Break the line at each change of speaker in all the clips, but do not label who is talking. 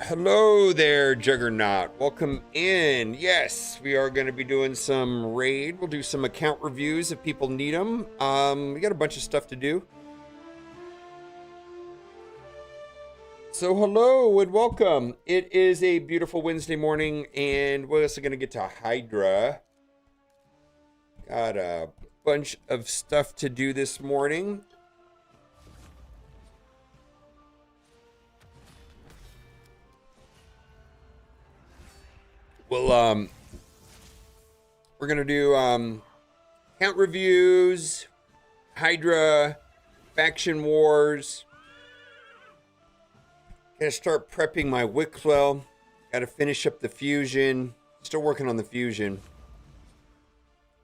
Hello there, Juggernaut. Welcome in. Yes, we are going to be doing some raid. We'll do some account reviews if people need them. We got a bunch of stuff to do. So hello and welcome. It is a beautiful Wednesday morning, and we're also going to get to Hydra. Got a bunch of stuff to do this morning. We'll we're gonna do count reviews, Hydra, faction wars. Gotta start prepping my Wickwell. Gotta finish up the fusion. Still working on the fusion.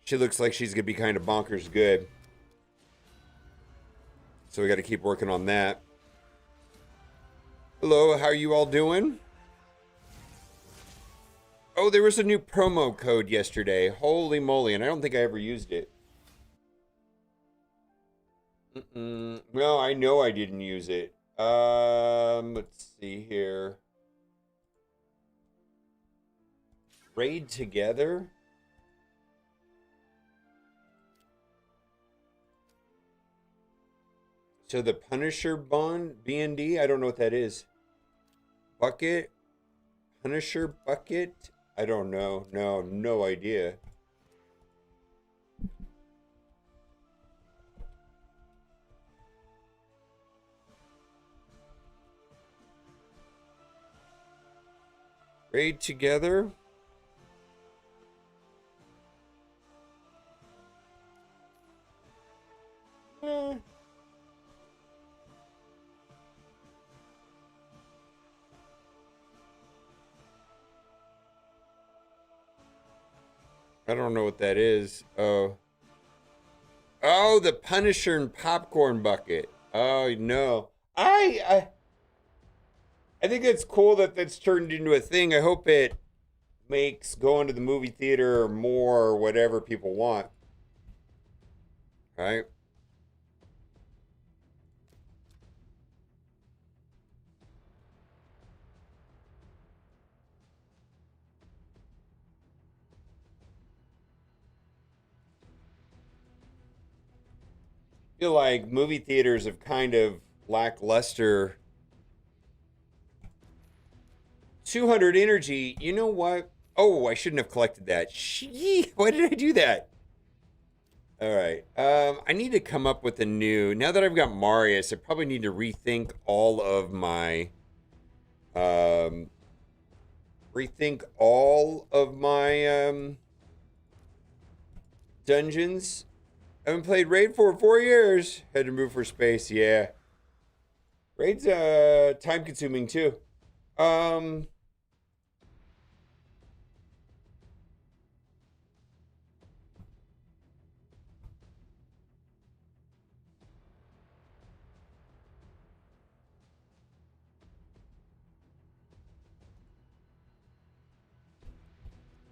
She looks like she's gonna be kind of bonkers good. So we gotta keep working on that. Hello, how are you all doing? Oh, there was a new promo code yesterday. Holy moly, and I don't think I ever used it. No, I know I didn't use it. Let's see here. Raid together? So the Punisher bond, BND, I don't know what that is. Bucket? Punisher bucket? I don't know. No idea. Raid together? Eh. I don't know what that is. Oh, the Punisher and popcorn bucket. Oh no. I think it's cool that that's turned into a thing. I hope it makes going to the movie theater more or whatever people want. Right? I feel like movie theaters have kind of lackluster. 200 energy. You know what? Oh, I shouldn't have collected that. Shee, why did I do that? All right. I need to come up with a new. Now that I've got Marius, I probably need to rethink all of my um dungeons. I haven't played Raid for 4 years. Had to move for space. Yeah. Raid's time consuming too. Um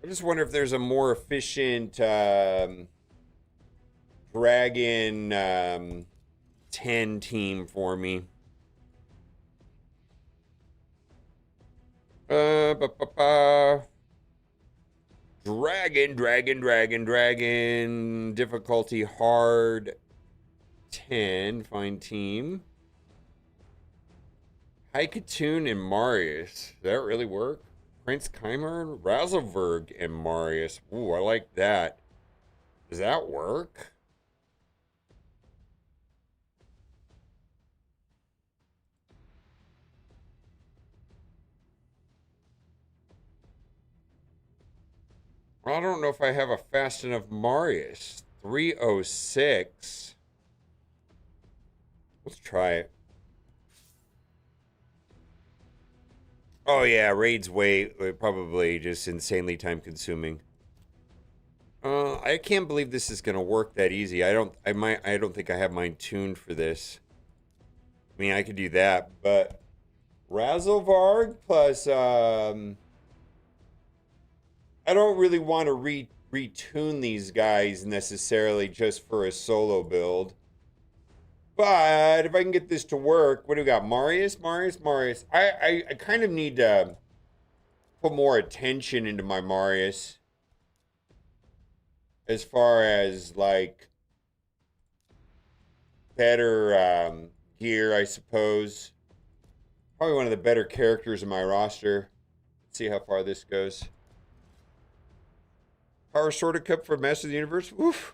I just wonder if there's a more efficient Dragon 10 team for me. Ba, ba, ba. Dragon. Difficulty hard 10. Find team. Haikatoon and Marius. Does that really work? Prince Chimer, Razelberg, and Marius. Ooh, I like that. Does that work? I don't know if I have a fast enough Marius. 306. Let's try it. Oh yeah, Raid's probably just insanely time consuming. I can't believe this is gonna work that easy. I don't think I have mine tuned for this. I mean, I could do that, but Razelvarg plus I don't really want to retune these guys necessarily just for a solo build. But if I can get this to work, what do we got? Marius. I kind of need to put more attention into my Marius as far as like better gear, I suppose. Probably one of the better characters in my roster. Let's see how far this goes. Power Sorter Cup for Master of the Universe. Oof.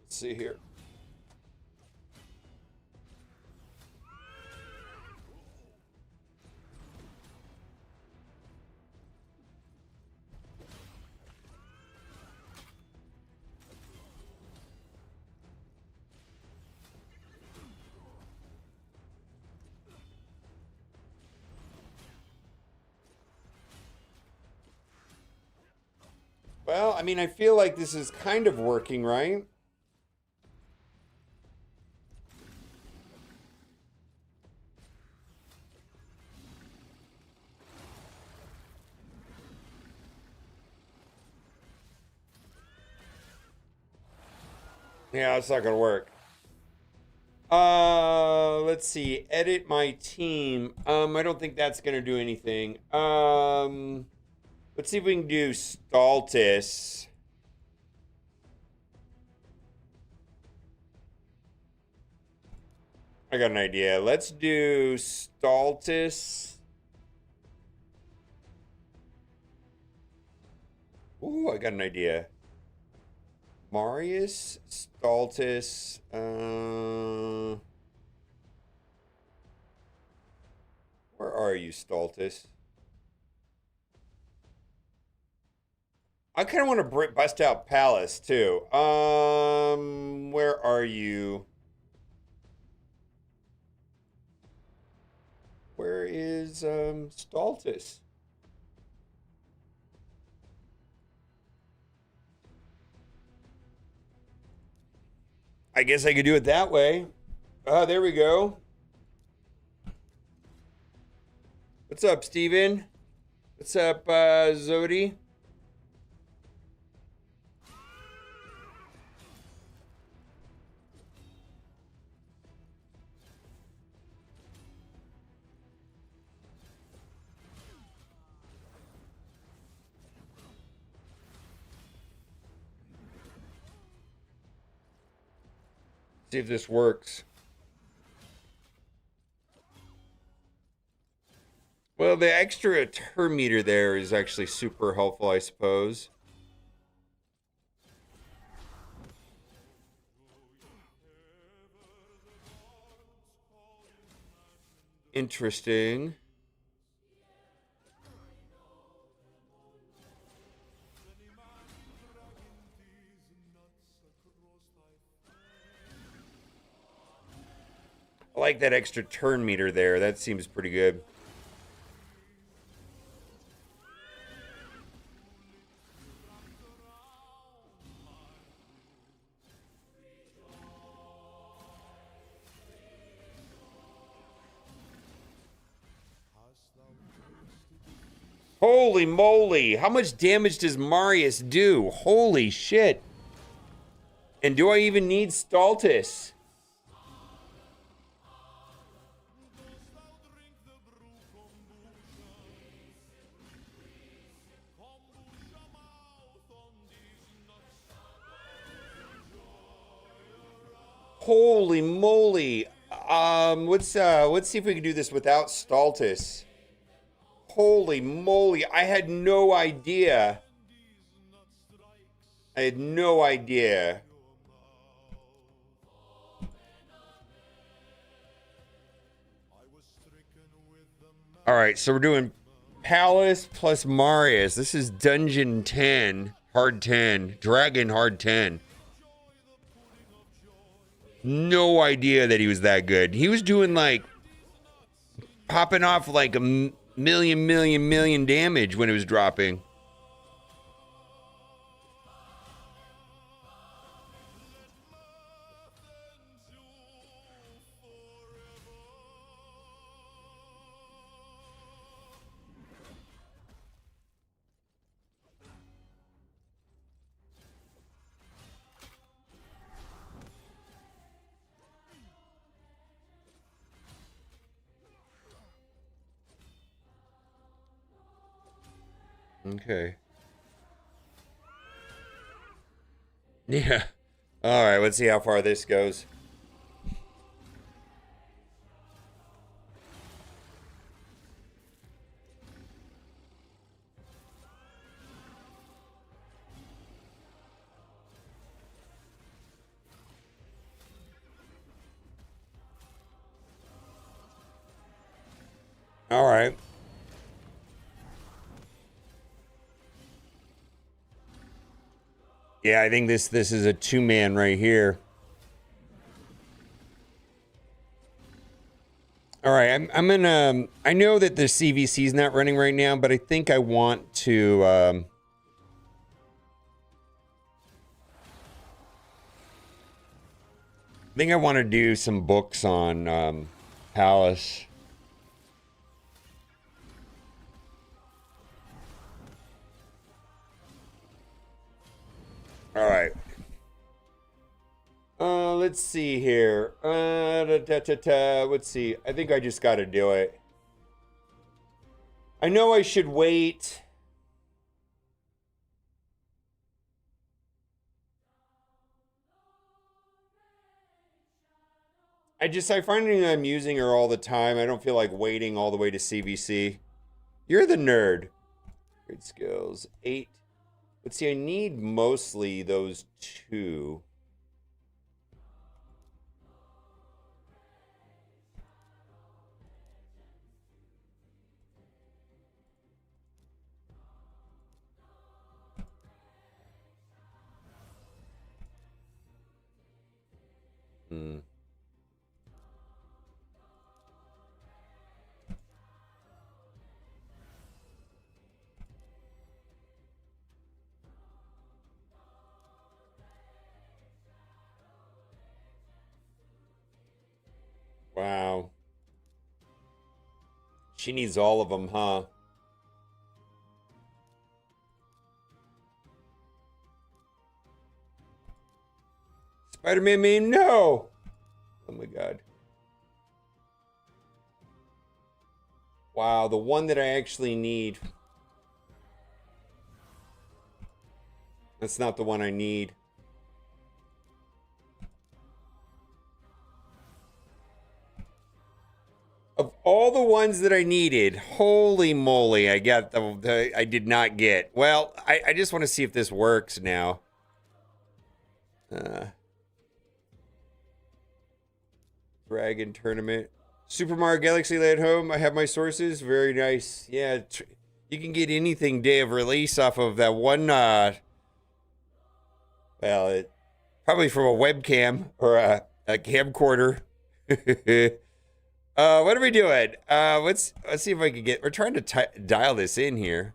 Let's see here. Well, I mean, I feel like this is kind of working, right? Yeah, it's not gonna work. Let's see. Edit my team. I don't think that's gonna do anything. Let's see if we can do Stultus. I got an idea. Let's do Stultus. Ooh, I got an idea. Marius, Stultus, where are you, Stultus? I kind of want to bust out Palace too. Where are you? Where is Stultus? I guess I could do it that way. There we go. What's up, Steven? What's up, Zodi? See if this works. Well, the extra turn meter there is actually super helpful, I suppose. Interesting. I like that extra turn meter there. That seems pretty good. Holy moly. How much damage does Marius do? Holy shit. And do I even need Stultus? Holy moly. Let's see if we can do this without Stultus. Holy moly, I had no idea. I had no idea. All right, so we're doing Palace plus Marius. This is Dungeon 10, Hard 10, Dragon Hard 10. No idea that he was that good. He was doing like popping off like a million damage when it was dropping. Okay. Yeah. All right, let's see how far this goes. All right. Yeah, I think this is a two-man right here. All right, I'm gonna. I know that the CVC is not running right now, but I think I want to. I think I want to do some books on Palace. All right. Let's see here. Let's see. I think I just got to do it. I know I should wait. I find I'm using her all the time. I don't feel like waiting all the way to CVC. You're the nerd. Great skills. 8. Let's see, I need mostly those 2. Hmm. Wow. She needs all of them, huh? Spider-Man meme, no! Oh my god. Wow, the one that I actually need. That's not the one I need. Of all the ones that I needed, holy moly, I got I did not get. Well, I just want to see if this works now. Uh, Dragon Tournament. Super Mario Galaxy Lay at Home. I have my sources. Very nice. Yeah, you can get anything day of release off of that one. Probably from a webcam or a camcorder. What are we doing? Let's see if I can get. We're trying to dial this in here.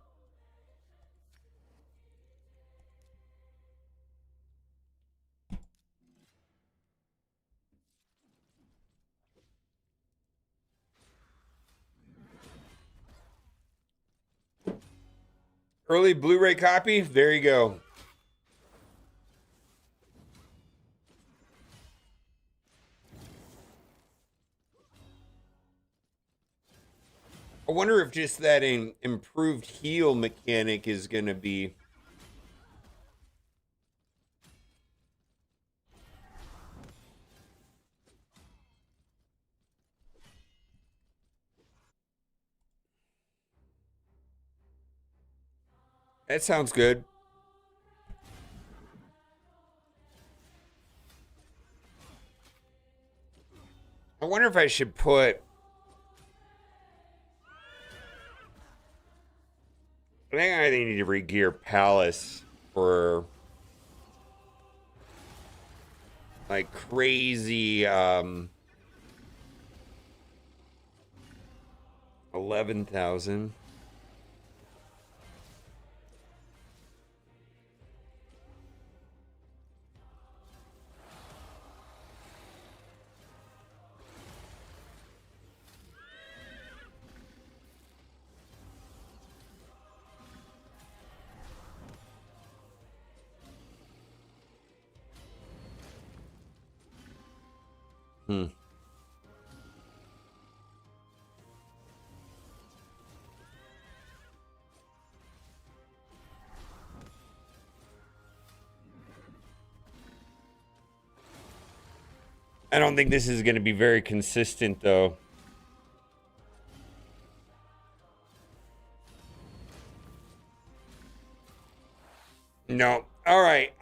Early Blu-ray copy. There you go. I wonder if just that improved heal mechanic is going to be. That sounds good. I wonder if I should put. I think I need to re-gear Palace for like crazy 11,000. Hmm. I don't think this is going to be very consistent, though. No. All right.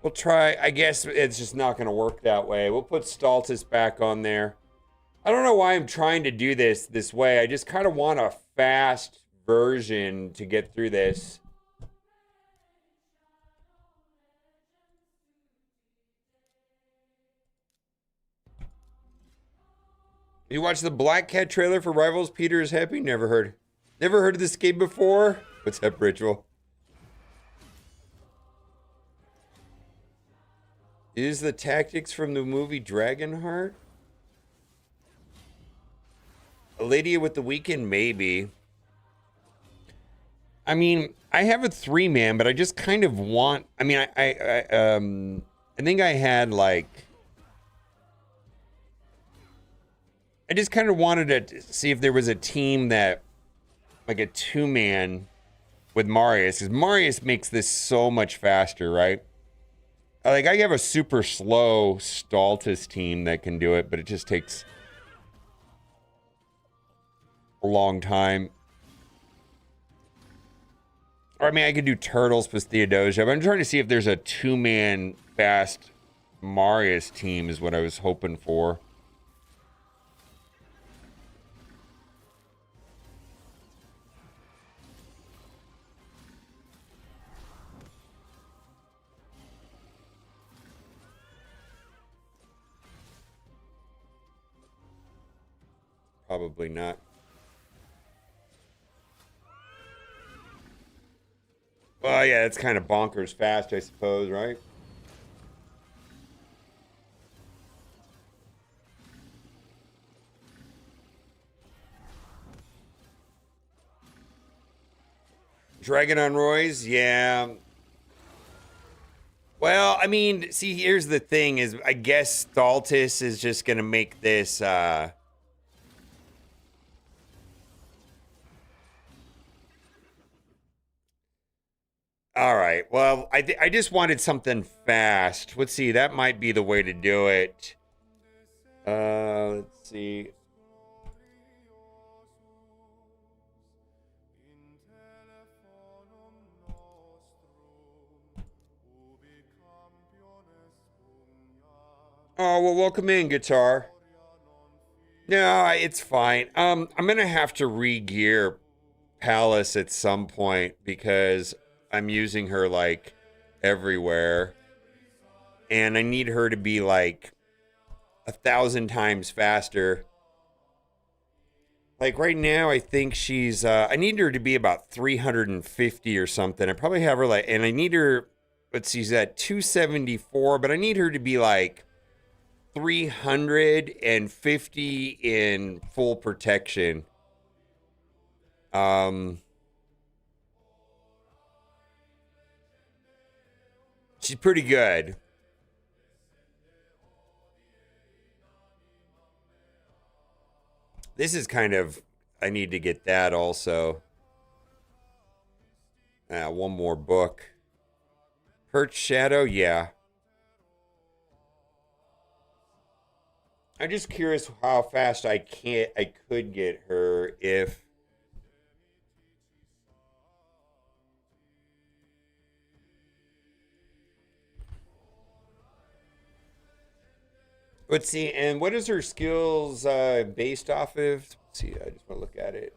We'll try. I guess it's just not going to work that way. We'll put Stultus back on there. I don't know why I'm trying to do this way. I just kind of want a fast version to get through this. You watched the Black Cat trailer for Rivals? Peter is happy? Never heard. Never heard of this game before? What's up, Ritual? Is the tactics from the movie Dragonheart? Lydia with the Weekend? Maybe. I mean, I have a 3-man, but I just kind of want... I mean, I think I had, like... I just kind of wanted to see if there was a team that... Like a 2-man with Marius. Because Marius makes this so much faster, right? Like, I have a super slow Stultus team that can do it, but it just takes a long time. Or, I mean, I could do Turtles plus Theodosia, but I'm trying to see if there's a 2-man fast Marius team is what I was hoping for. Probably not. Well, yeah, it's kind of bonkers fast, I suppose, right? Dragon on Roy's, yeah. Well, I mean, see, here's the thing is, I guess Stultus is just going to make this, All right. Well, I just wanted something fast. Let's see. That might be the way to do it. Let's see. Oh, well, welcome in, Guitar. No, it's fine. I'm gonna have to re-gear Palace at some point because I'm using her like everywhere, and I need her to be like 1,000 times faster. Like right now, I think she's. I need her to be about 350 or something. I probably have her like, and I need her. Let's see, she's at 274, but I need her to be like 350 in full protection. She's pretty good. This is kind of. I need to get that also. One more book. Perch Shadow, yeah. I'm just curious how fast I could get her if. Let's see, and what is her skills based off of? Let's see, I just want to look at it.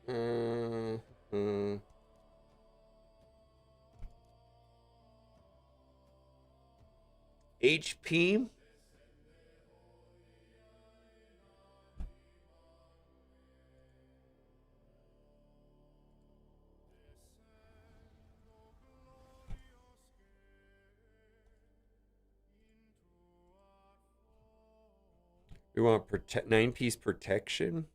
Mm-hmm. HP? We want 9-piece protection.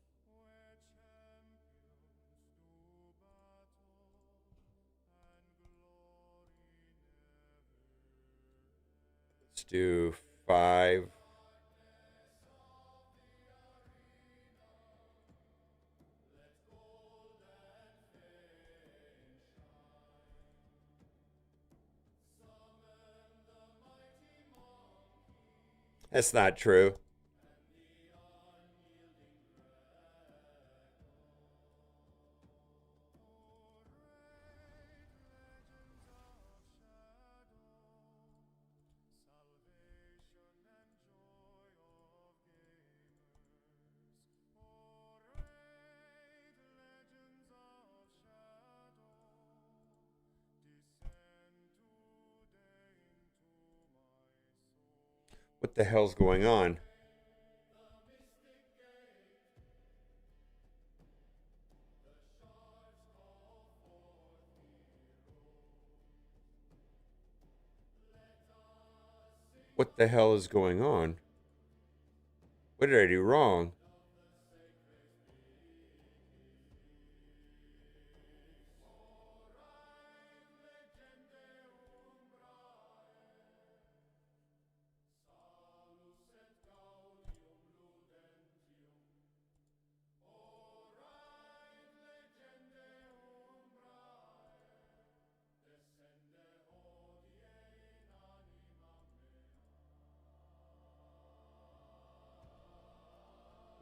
Let's do 5. That's not true. What the hell's going on? What the hell is going on? What did I do wrong?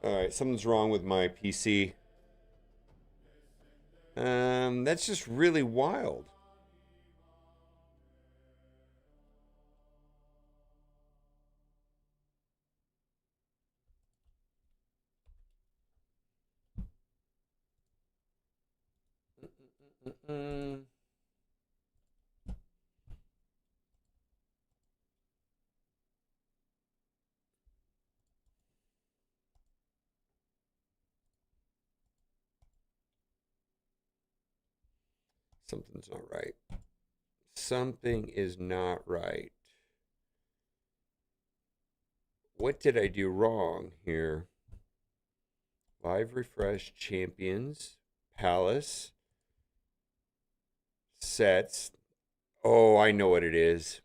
All right, something's wrong with my PC. That's just really wild. Mm-mm. Something's not right. Something is not right. What did I do wrong here? Live refresh champions, palace, sets. Oh, I know what it is.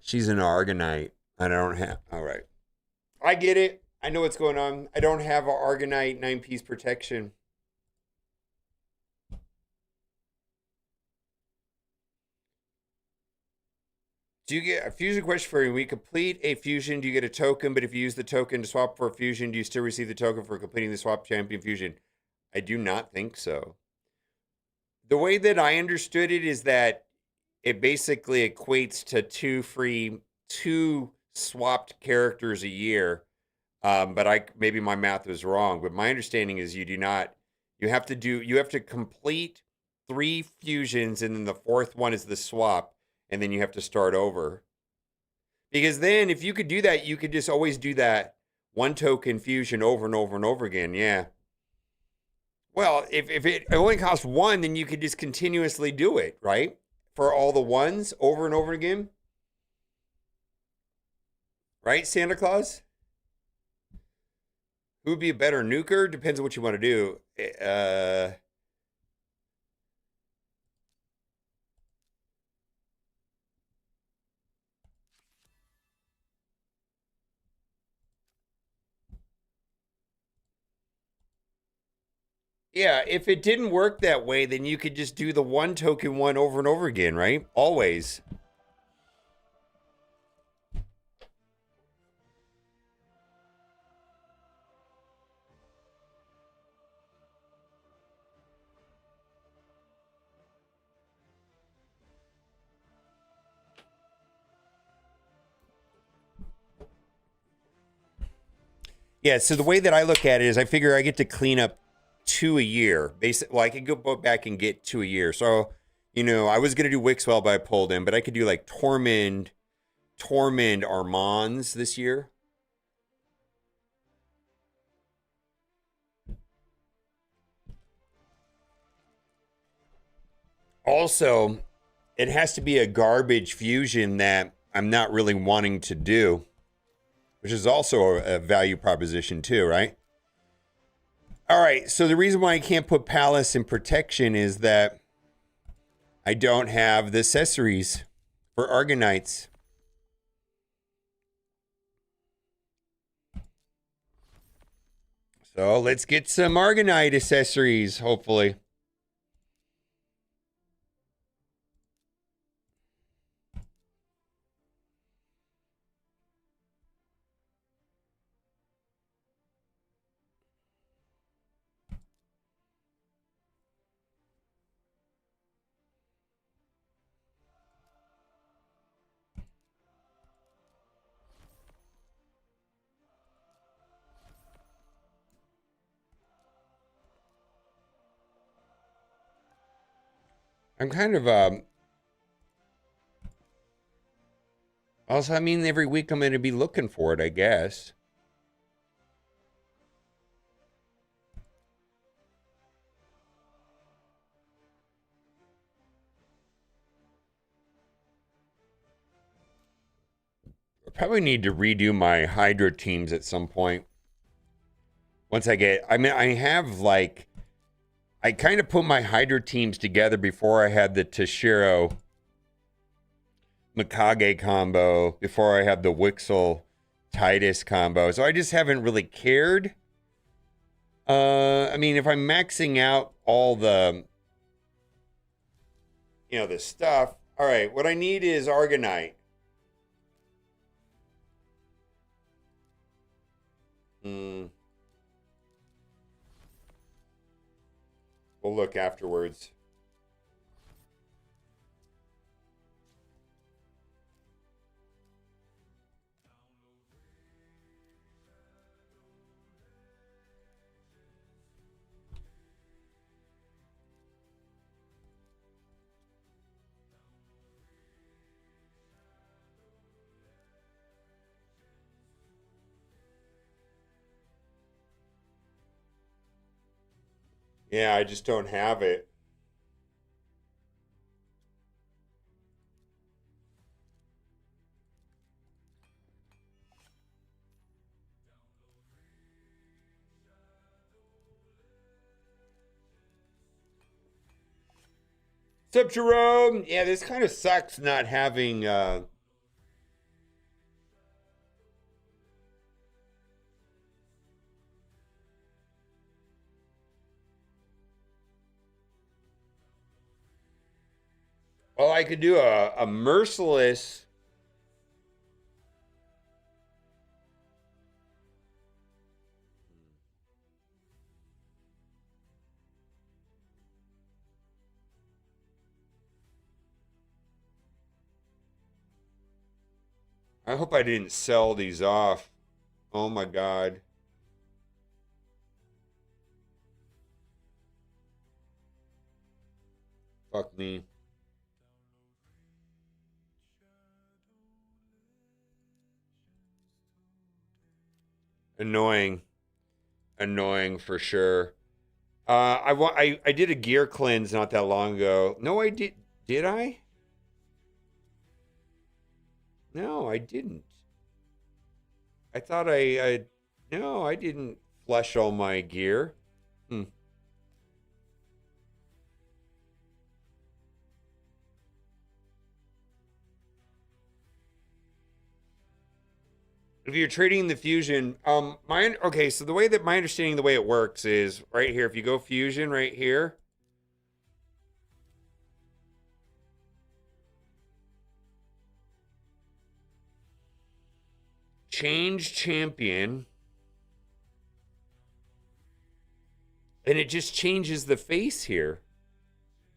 She's an Argonite. I don't have. All right. I get it. I know what's going on. I don't have an Argonite 9-piece protection. Do you get a fusion question for you? We complete a fusion. Do you get a token? But if you use the token to swap for a fusion, do you still receive the token for completing the swap champion fusion? I do not think so. The way that I understood it is that it basically equates to two swapped characters a year. But maybe my math was wrong. But my understanding is you do not. You have to complete 3 fusions, and then the 4th one is the swap, and then you have to start over. Because then, if you could do that, you could just always do that 1 token fusion over and over and over again. Yeah. Well, if it only costs 1, then you could just continuously do it, right? For all the ones over and over again. Right, Santa Claus? Who would be a better nuker? Depends on what you want to do. Yeah, if it didn't work that way, then you could just do the 1 token one over and over again, right? Always. Yeah, so the way that I look at it is I figure I get to clean up 2 a year. Well, I could go back and get 2 a year. So, I was going to do Wixwell, but I pulled him. But I could do like Tormund Armands this year. Also, it has to be a garbage fusion that I'm not really wanting to do, which is also a value proposition too, right? All right, so the reason why I can't put Palace in protection is that I don't have the accessories for Argonites. So let's get some Argonite accessories, hopefully. I'm kind of also, I mean, every week I'm going to be looking for it, I guess. I probably need to redo my Hydra teams at some point. Once I get, I mean, I have like, I kind of put my Hydra teams together before I had the Toshiro Mikage combo, before I had the Wixel Titus combo. So I just haven't really cared. I mean, if I'm maxing out all the, the stuff. All right, what I need is Argonite. We'll look afterwards. Yeah, I just don't have it. What's up, Jerome? Yeah, this kind of sucks not having well, I could do a merciless. I hope I didn't sell these off. Oh my God. Fuck me. Annoying. Annoying for sure. I did a gear cleanse not that long ago. No, I did. Did I? No, I didn't. I thought I no, I didn't flush all my gear. Hmm. If you're trading the fusion, okay, so the way that my understanding the way it works is right here. If you go fusion right here, change champion, and it just changes the face here.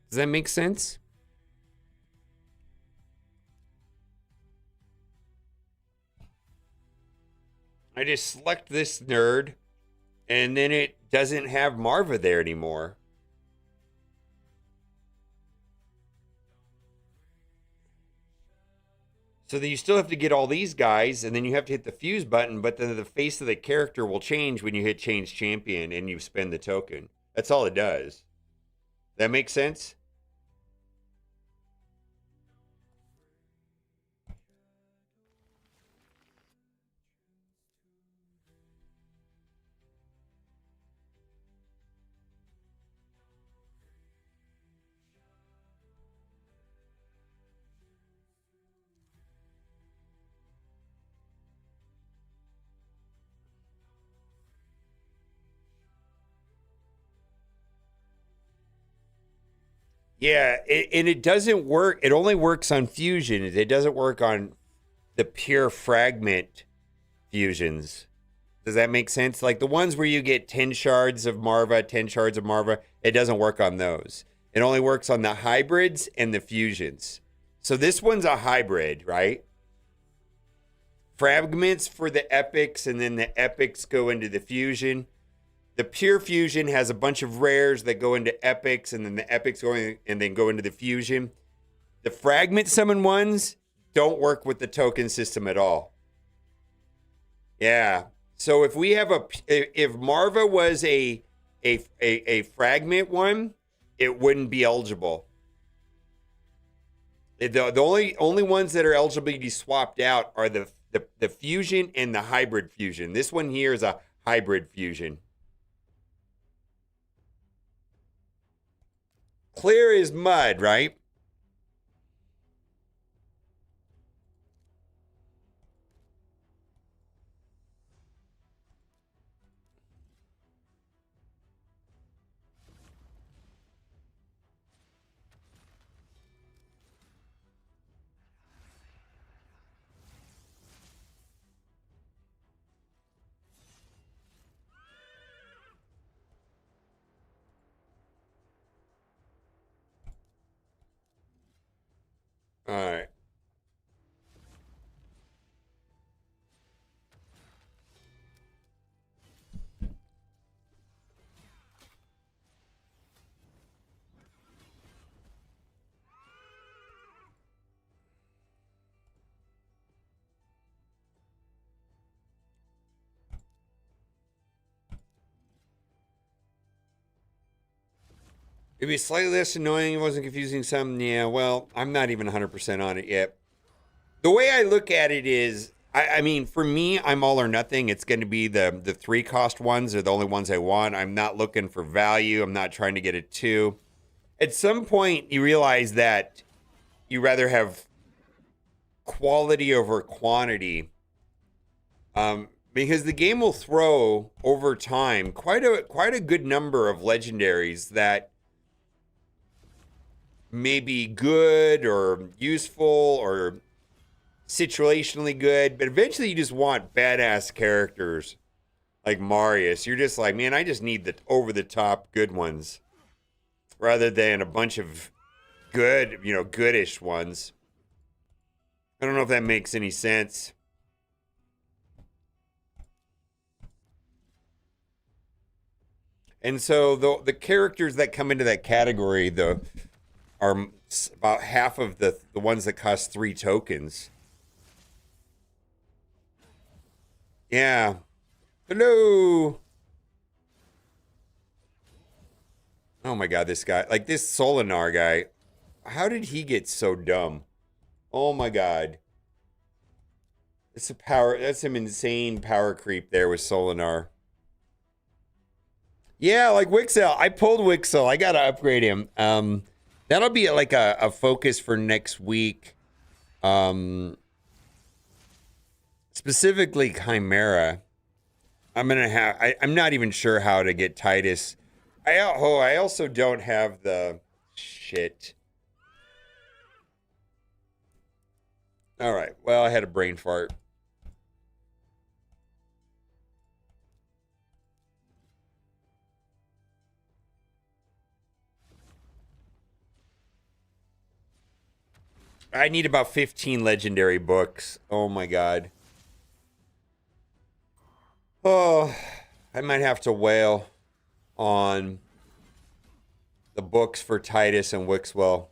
Does that make sense? I just select this nerd, and then it doesn't have Marva there anymore. So then you still have to get all these guys, and then you have to hit the fuse button, but then the face of the character will change when you hit change champion and you spend the token. That's all it does. That makes sense? Yeah, and it doesn't work. It only works on fusion. It doesn't work on the pure fragment fusions. Does that make sense? Like the ones where you get 10 shards of Marva, 10 shards of Marva, it doesn't work on those. It only works on the hybrids and the fusions. So this one's a hybrid, right? Fragments for the epics, and then the epics go into the fusion. The pure fusion has a bunch of rares that go into epics, and then the epics going and then go into the fusion. The fragment summon ones don't work with the token system at all. Yeah. So if we have if Marva was a fragment one, it wouldn't be eligible. The only ones that are eligible to be swapped out are the fusion and the hybrid fusion. This one here is a hybrid fusion. Clear as mud, right? All right. It'd be slightly less annoying. It wasn't confusing some. Yeah, well, I'm not even 100% on it yet. The way I look at it is, I mean, for me, I'm all or nothing. It's going to be the 3 cost ones are the only ones I want. I'm not looking for value. I'm not trying to get a 2. At some point, you realize that you rather have quality over quantity. Because the game will throw over time quite a good number of legendaries that may be good or useful or situationally good, but eventually you just want badass characters like Marius. You're just like, man, I just need the over the top good ones rather than a bunch of good, goodish ones. I don't know if that makes any sense. And so the characters that come into that category, are about half of the ones that cost 3 tokens. Yeah. Hello. Oh my god, this guy. Like this Solinar guy. How did he get so dumb? Oh my god. That's some insane power creep there with Solinar. Yeah, like Wixel. I pulled Wixel. I gotta upgrade him. That'll be like a focus for next week. Specifically Chimera. I'm not even sure how to get Titus. I also don't have the shit. All right. Well, I had a brain fart. I need about 15 legendary books. Oh my god. Oh, I might have to wail on the books for Titus and Wixwell.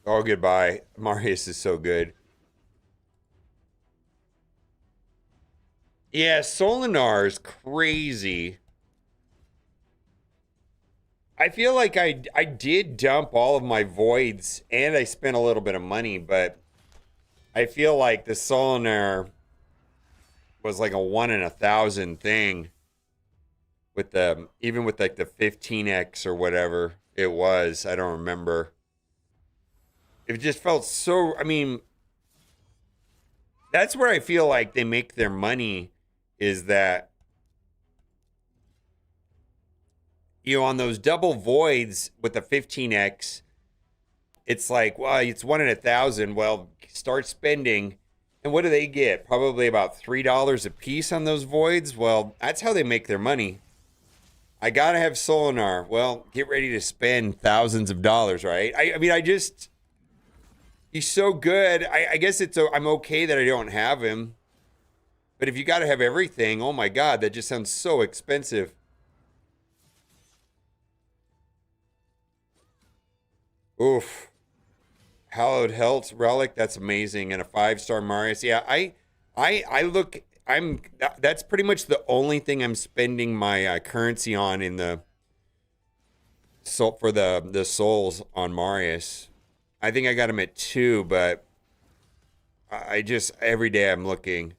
Oh, goodbye. Marius is so good. Yeah, Solinar is crazy. I feel like I did dump all of my voids and I spent a little bit of money, but I feel like the Solinar was like a 1 in 1,000 thing with even with like the 15x or whatever it was. I don't remember. It just felt so, I mean, that's where I feel like they make their money is that, on those double voids with the 15x, it's like, well, it's 1 in 1,000. Well, start spending. And what do they get? Probably about $3 a piece on those voids. Well, that's how they make their money. I gotta have Solinar. Well, get ready to spend thousands of dollars, right? I mean, I just, He's so good. I guess I'm okay that I don't have him. But if you got to have everything, oh my God, that just sounds so expensive. Oof. Hallowed Health Relic, that's amazing. And a 5-star Marius. Yeah, I look, that's pretty much the only thing I'm spending my currency on in the soul for the souls on Marius. I think I got him at 2, but I just, every day I'm looking.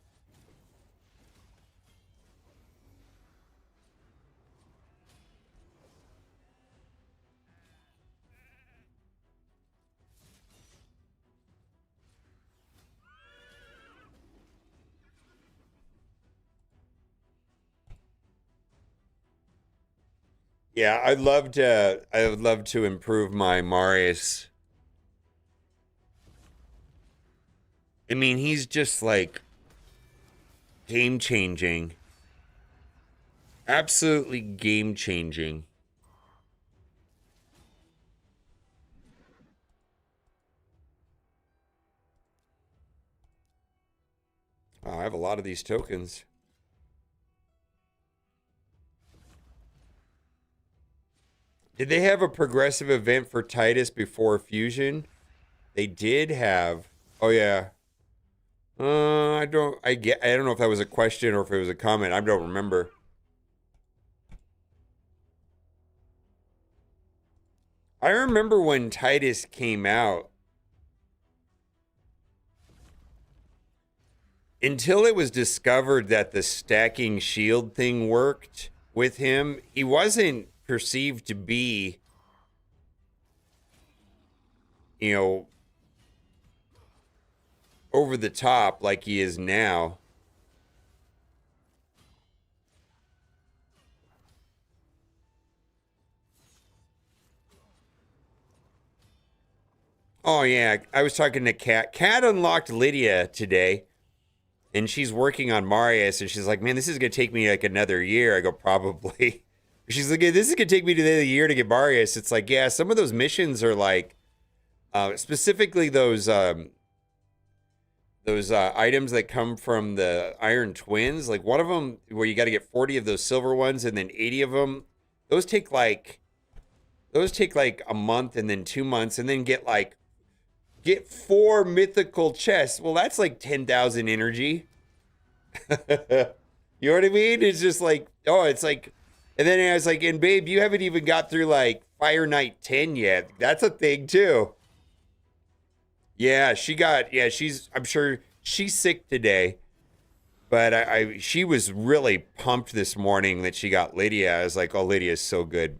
Yeah, I would love to improve my Marius. I mean, he's just like game changing. Absolutely game changing. Oh, I have a lot of these tokens. Did they have a progressive event for Titus before Fusion? They did have. Oh yeah. I don't know if that was a question or if it was a comment. I don't remember. I remember when Titus came out. Until it was discovered that the stacking shield thing worked with him, he wasn't perceived to be, you know, over the top like he is now. Oh yeah, I was talking to Kat. Kat unlocked Lydia today, and she's working on Marius, and she's like, "Man, this is gonna take me like another year." I go, "Probably." She's like, "This is gonna take me to the end of the year to get Marius." It's like, yeah, some of those missions are like, specifically those items that come from the Iron Twins. Like one of them, where you got to get 40 of those silver ones, and then 80 of them. Those take like a month, and then 2 months, and then get 4 mythical chests. Well, that's like 10,000 energy. You know what I mean? It's just like, oh, it's like, and then I was like, and babe, you haven't even got through like Fire Knight 10 yet. That's a thing too. Yeah, I'm sure she's sick today, but she was really pumped this morning that she got Lydia. I was like, oh, Lydia's so good.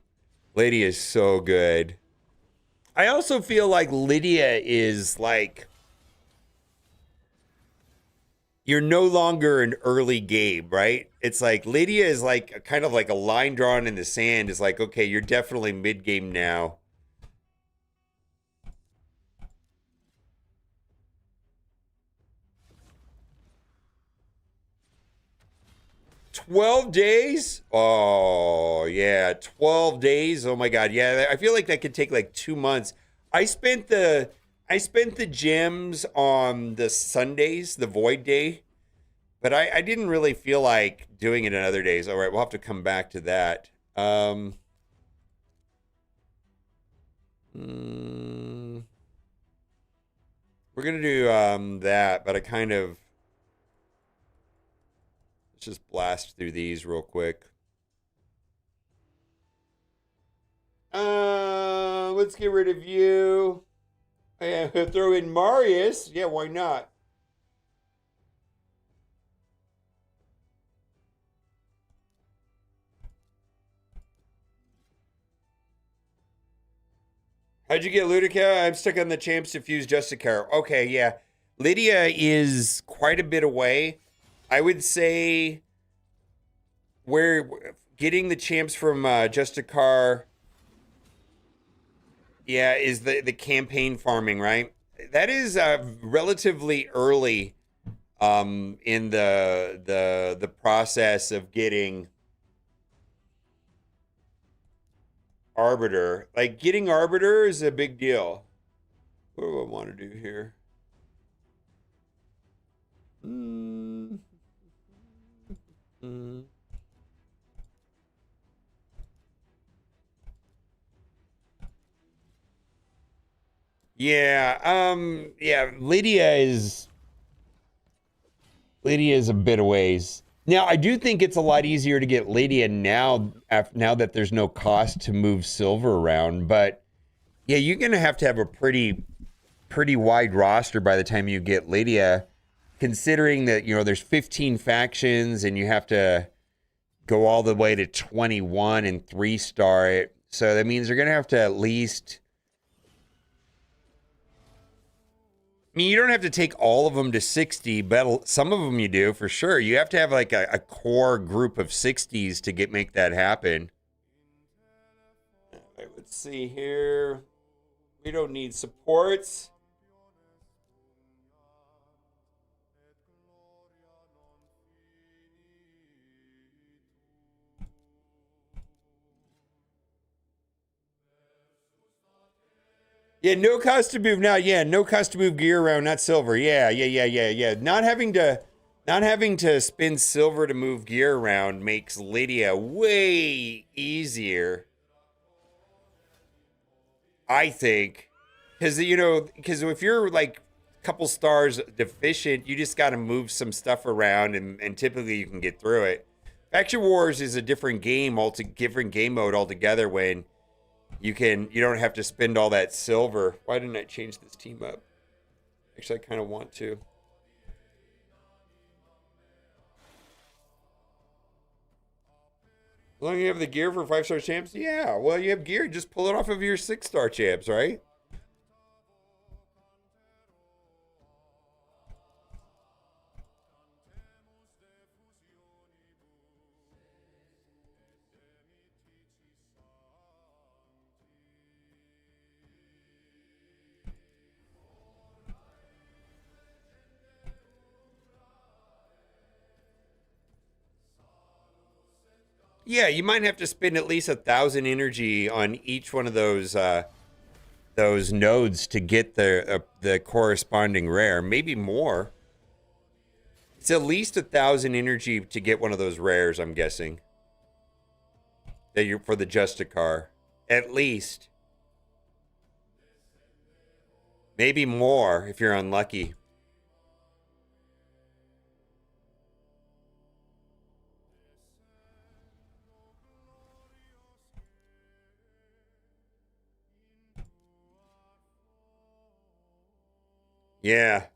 Lydia is so good. I also feel like Lydia is like, you're no longer an early game, right? It's like Lydia is like kind of like a line drawn in the sand. Is like, okay, you're definitely mid game now. 12 days? Oh, yeah. 12 days. Oh my God. Yeah, I feel like that could take like 2 months. I spent the gems on the Sundays, the void day, but I didn't really feel like doing it in other days. All right, we'll have to come back to that. Mm, we're gonna do that, but I kind of let's just blast through these real quick. Let's get rid of you. Yeah, throw in Marius. Yeah, why not? How'd you get Ludica? I'm stuck on the champs to fuse Justicar. Okay, yeah. Lydia is quite a bit away. I would say we're getting the champs from Justicar, yeah, is the campaign farming, right? That is relatively early in the process of getting Arbiter. Like getting Arbiter is a big deal. What do I want to do here? Mm. Mm. Yeah, Lydia is a bit of ways. Now, I do think it's a lot easier to get Lydia now, now that there's no cost to move silver around. But yeah, you're gonna have to have a pretty wide roster by the time you get Lydia, considering that there's 15 factions and you have to go all the way to 21 and 3-star it. So that means you're gonna have to at least. I mean, you don't have to take all of them to 60, but some of them you do for sure. You have to have like a core group of 60s to make that happen. Let's see here. We don't need supports. Yeah, no cost to move now. Yeah, no cost to move gear around, not silver. Yeah. Not having to spend silver to move gear around makes Lydia way easier, I think. Because if you're like a couple stars deficient, you just got to move some stuff around, and typically you can get through it. Faction Wars is a different game mode altogether when you don't have to spend all that silver. Why didn't I change this team up? Actually, I kind of want to. As long as you have the gear for 5-star champs, yeah. Well, you have gear, just pull it off of your 6-star champs, right? Yeah, you might have to spend at least 1,000 energy on each one of those nodes to get the corresponding rare, maybe more. It's at least 1,000 energy to get one of those rares. I'm guessing that you're for the Justicar, at least, maybe more if you're unlucky. Yeah,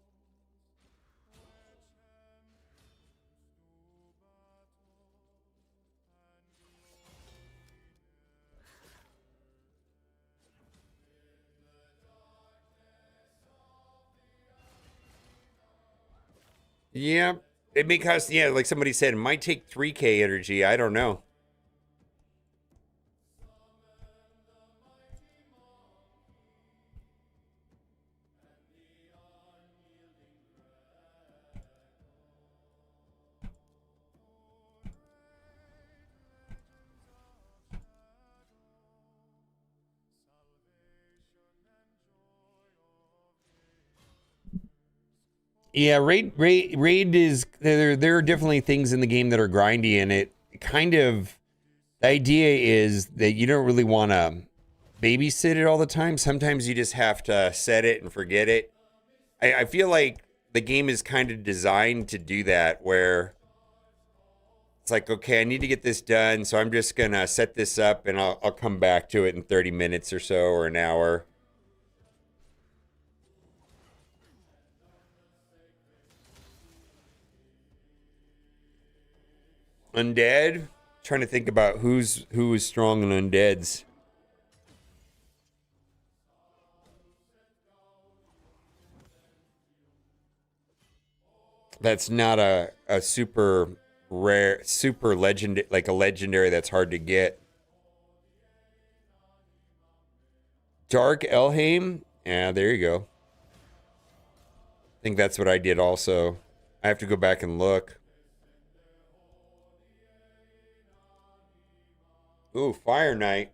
yeah. It may cost, yeah, like somebody said, it might take 3K energy. I don't know. Yeah, raid is there are definitely things in the game that are grindy, and it kind of the idea is that you don't really want to babysit it all the time. Sometimes you just have to set it and forget it. I feel like the game is kind of designed to do that, where it's like, okay, I need to get this done, so I'm just gonna set this up, and I'll come back to it in 30 minutes or so, or an hour. Undead. Trying to think about who is strong in undeads. That's not a super rare, super legend, like a legendary that's hard to get. Dark Elheim. Yeah, there you go. I think that's what I did also. I have to go back and look. Ooh, Fire Knight.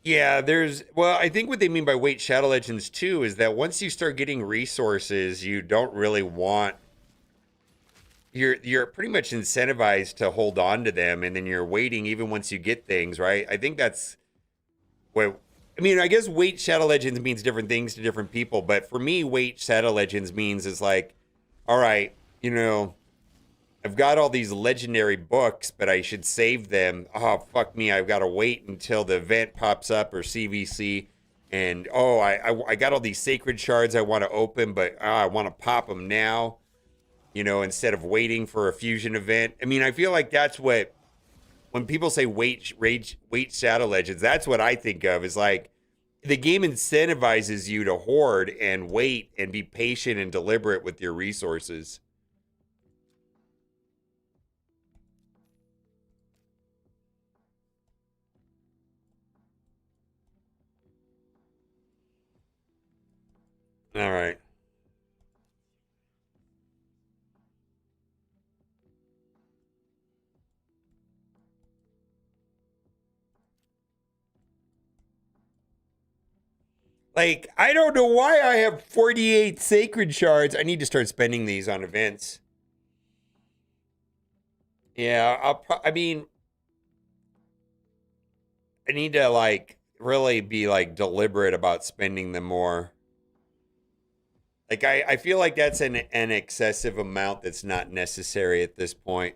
Yeah, well, I think what they mean by wait Shadow Legends too is that once you start getting resources, you don't really want you're pretty much incentivized to hold on to them, and then you're waiting even once you get things, right? I think that's what I mean, I guess wait Shadow Legends means different things to different people, but for me, wait Shadow Legends means is like, all right, you know, I've got all these legendary books, but I should save them. Oh, fuck me. I've got to wait until the event pops up or CVC. And oh, I got all these sacred shards I want to open, but I want to pop them now, instead of waiting for a fusion event. I mean, I feel like that's what, when people say wait Shadow Legends, that's what I think of is like the game incentivizes you to hoard and wait and be patient and deliberate with your resources. All right. Like, I don't know why I have 48 sacred shards. I need to start spending these on events. Yeah, I mean, I need to like really be like deliberate about spending them more. Like I feel like that's an excessive amount that's not necessary at this point.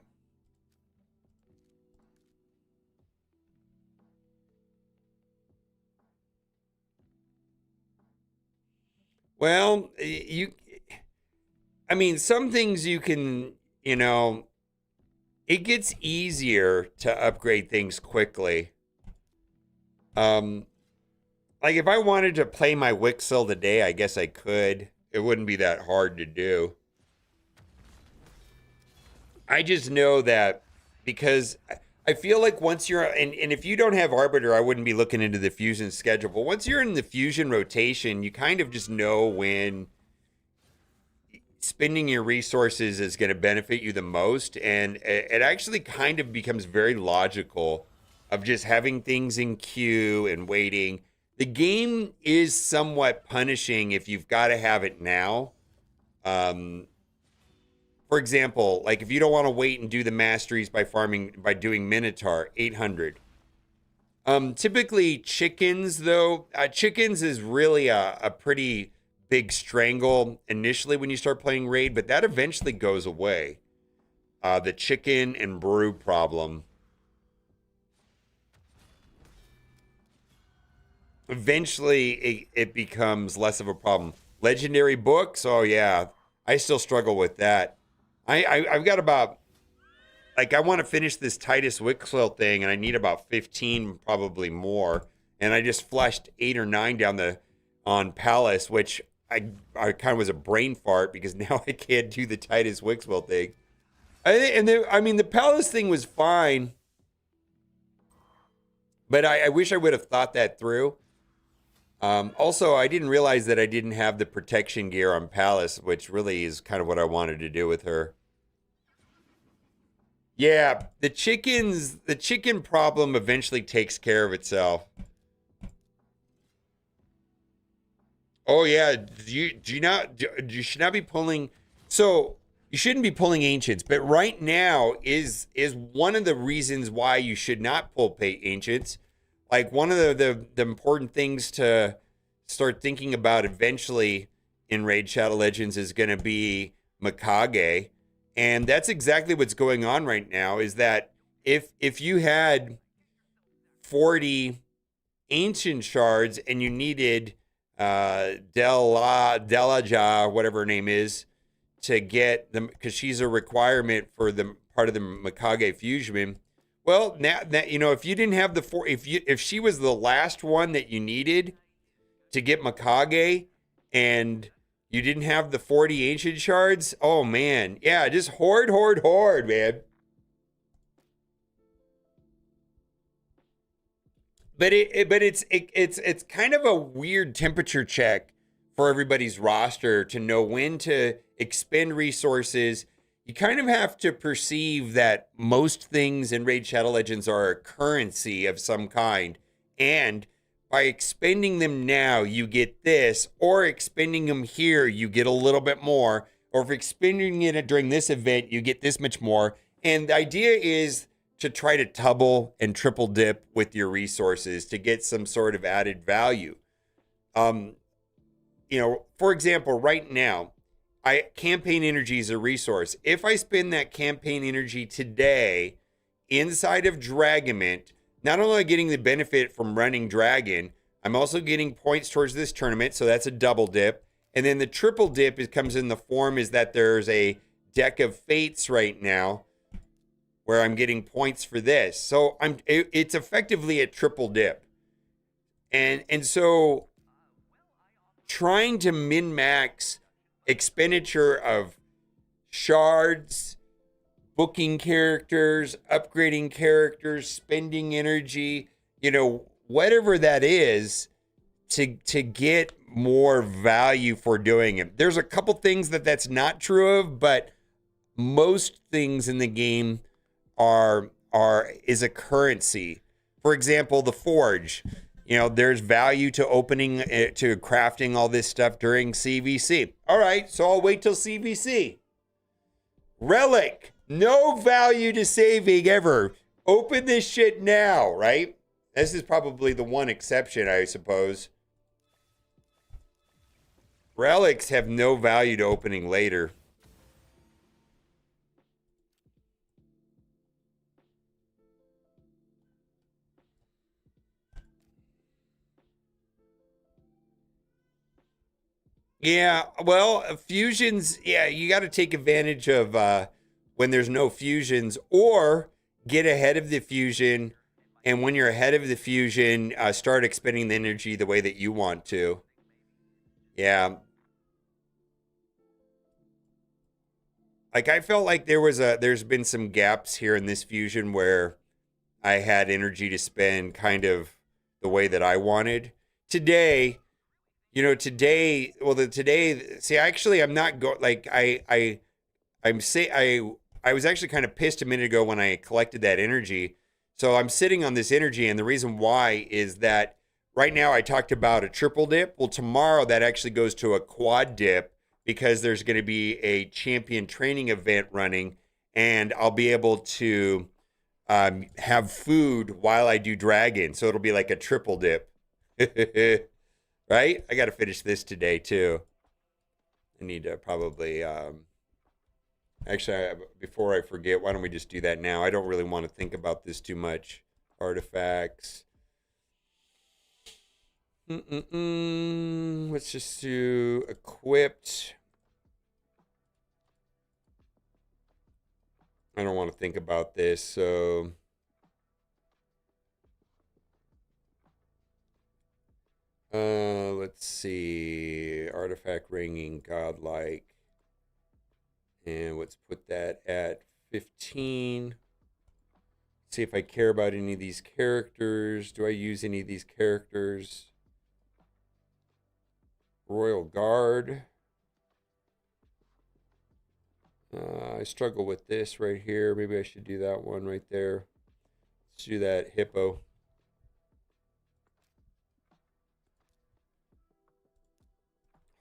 Well, I mean, some things you can, it gets easier to upgrade things quickly. Um, like if I wanted to play my Wixel today, I guess I could. It wouldn't be that hard to do. I just know that because I feel like once you're and if you don't have Arbiter, I wouldn't be looking into the fusion schedule. But once you're in the fusion rotation, you kind of just know when spending your resources is going to benefit you the most, and it actually kind of becomes very logical of just having things in queue and waiting. The game is somewhat punishing if you've got to have it now. Um, for example, like if you don't want to wait and do the masteries by doing Minotaur 800. Typically chickens though, chickens is really a pretty big strangle initially when you start playing raid, but that eventually goes away. The chicken and brew problem. Eventually it becomes less of a problem. Legendary books, oh yeah, I still struggle with that. I've got about like I want to finish this Titus Wixwell thing, and I need about 15, probably more. And I just flushed 8 or 9 down the on Palace, which I kind of was a brain fart because now I can't do the Titus Wixwell thing. I mean the Palace thing was fine, but I wish I would have thought that through. Also, I didn't realize that I didn't have the protection gear on Palace, which really is kind of what I wanted to do with her. Yeah, the chicken problem eventually takes care of itself. Oh yeah, you should not be pulling. So you shouldn't be pulling ancients, but right now is one of the reasons why you should not pull pay ancients. Like one of the important things to start thinking about eventually in Raid Shadow Legends is going to be Mikage, and that's exactly what's going on right now. Is that if you had 40 ancient shards and you needed Delaja, whatever her name is, to get them because she's a requirement for the part of the Mikage fusion. Well, now that if you didn't have the four, if she was the last one that you needed to get Mikage, and you didn't have the 40 ancient shards, oh man, yeah, just hoard, man. But it's kind of a weird temperature check for everybody's roster to know when to expend resources. You kind of have to perceive that most things in Raid Shadow Legends are a currency of some kind, and by expending them now, you get this, or expending them here, you get a little bit more, or if expending it during this event, you get this much more. And the idea is to try to double and triple dip with your resources to get some sort of added value. For example, right now, campaign energy is a resource. If I spend that campaign energy today inside of Dragonment, not only am I getting the benefit from running Dragon, I'm also getting points towards this tournament, so that's a double dip. And then the triple dip comes in the form is that there's a deck of fates right now where I'm getting points for this. So it's effectively a triple dip. And so trying to min-max expenditure of shards, booking characters, upgrading characters, spending energy, whatever that is to get more value for doing it. There's a couple things that's not true of, but most things in the game is a currency. For example, the forge. There's value to opening to crafting all this stuff during CVC. All right, so I'll wait till CVC. Relic, no value to saving ever. Open this shit now, right? This is probably the one exception, I suppose. Relics have no value to opening later. Yeah, well, fusions, you got to take advantage of when there's no fusions or get ahead of the fusion. And when you're ahead of the fusion, start expending the energy the way that you want to. Yeah. Like I felt like there's been some gaps here in this fusion where I had energy to spend kind of the way that I wanted. Today, actually I'm not I was actually kind of pissed a minute ago when I collected that energy. So I'm sitting on this energy, and the reason why is that right now I talked about a triple dip. Well, tomorrow that actually goes to a quad dip because there's going to be a champion training event running, and I'll be able to have food while I do dragon. So it'll be like a triple dip. Right? I got to finish this today too. I need to probably actually, before I forget, why don't we just do that now? I don't really want to think about this too much. Artifacts. Let's just do equipped. I don't want to think about this, so let's see. Artifact ringing, godlike. And let's put that at 15. See if I care about any of these characters. Do I use any of these characters? Royal Guard. I struggle with this right here. Maybe I should do that one right there. Let's do that hippo.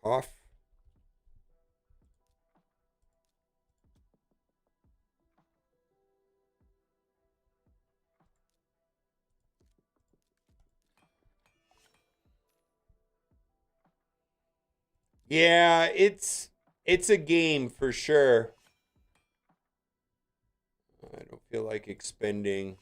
Off. Yeah, it's a game for sure. I don't feel like expending.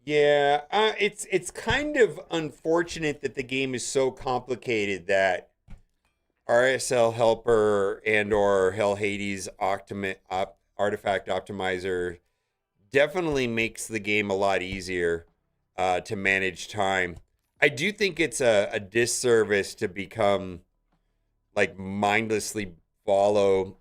Yeah, it's kind of unfortunate that the game is so complicated that RSL Helper and or Hell Hades Artifact Optimizer definitely makes the game a lot easier to manage time. I do think it's a disservice to become like mindlessly follow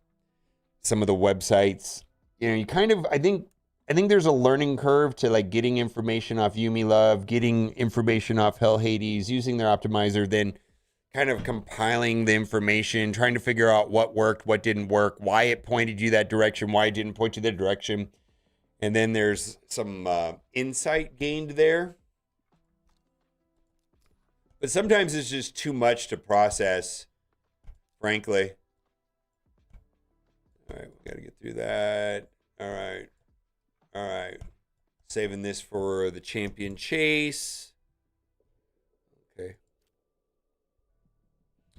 some of the websites. You kind of I think there's a learning curve to like getting information off Yumi Love, getting information off Hell Hades, using their optimizer, then kind of compiling the information, trying to figure out what worked, what didn't work, why it pointed you that direction, why it didn't point you that direction. And then there's some insight gained there. But sometimes it's just too much to process, frankly. All right, we got to get through that. All right. All right. Saving this for the champion chase. Okay.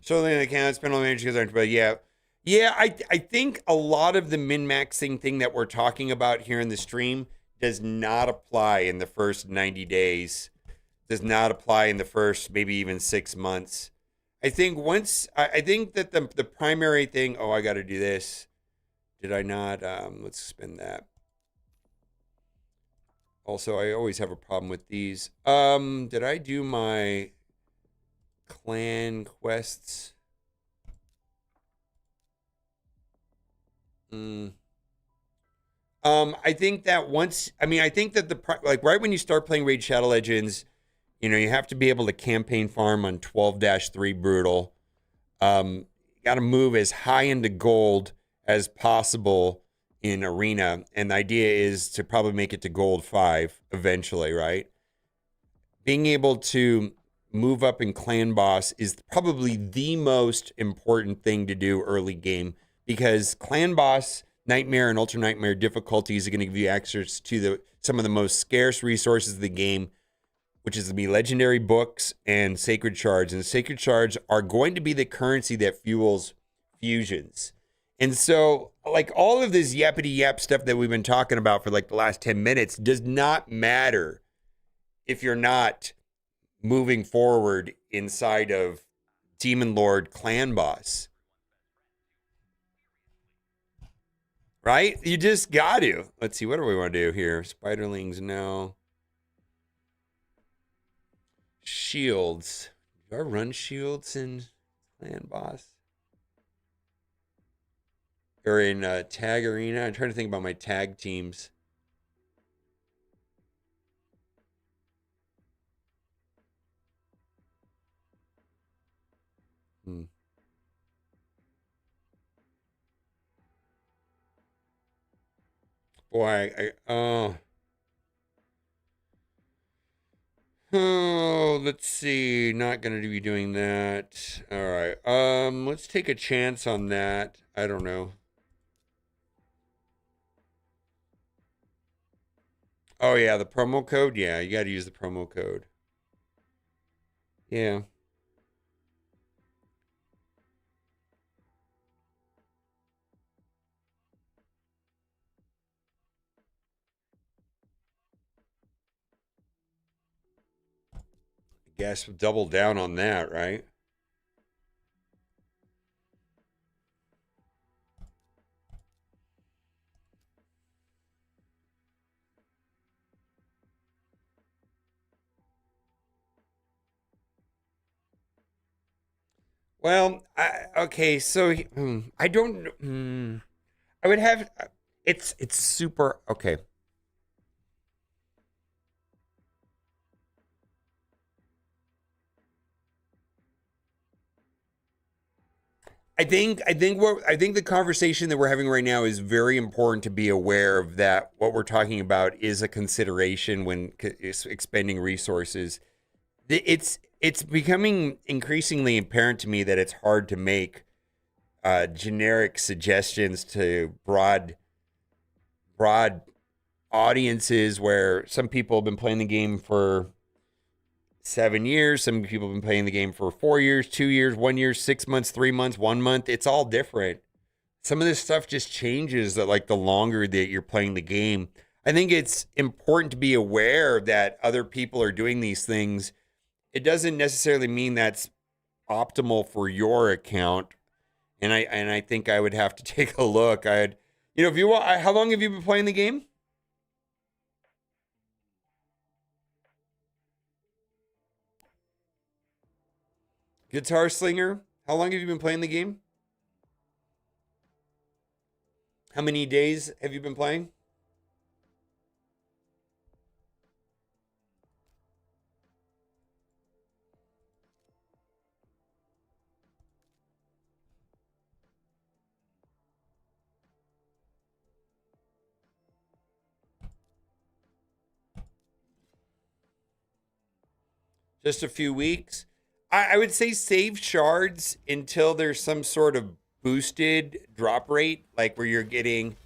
So then the account spend all the energy because aren't, but yeah. Yeah, I think a lot of the min-maxing thing that we're talking about here in the stream does not apply in the first 90 days. Does not apply in the first maybe even 6 months. I think I think that the primary thing, oh, I got to do this. Did I not? Let's spin that. Also, I always have a problem with these. Did I do my clan quests? I think that I think that like right when you start playing Raid Shadow Legends, you have to be able to campaign farm on 12-3 Brutal. You got to move as high into gold as possible in Arena. And the idea is to probably make it to gold 5 eventually, right? Being able to move up in clan boss is probably the most important thing to do early game, because clan boss, nightmare, and ultra nightmare difficulties are going to give you access to some of the most scarce resources of the game, which is to be legendary books and sacred shards. And sacred shards are going to be the currency that fuels fusions. And so, like, all of this yappity yap stuff that we've been talking about for like the last 10 minutes does not matter if you're not moving forward inside of Demon Lord Clan Boss. Right? You just got to. Let's see, what do we want to do here? Spiderlings, no. Shields. Do I run shields in Clan Boss? Or in Tag Arena? I'm trying to think about my tag teams. Boy, oh, let's see. Not going to be doing that. All right. Let's take a chance on that. I don't know. Oh yeah, the promo code. Yeah, you got to use the promo code. Yeah. I guess we'll double down on that, right? Well, okay, so I don't. I would have. It's super okay. I think the conversation that we're having right now is very important to be aware of, that what we're talking about is a consideration when expending resources. It's becoming increasingly apparent to me that it's hard to make generic suggestions to broad audiences, where some people have been playing the game for 7 years. Some people have been playing the game for 4 years, 2 years, 1 year, 6 months, 3 months, 1 month. It's all different. Some of this stuff just changes that, like, the longer that you're playing the game. I think it's important to be aware that other people are doing these things. It doesn't necessarily mean that's optimal for your account. And I think I would have to take a look. If you want, how long have you been playing the game? Guitar Slinger, how long have you been playing the game? How many days have you been playing? Just a few weeks. I would say save shards until there's some sort of boosted drop rate, like where you're getting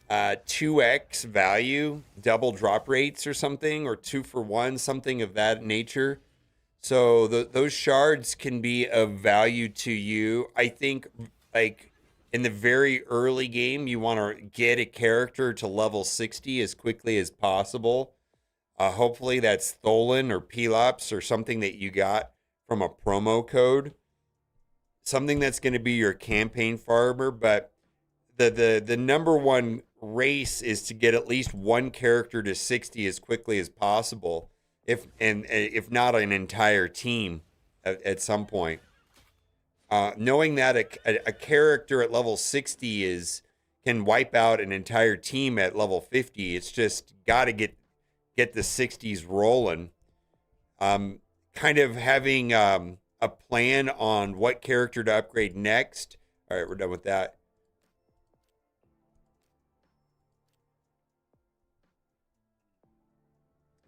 2x value, double drop rates or something, or 2 for 1, something of that nature. So those shards can be of value to you. I think, like in the very early game, you want to get a character to level 60 as quickly as possible. Hopefully that's Tholen or Pelops or something that you got from a promo code. Something that's going to be your campaign farmer, but the number one race is to get at least one character to 60 as quickly as possible. If not an entire team at some point. Knowing that a character at level 60 can wipe out an entire team at level 50, it's just got to get the 60s rolling. Kind of having a plan on what character to upgrade next. All right, we're done with that.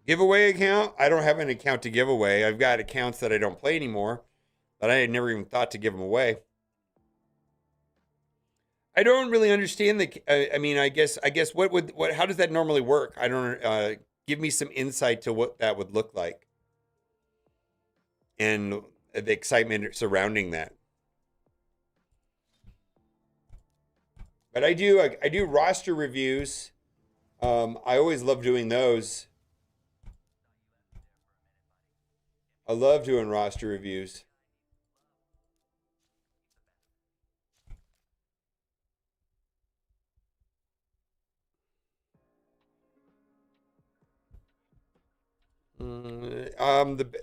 Giveaway account? I don't have an account to give away. I've got accounts that I don't play anymore, but I had never even thought to give them away. I don't really understand I mean, I guess how does that normally work? I don't. Give me some insight to what that would look like, and the excitement surrounding that. But I do roster reviews. I always love doing those. I love doing roster reviews.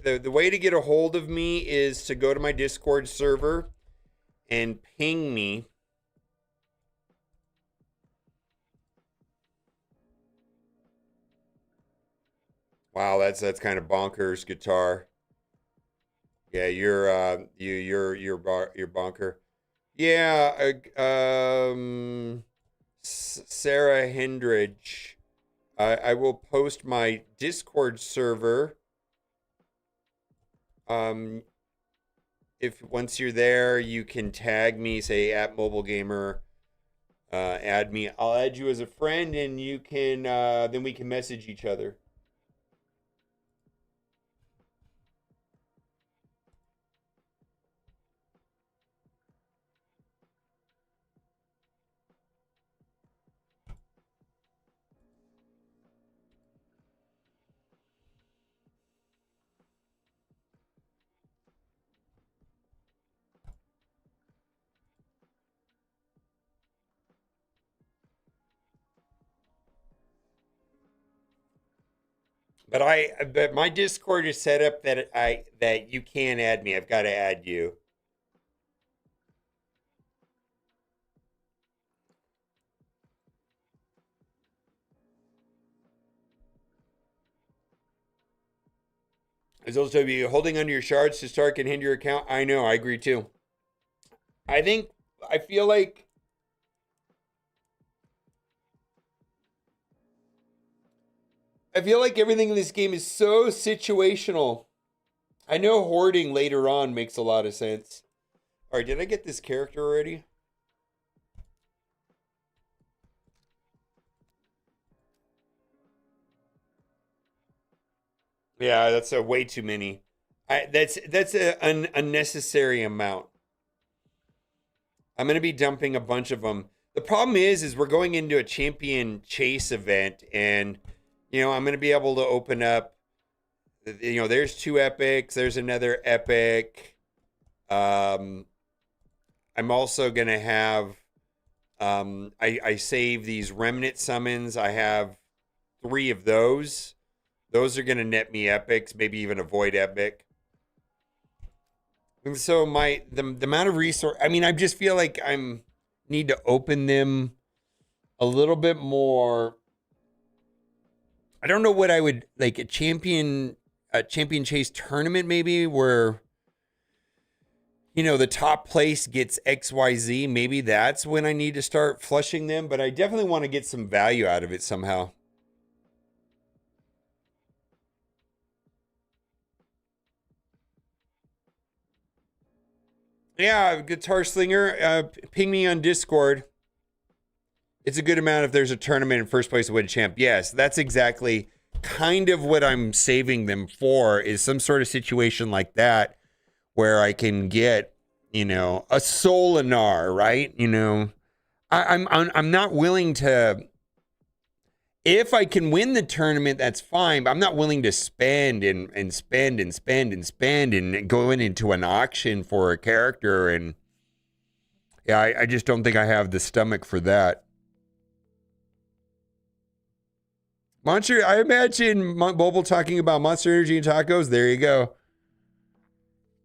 The way to get a hold of me is to go to my Discord server and ping me. Wow, that's kind of bonkers guitar. Yeah, you're bonker. Yeah, Sarah Hendridge. I will post my Discord server. If once you're there, you can tag me, say at Mobile Gamer. Add me. I'll add you as a friend, and you can then we can message each other. But my Discord is set up that you can add me. I've got to add you. There's also be holding onto your shards to start can hinder your account. I know, I agree too. I think I feel like everything in this game is so situational. I know hoarding later on makes a lot of sense. All right, did I get this character already? Yeah, that's a way too many. That's an unnecessary amount. I'm gonna be dumping a bunch of them. The problem is we're going into a champion chase event, and I'm gonna be able to open up. There's 2 epics. There's another epic. I'm also gonna have. I save these remnant summons. I have 3 of those. Those are gonna net me epics, maybe even a void epic. And so the amount of resource. I mean, I just feel like I'm need to open them a little bit more. I don't know what I would like a champion chase tournament maybe where the top place gets XYZ. Maybe that's when I need to start flushing them, but I definitely want to get some value out of it somehow. Yeah, Guitar Slinger, ping me on Discord. It's a good amount if there's a tournament in first place to win a champ. Yes, that's exactly kind of what I'm saving them for, is some sort of situation like that where I can get, a Solinar, right? I'm not willing to. If I can win the tournament, that's fine. But I'm not willing to spend and spend and spend and spend and going into an auction for a character. And yeah, I just don't think I have the stomach for that. Monster, I imagine Mobile talking about Monster Energy and tacos. There you go.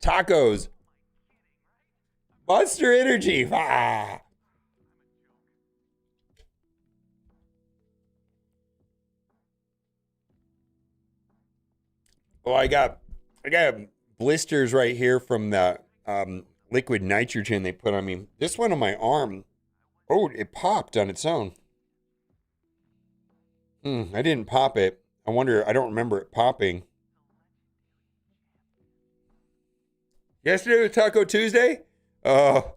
Tacos. Monster Energy. Ah. Oh, I got blisters right here from the liquid nitrogen they put on me. This one on my arm, oh, it popped on its own. I didn't pop it. I don't remember it popping. Yesterday was Taco Tuesday? Oh.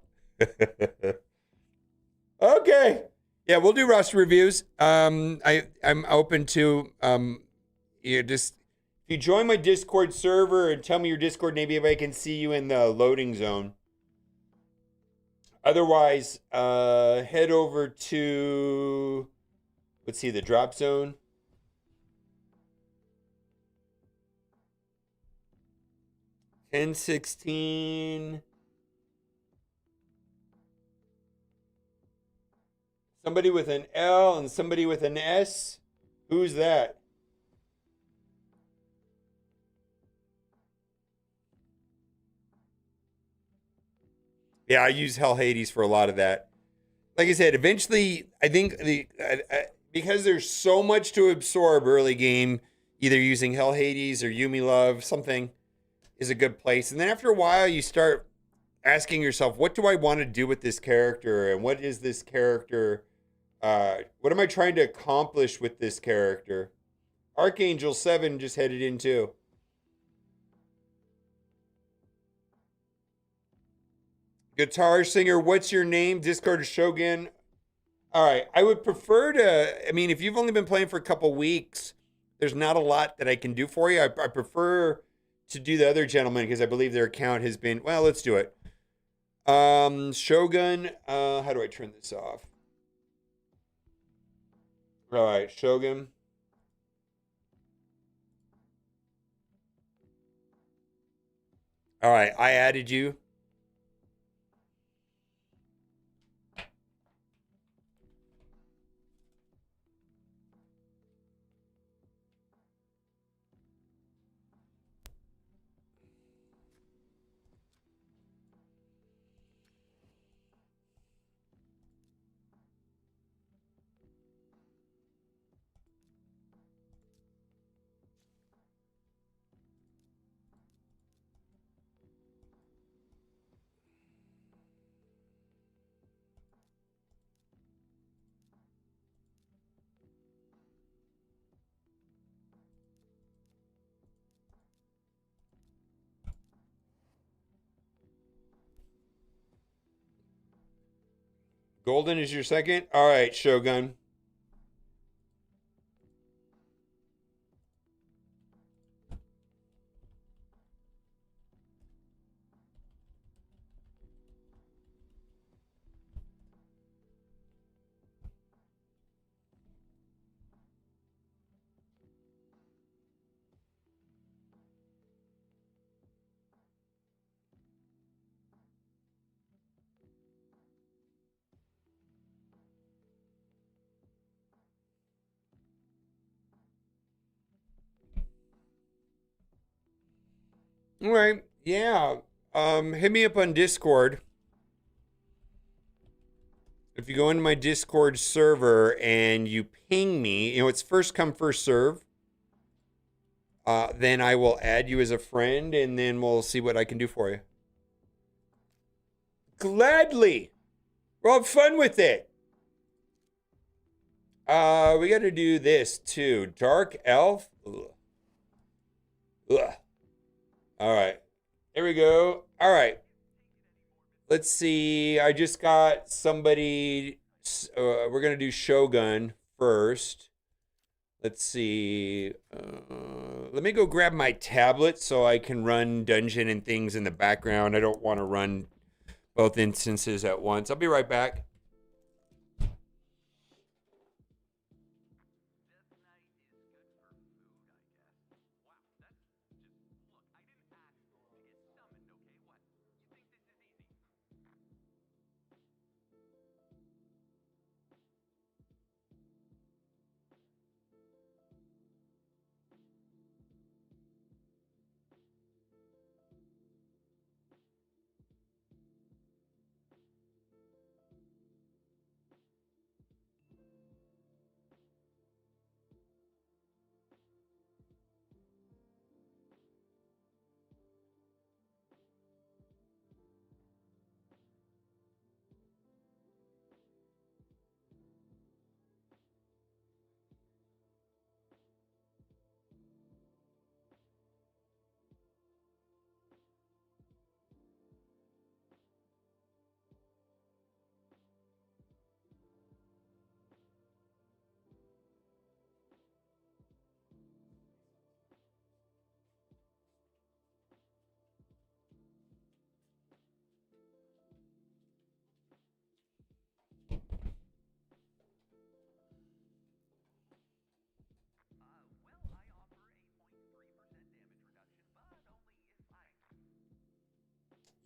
Okay. Yeah, we'll do roster reviews. I'm open to just if you join my Discord server and tell me your Discord, maybe if I can see you in the loading zone. Otherwise, head over to, let's see, the drop zone. $10.16. Somebody with an L and somebody with an S. Who's that? Yeah, I use Hell Hades for a lot of that. Like I said, eventually, I think because there's so much to absorb early game, either using Hell Hades or Yumi Love, something is a good place. And then after a while, you start asking yourself, what do I want to do with this character? And what is this character? What am I trying to accomplish with this character? Archangel 7 just headed in too. Guitar singer, what's your name? Discord Shogun. All right. I would prefer to, if you've only been playing for a couple weeks, there's not a lot that I can do for you. I prefer to do the other gentleman because I believe their account has been, well, let's do it. Shogun, how do I turn this off? All right, Shogun. All right, I added you. Golden is your second? All right, Shogun. All right. Yeah. Hit me up on Discord. If you go into my Discord server and you ping me, it's first come, first serve. Then I will add you as a friend and then we'll see what I can do for you. Gladly. We'll have fun with it. We got to do this too. Dark Elf. Ugh. Ugh. All right. Here we go. All right. Let's see. I just got somebody. We're gonna do Shogun first. Let's see. Let me go grab my tablet so I can run dungeon and things in the background. I don't want to run both instances at once. I'll be right back.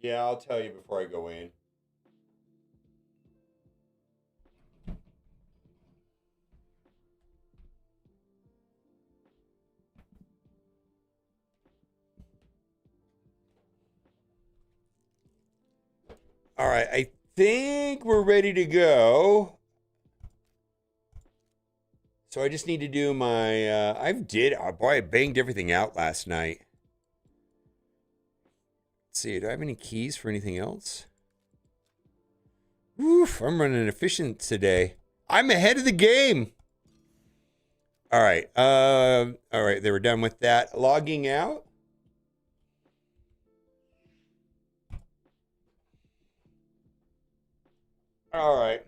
Yeah, I'll tell you before I go in. All right, I think we're ready to go. So I just need to do my. Boy, I banged everything out last night. Let's see. Do I have any keys for anything else? Oof, I'm running efficient today. I'm ahead of the game. All right. All right. They were done with that. Logging out. All right.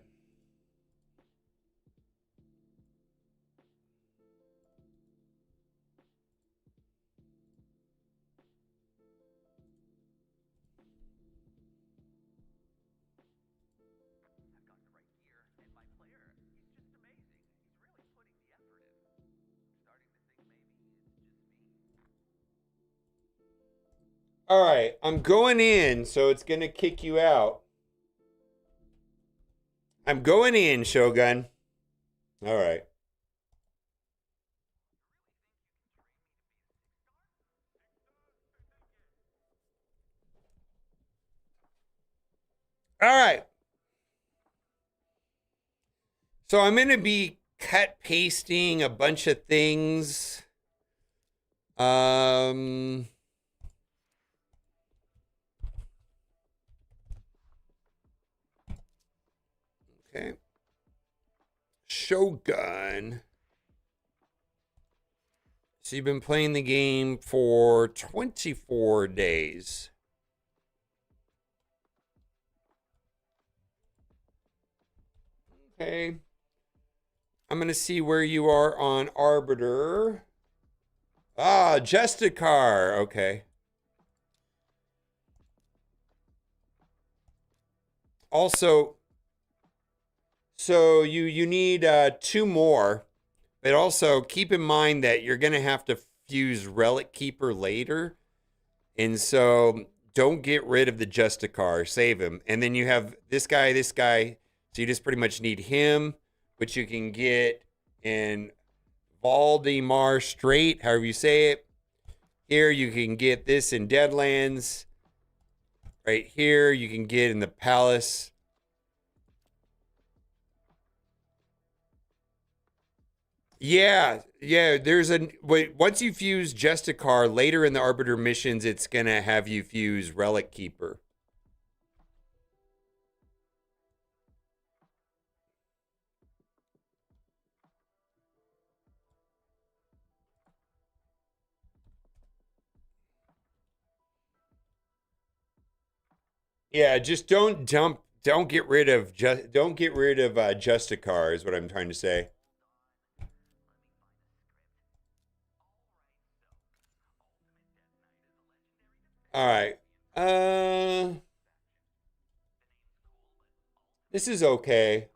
All right. I'm going in, so it's gonna kick you out. I'm going in, Shogun. All right. All right. So I'm gonna be cut pasting a bunch of things. Um. Okay. Shogun. So you've been playing the game for 24 days. Okay. I'm going to see where you are on Arbiter. Ah, Justicar. Okay. Also, so you need two more, but also keep in mind that you're going to have to fuse Relic Keeper later. And so don't get rid of the Justicar. Save him. And then you have this guy, this guy. So you just pretty much need him, which you can get in Valdemar Strait, however you say it. Here you can get this in Deadlands. Right here you can get in the Palace. Yeah, yeah. There's a wait. Once you fuse Justicar later in the Arbiter missions, it's gonna have you fuse Relic Keeper. Yeah, just don't get rid of Justicar is what I'm trying to say. All right. Uh, this is okay.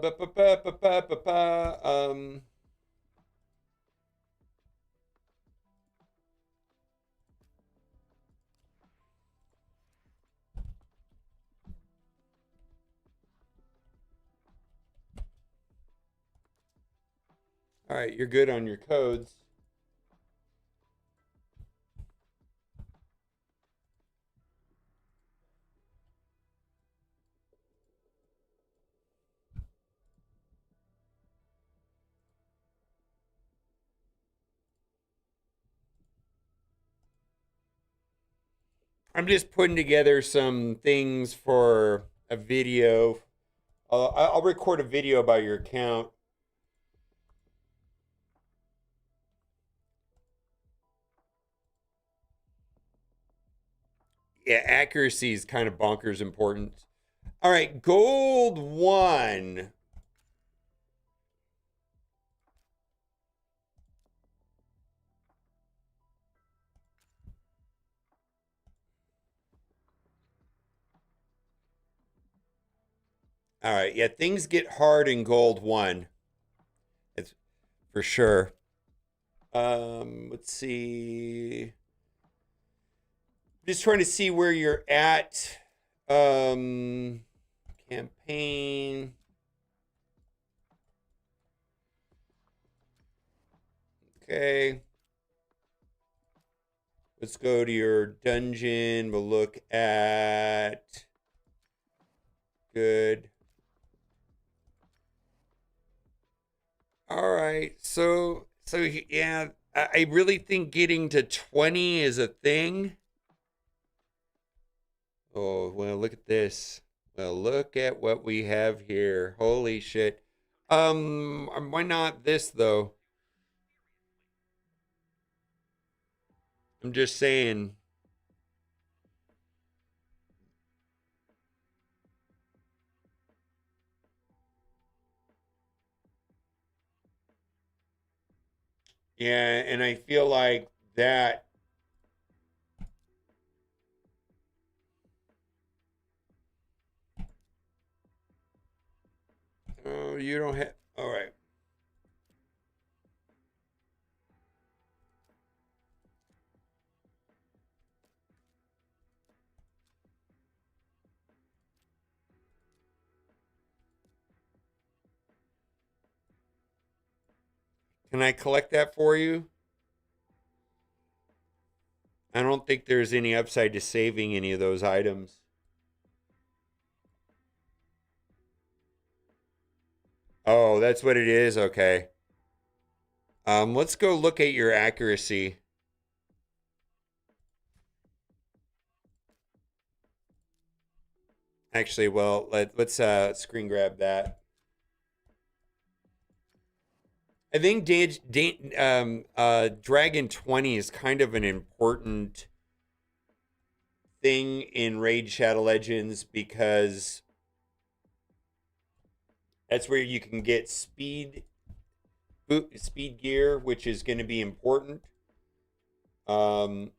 Ba, ba, ba, ba, ba, ba, ba. All right, you're good on your codes. I'm just putting together some things for a video. I'll record a video about your account. Yeah, accuracy is kind of bonkers important. All right, gold one. All right, yeah, things get hard in gold one. It's for sure. Let's see. Just trying to see where you're at. Campaign. Okay. Let's go to your dungeon. We'll look at good. All right. So yeah, I really think getting to 20 is a thing. Oh, well, look at this. Well, look at what we have here. Holy shit. Why not this though? I'm just saying. Yeah, and I feel like that. Oh, you don't have. All right. Can I collect that for you? I don't think there's any upside to saving any of those items. Oh, that's what it is. Okay. Let's go look at your accuracy. Actually, well, let's screen grab that. I think Dragon 20 is kind of an important thing in Raid Shadow Legends because that's where you can get speed gear, which is going to be important. Um,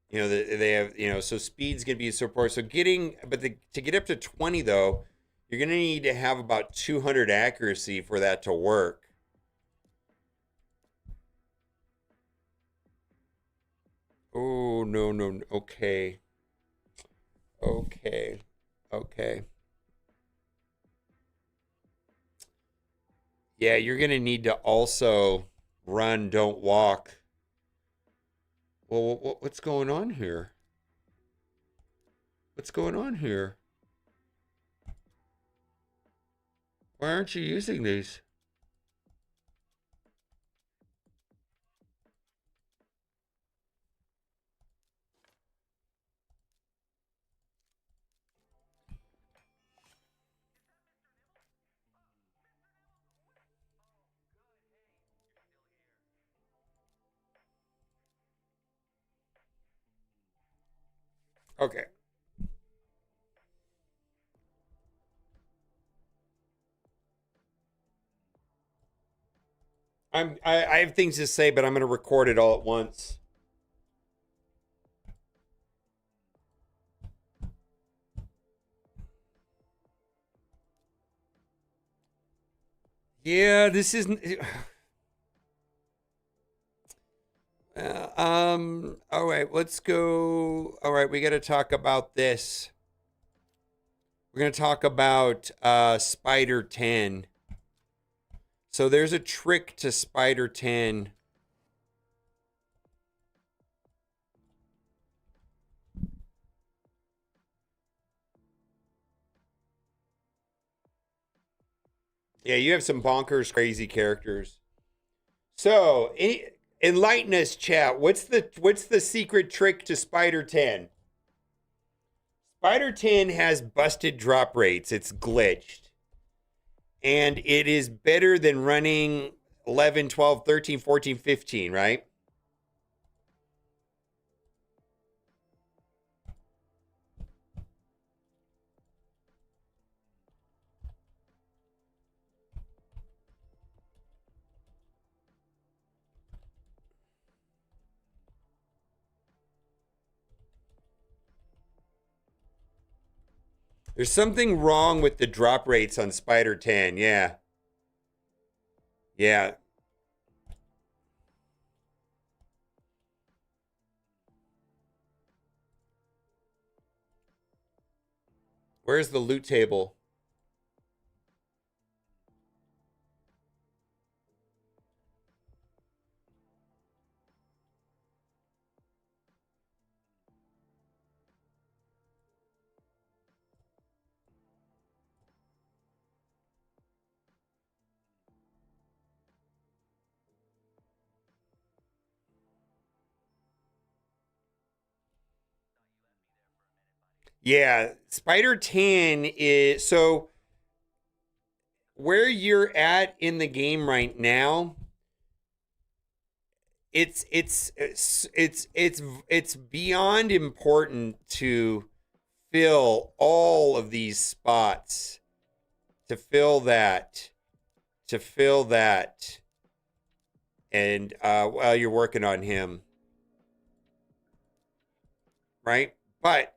they have so speed's going to be a support. So to get up to 20 though, you're going to need to have about 200 accuracy for that to work. Oh no no no. Okay. Okay. Okay. Yeah, you're going to need to also run, don't walk. Well, what's going on here? What's going on here? Why aren't you using these? Okay. I have things to say, but I'm going to record it all at once. Yeah, this isn't. All right, let's go. All right, we got to talk about this. We're going to talk about Spider 10. So there's a trick to Spider 10. Yeah, you have some bonkers, crazy characters. So, enlighten us, chat. What's the secret trick to Spider 10? Spider 10 has busted drop rates. It's glitched. And it is better than running 11, 12, 13, 14, 15, right? There's something wrong with the drop rates on Spider 10. Yeah. Yeah. Where's the loot table? Yeah, Spider 10 is so where you're at in the game right now, it's beyond important to fill all of these spots, to fill that, to fill that, and while you're working on him, right? But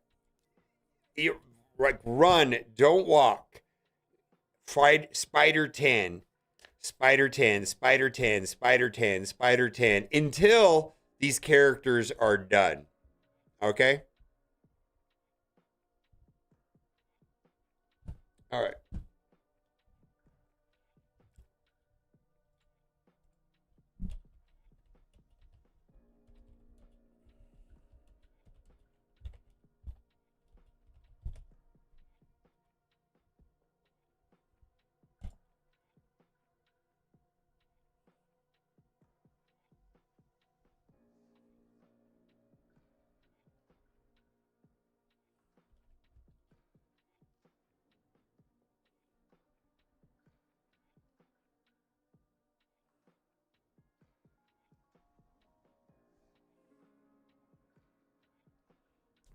you like run, don't walk. Fried Spider 10, Spider 10, Spider 10, Spider 10, Spider 10 until these characters are done. Okay? All right.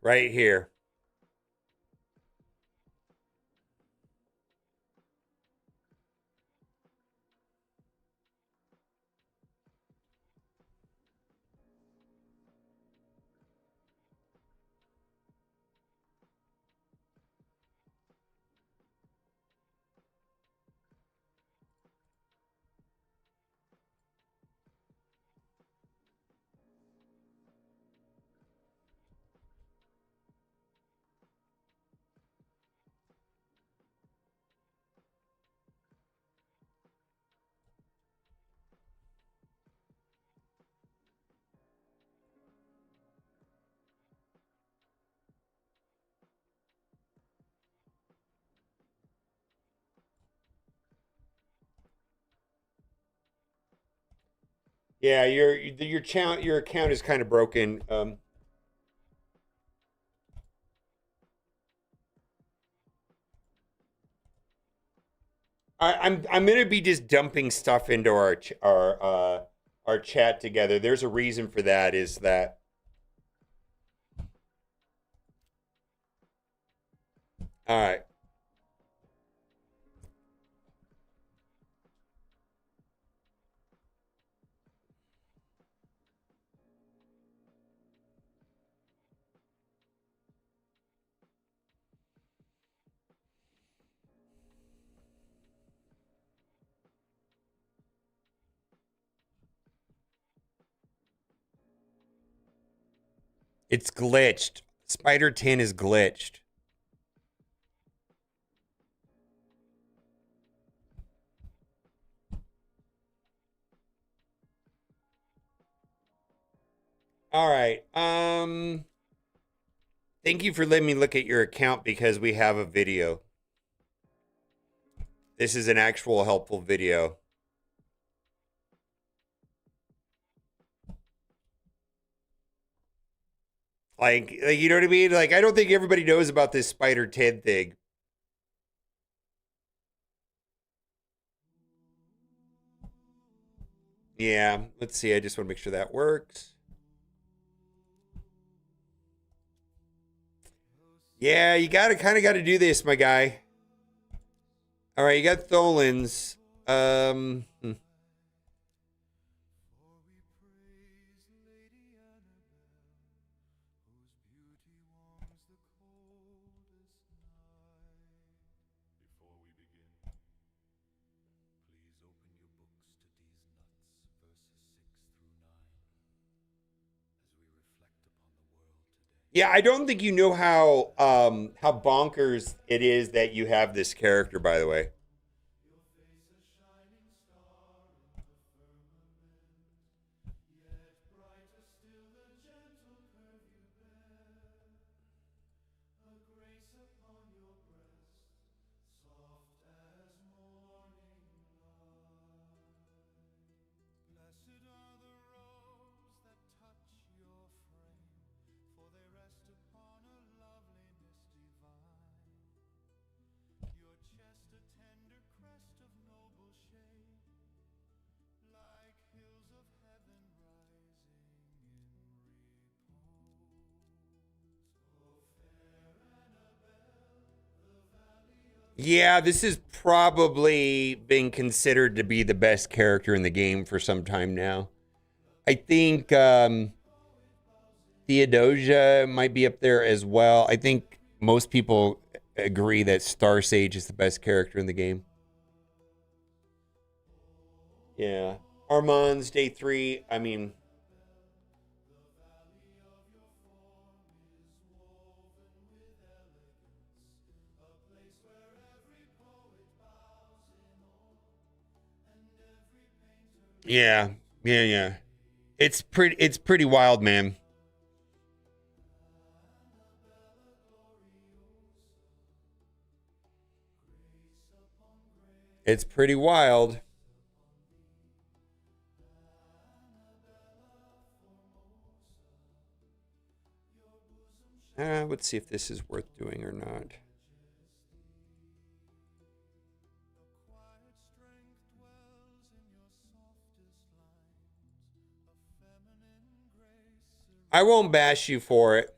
Right here. Yeah, your account is kind of broken. I'm gonna be just dumping stuff into our chat together. There's a reason for that. Is that all right? It's glitched. Spider 10 is glitched. All right. Thank you for letting me look at your account because we have a video. This is an actual helpful video. Like you know what I mean? Like I don't think everybody knows about this Spider 10 thing. Yeah, let's see. I just want to make sure that works. Yeah, you gotta kind of got to do this, my guy. All right, you got Tholins. Hmm. Yeah, I don't think you know how bonkers it is that you have this character, by the way. Yeah, this has probably been considered to be the best character in the game for some time now. I think Theodosia might be up there as well. I think most people agree that Star Sage is the best character in the game. Yeah. Armand's day 3. I mean, yeah. Yeah, yeah. It's pretty wild, man. It's pretty wild. Let's see if this is worth doing or not. I won't bash you for it.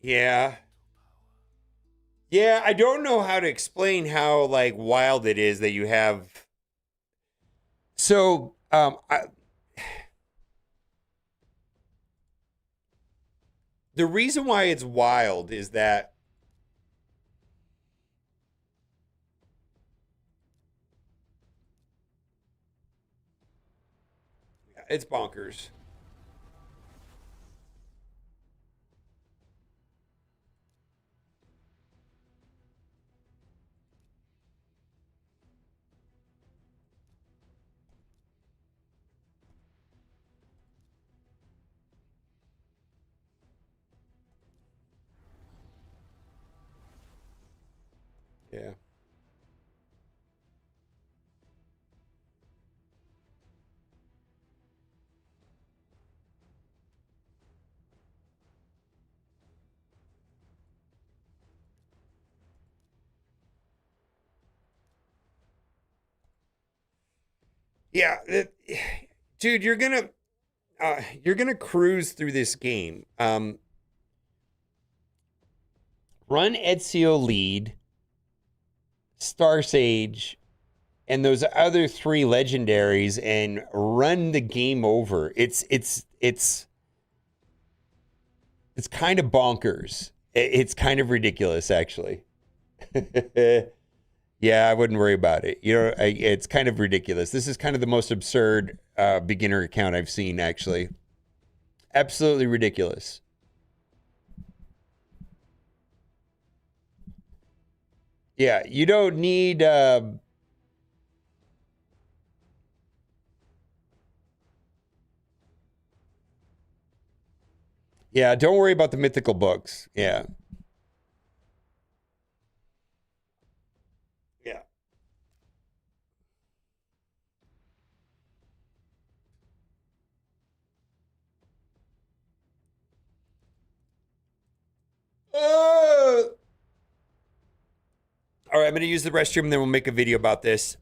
Yeah. Yeah, I don't know how to explain how like wild it is that you have. So, the reason why it's wild is that it's bonkers. Yeah, dude, you're gonna cruise through this game. Run Ezio lead, Star Sage, and those other three legendaries, and run the game over. It's kind of bonkers. It's kind of ridiculous, actually. Yeah, I wouldn't worry about it. It's kind of ridiculous. This is kind of the most absurd beginner account I've seen, actually. Absolutely ridiculous. Yeah, you don't need. Yeah, don't worry about the mythical books. Yeah. Yeah. All right, I'm going to use the restroom, and then we'll make a video about this.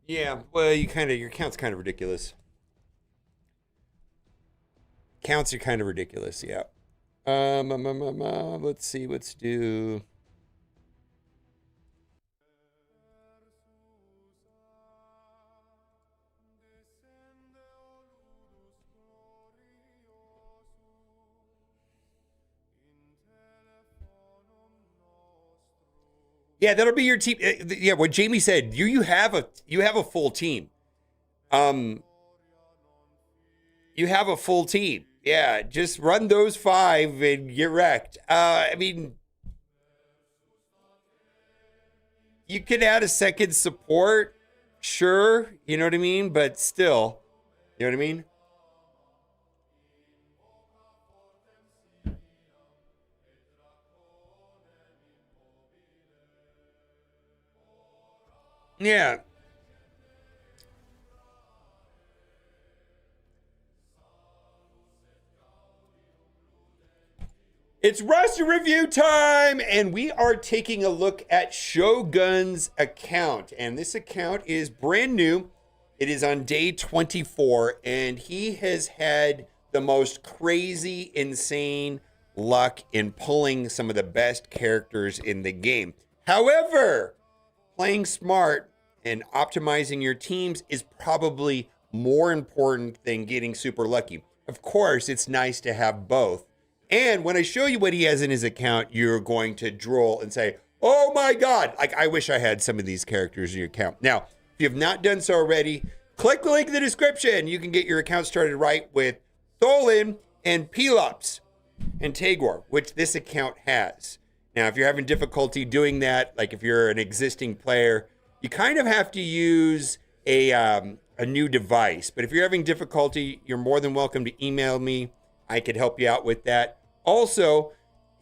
Yeah, well, your count's kind of ridiculous. Counts are kind of ridiculous. Yeah. Let's see. Let's do. Yeah, that'll be your team. Yeah, what Jamie said. You have a full team. Um, you have a full team. Yeah, just run those five and get wrecked. I mean, you could add a second support, sure. You know what I mean, but still, you know what I mean. Yeah, it's roster review time, and we are taking a look at Shogun's account. And this account is brand new. It is on day 24, and he has had the most crazy, insane luck in pulling some of the best characters in the game. However, playing smart and optimizing your teams is probably more important than getting super lucky. Of course, it's nice to have both. And when I show you what he has in his account, you're going to drool and say, oh my God, like I wish I had some of these characters in your account. Now, if you have not done so already, click the link in the description. You can get your account started right with Tholin and Pelops and Tagore, which this account has. Now, if you're having difficulty doing that, like if you're an existing player, you kind of have to use a new device. But if you're having difficulty, you're more than welcome to email me. I could help you out with that. Also,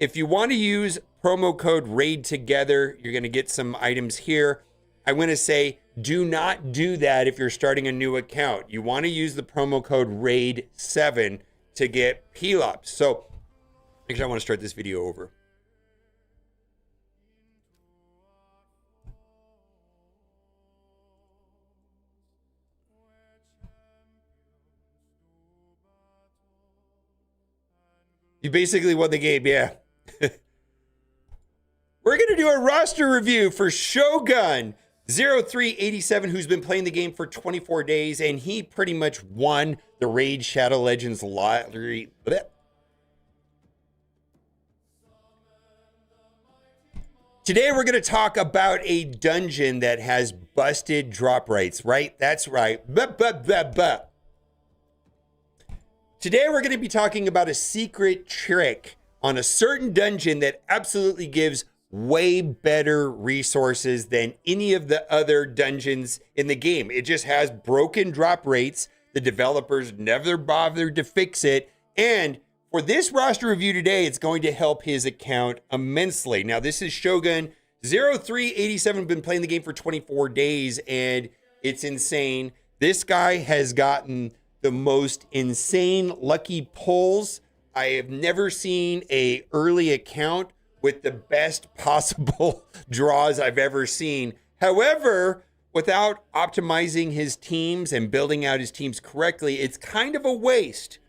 if you want to use promo code RAID together, you're going to get some items here. I want to say do not do that if you're starting a new account. You want to use the promo code RAID7 to get Pelops. So actually, I want to start this video over. You basically won the game, yeah. We're going to do a roster review for Shogun 0387, who's been playing the game for 24 days, and he pretty much won the Raid Shadow Legends lottery. Blech. Today, we're going to talk about a dungeon that has busted drop rates, right? That's right. Today, we're going to be talking about a secret trick on a certain dungeon that absolutely gives way better resources than any of the other dungeons in the game. It just has broken drop rates. The developers never bothered to fix it. And for this roster review today, it's going to help his account immensely. Now, this is Shogun 0387, been playing the game for 24 days, and it's insane. This guy has gotten the most insane lucky pulls. I have never seen a early account with the best possible draws I've ever seen. However, without optimizing his teams and building out his teams correctly, it's kind of a waste.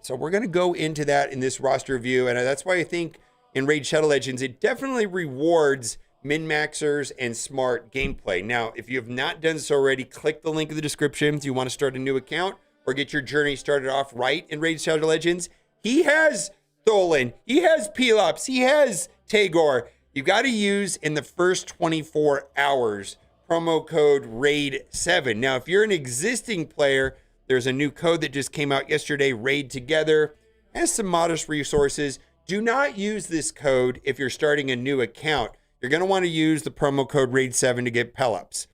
So we're going to go into that in this roster review, and that's why I think in Raid Shadow Legends, it definitely rewards min-maxers and smart gameplay. Now, if you have not done so already, click the link in the description if you want to start a new account or get your journey started off right in Raid Shadow Legends. He has Tholen, he has Pelops, he has Tagore. You've got to use in the first 24 hours promo code RAID7. Now, if you're an existing player, there's a new code that just came out yesterday, Raid Together, has some modest resources. Do not use this code if you're starting a new account. You're going to want to use the promo code RAID7 to get Pelops.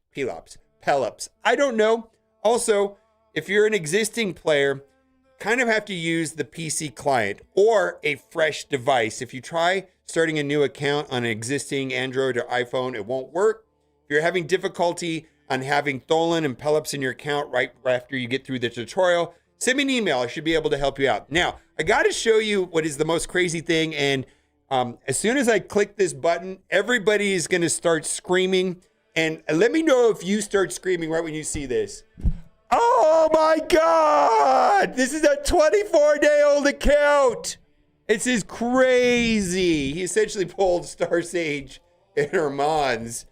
I don't know. Also, if you're an existing player, kind of have to use the PC client or a fresh device. If you try starting a new account on an existing Android or iPhone, it won't work. If you're having difficulty on having Tholen and Pelops in your account right after you get through the tutorial, send me an email. I should be able to help you out. Now, I got to show you what is the most crazy thing. And as soon as I click this button, everybody is going to start screaming. And let me know if you start screaming right when you see this. Oh my God! This is a 24-day-old account. This is crazy. He essentially pulled Star Sage and Hermans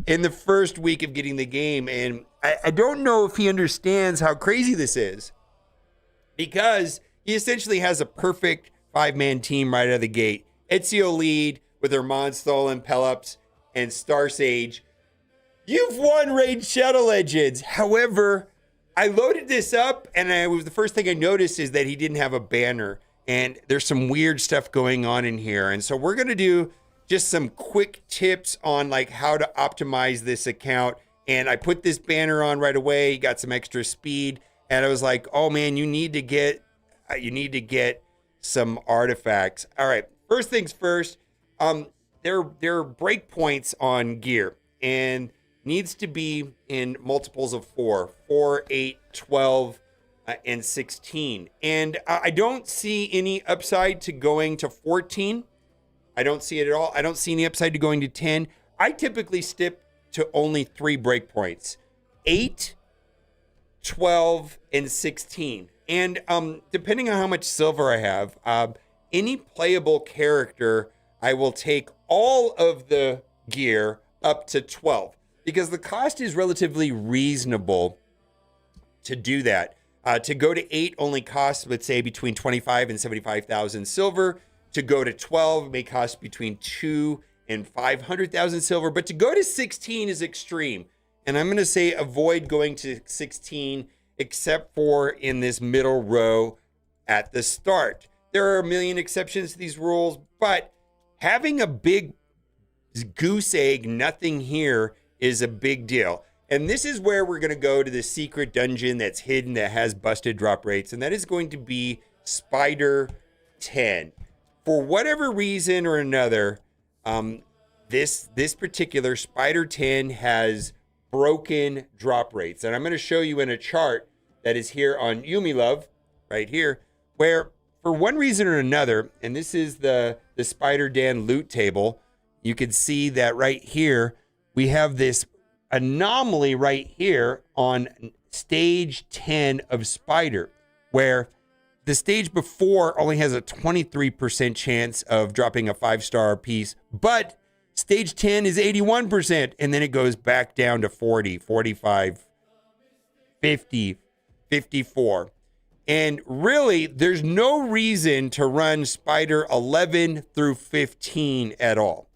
in the first week of getting the game. And I don't know if he understands how crazy this is, because he essentially has a perfect 5-man team right out of the gate. Ezio lead with Hermans, Tholen, Pelops, and Star Sage. You've won Raid Shadow Legends. However, I loaded this up, and the first thing I noticed is that he didn't have a banner, and there's some weird stuff going on in here. And so we're going to do just some quick tips on like how to optimize this account. And I put this banner on right away, got some extra speed, and I was like, oh man, you need to get some artifacts. All right, first things first, there are breakpoints on gear, and needs to be in multiples of 4, 8, 12, and 16. And I don't see any upside to going to 14. I don't see it at all. I don't see any upside to going to 10. I typically stick to only 3 breakpoints, 8, 12, and 16. And depending on how much silver I have, any playable character, I will take all of the gear up to 12. Because the cost is relatively reasonable to do that. To go to 8 only costs, let's say, between 25 and 75,000 silver. To go to 12 may cost between 2 and 500,000 silver. But to go to 16 is extreme. And I'm going to say avoid going to 16 except for in this middle row at the start. There are a million exceptions to these rules, but having a big goose egg, nothing here, is a big deal. And this is where we're going to go to the secret dungeon that's hidden, that has busted drop rates, and that is going to be Spider 10. For whatever reason or another, this particular Spider 10 has broken drop rates. And I'm going to show you in a chart that is here on Yumi Love, right here, where for one reason or another, and this is the Spider Dan loot table, you can see that right here, we have this anomaly right here on stage 10 of Spider, where the stage before only has a 23% chance of dropping a 5-star piece, but stage 10 is 81%, and then it goes back down to 40, 45, 50, 54. And really, there's no reason to run Spider 11 through 15 at all.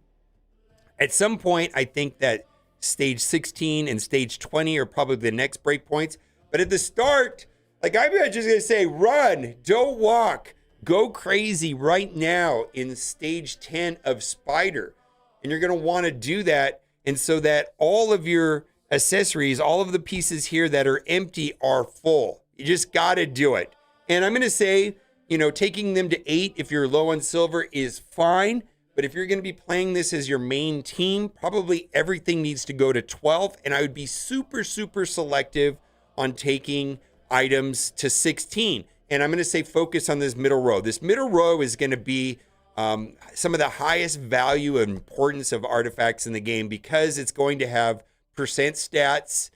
At some point, I think that stage 16 and stage 20 are probably the next breakpoints. But at the start, like, I'm just going to say, run, don't walk, go crazy right now in stage 10 of Spider. And you're going to want to do that. And so that all of your accessories, all of the pieces here that are empty are full. You just got to do it. And I'm going to say, you know, taking them to 8 if you're low on silver is fine. But if you're going to be playing this as your main team, probably everything needs to go to 12. And I would be super, super selective on taking items to 16. And I'm going to say focus on this middle row. This middle row is going to be some of the highest value and importance of artifacts in the game because it's going to have percent stats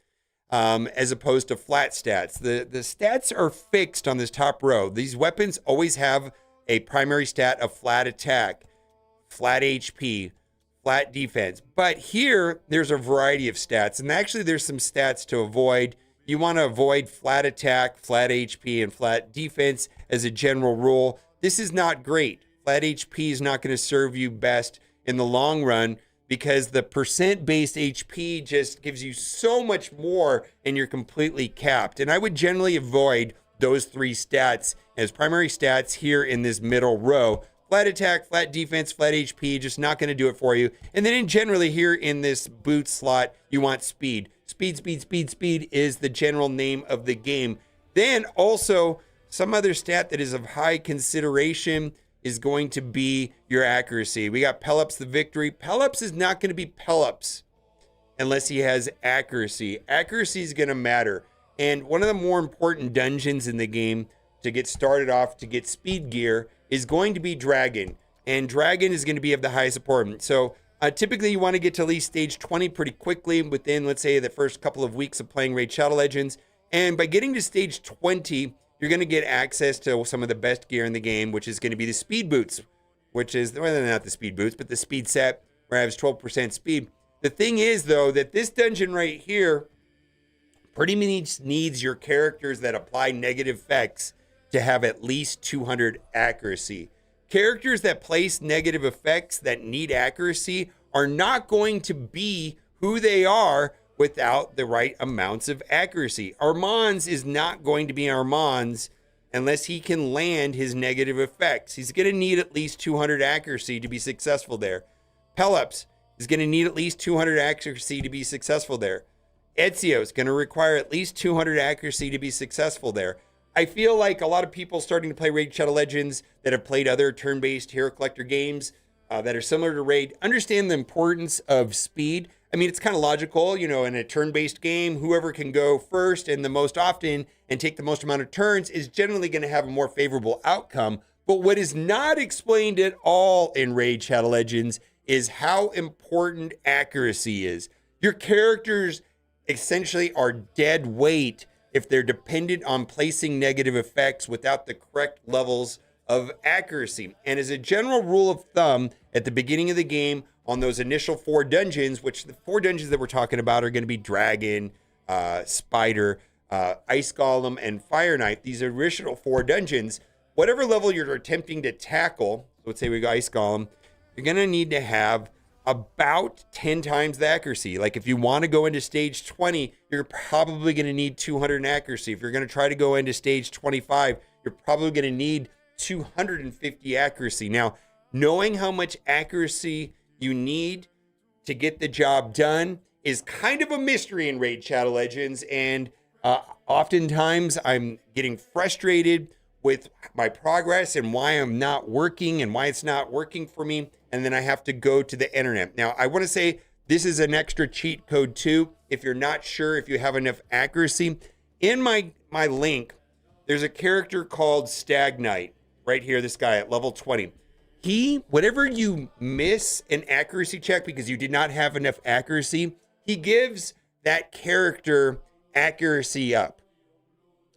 as opposed to flat stats. The stats are fixed on this top row. These weapons always have a primary stat of flat attack, flat HP, flat defense. But here, there's a variety of stats. And actually, there's some stats to avoid. You want to avoid flat attack, flat HP, and flat defense as a general rule. This is not great. Flat HP is not going to serve you best in the long run because the percent-based HP just gives you so much more and you're completely capped. And I would generally avoid those 3 stats as primary stats here in this middle row. Flat attack, flat defense, flat HP, just not going to do it for you. And then in generally here in this boot slot, you want speed. Speed, speed, speed, speed is the general name of the game. Then also some other stat that is of high consideration is going to be your accuracy. We got Pelops the Victory. Pelops is not going to be Pelops unless he has accuracy. Accuracy is going to matter. And one of the more important dungeons in the game to get started off to get speed gear is going to be Dragon. And Dragon is going to be of the highest importance. So typically you want to get to at least stage 20 pretty quickly within, let's say, the first couple of weeks of playing Raid Shadow Legends. And by getting to stage 20, you're going to get access to some of the best gear in the game, which is going to be the speed boots, which is, well, not the speed boots, but the speed set, where it has 12% speed. The thing is, though, that this dungeon right here pretty much needs your characters that apply negative effects to have at least 200 accuracy. Characters that place negative effects that need accuracy are not going to be who they are without the right amounts of accuracy. Armand's is not going to be Armand's unless he can land his negative effects. He's going to need at least 200 accuracy to be successful there. Pelops is going to need at least 200 accuracy to be successful there. Ezio is going to require at least 200 accuracy to be successful there. I feel like a lot of people starting to play Raid Shadow Legends that have played other turn-based hero collector games that are similar to Raid understand the importance of speed. I mean, it's kind of logical, you know, in a turn-based game, whoever can go first and the most often and take the most amount of turns is generally going to have a more favorable outcome. But what is not explained at all in Raid Shadow Legends is how important accuracy is. Your characters essentially are dead weight if they're dependent on placing negative effects without the correct levels of accuracy. And as a general rule of thumb, at the beginning of the game, on those initial 4 dungeons, which the 4 dungeons that we're talking about are going to be Dragon, Spider, Ice Golem, and Fire Knight. These original 4 dungeons, whatever level you're attempting to tackle, so let's say we go Ice Golem, you're going to need to have about 10 times the accuracy. Like if you want to go into stage 20, you're probably going to need 200 in accuracy. If you're going to try to go into stage 25, you're probably going to need 250 accuracy. Now, knowing how much accuracy you need to get the job done is kind of a mystery in Raid Shadow Legends, and oftentimes I'm getting frustrated with my progress and why I'm not working and why it's not working for me, and then I have to go to the internet. Now, I want to say this is an extra cheat code too. If you're not sure if you have enough accuracy, in my link, there's a character called Stag Knight right here, this guy at level 20. Whenever you miss an accuracy check because you did not have enough accuracy, he gives that character accuracy up.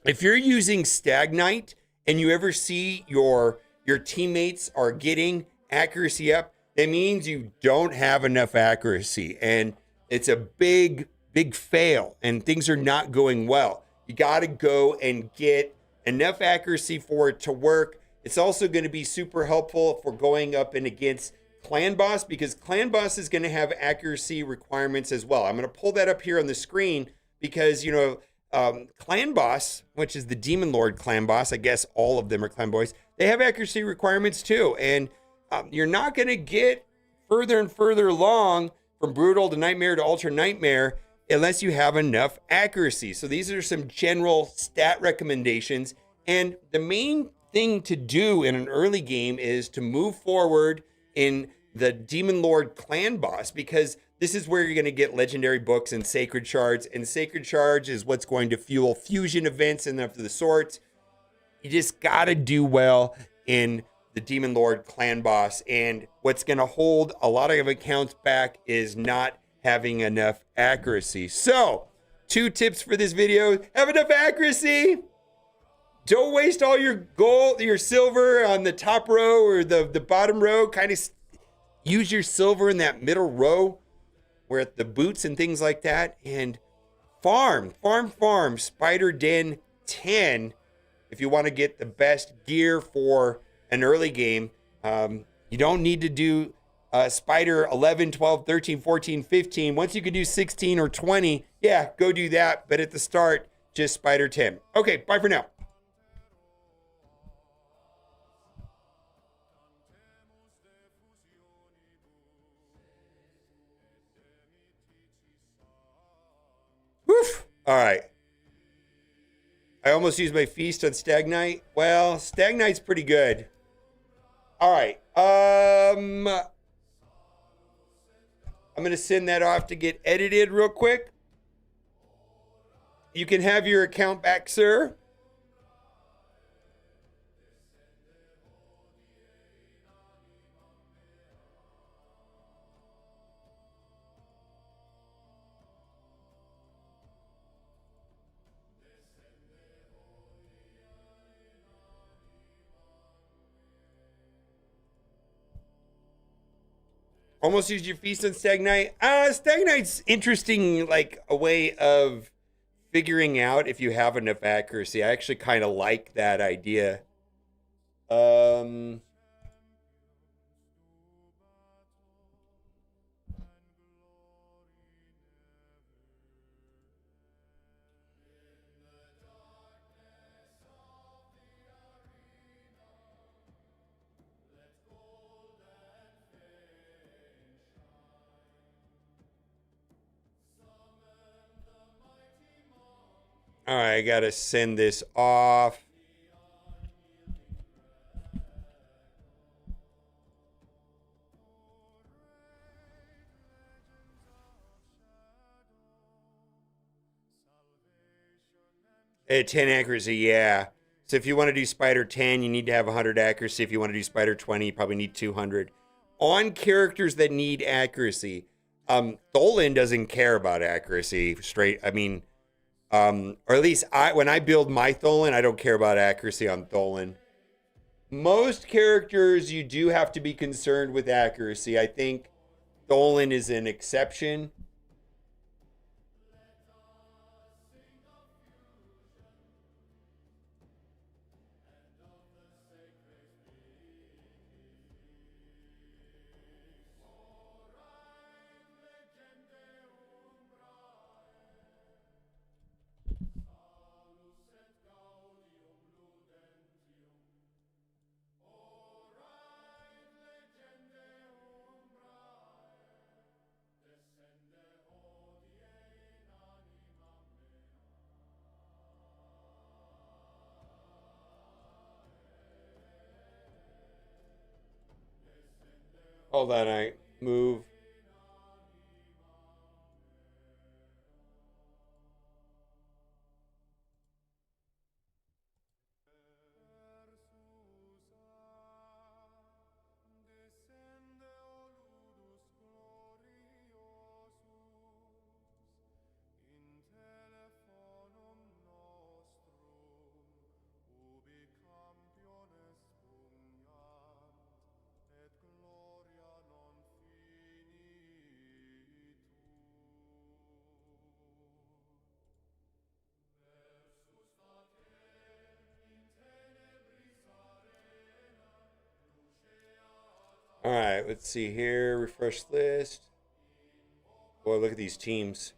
If you're using Stag Knight and you ever see your teammates are getting accuracy up, that means you don't have enough accuracy, and it's a big fail, and things are not going well. You got to go and get enough accuracy for it to work. It's also going to be super helpful for going up and against Clan Boss, because Clan Boss is going to have accuracy requirements as well. I'm going to pull that up here on the screen because, Clan Boss, which is the Demon Lord Clan Boss, I guess all of them are Clan Boys, they have accuracy requirements too. And you're not going to get further and further along from Brutal to Nightmare to Ultra Nightmare unless you have enough accuracy. So these are some general stat recommendations. And the main thing to do in an early game is to move forward in the Demon Lord Clan Boss, because this is where you're going to get legendary books and sacred shards. And sacred shards is what's going to fuel fusion events and of the sorts. You just got to do well in the Demon Lord Clan Boss. And what's going to hold a lot of accounts back is not having enough accuracy. So, 2 tips for this video. Have enough accuracy. Don't waste all your gold, your silver on the top row or the bottom row. Kind of use your silver in that middle row where the boots and things like that. And farm Spider Den 10 if you want to get the best gear for an early game. You don't need to do Spider 11, 12, 13, 14, 15. Once you can do 16 or 20, yeah, go do that. But at the start, just Spider 10. Okay, bye for now. Woof. All right. I almost used my feast on Stagnite. Well, Stagnite's pretty good. All right. I'm going to send that off to get edited real quick. You can have your account back, sir. Almost used your feast on Stagnite. Stagnite's interesting, like a way of figuring out if you have enough accuracy. I actually kind of like that idea. All right, I gotta send this off. At 10 accuracy, yeah. So if you want to do Spider 10, you need to have 100 accuracy. If you want to do Spider 20, you probably need 200. On characters that need accuracy, Tholen doesn't care about accuracy straight. I mean, or at least when I build my Tholen, I don't care about accuracy on Tholen. Most characters, you do have to be concerned with accuracy. I think Tholen is an exception. Hold on, I move. All right, let's see here. Refresh list. Boy, look at these teams.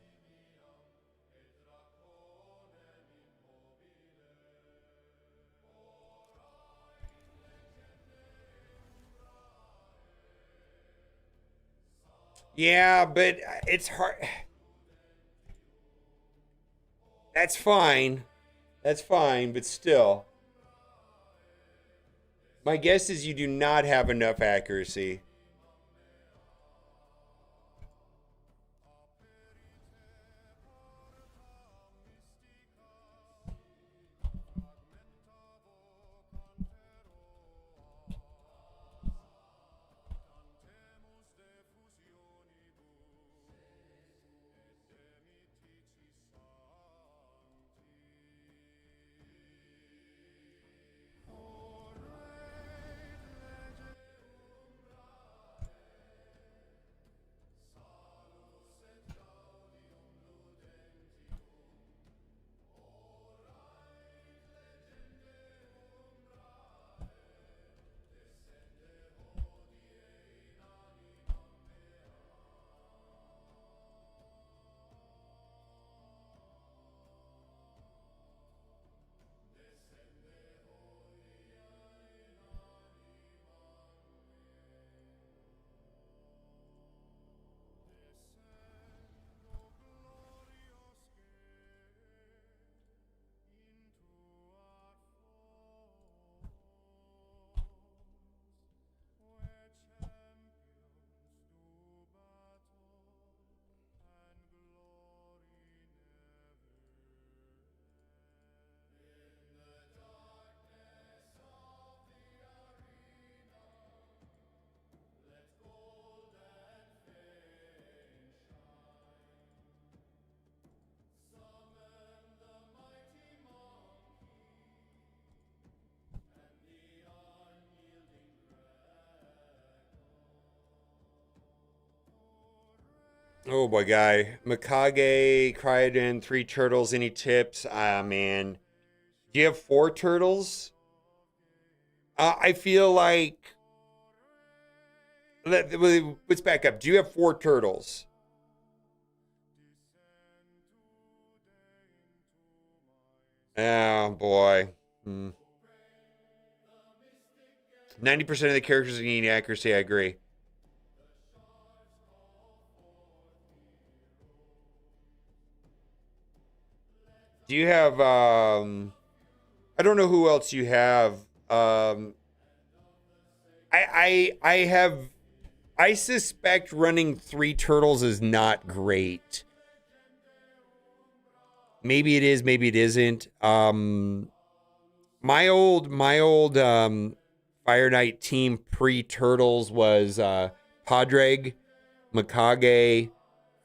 Yeah, but it's hard. That's fine. That's fine, but still. My guess is you do not have enough accuracy. Oh boy, guy. Mikage, Cryoden, 3 turtles. Any tips? Ah, man. Do you have 4 turtles? I feel like. Let's back up. Do you have 4 turtles? Oh boy. 90% of the characters need accuracy. I agree. Do you have? I don't know who else you have. I have. I suspect running 3 turtles is not great. Maybe it is. Maybe it isn't. My old Fire Knight team pre Turtles was Padreg, Mikage,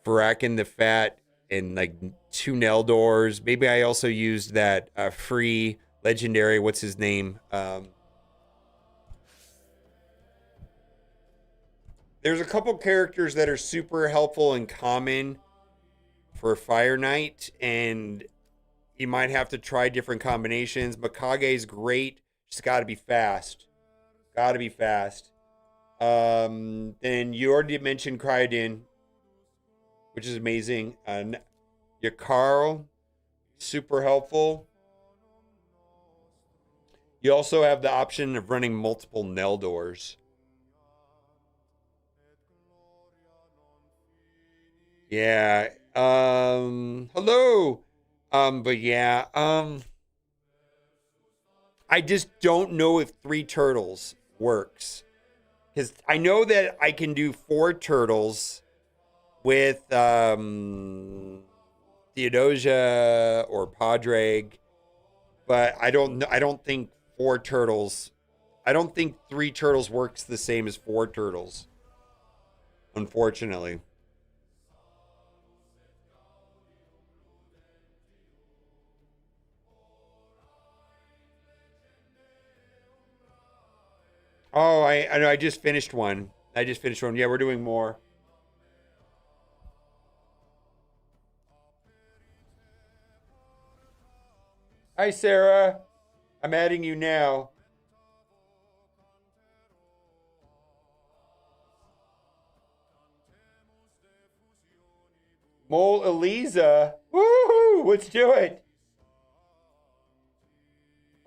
Farakin the Fat, and like 2 Neldors. Maybe I also used that free legendary. What's his name? There's a couple characters that are super helpful and common for Fire Knight, and you might have to try different combinations. Mikage's great, just got to be fast. Got to be fast. Then you already mentioned Cryoden, which is amazing. Your Carl, super helpful. You also have the option of running multiple Neldors. Yeah. Hello. But yeah. I just don't know if 3 turtles works. Because I know that I can do 4 turtles with Theodosia or Padraig, but I don't think 4 turtles. I don't think 3 turtles works the same as 4 turtles. Unfortunately. Oh, I know. I just finished one. I just finished one. Yeah, we're doing more. Hi, Sarah. I'm adding you now. Mole Eliza. Woohoo! Let's do it.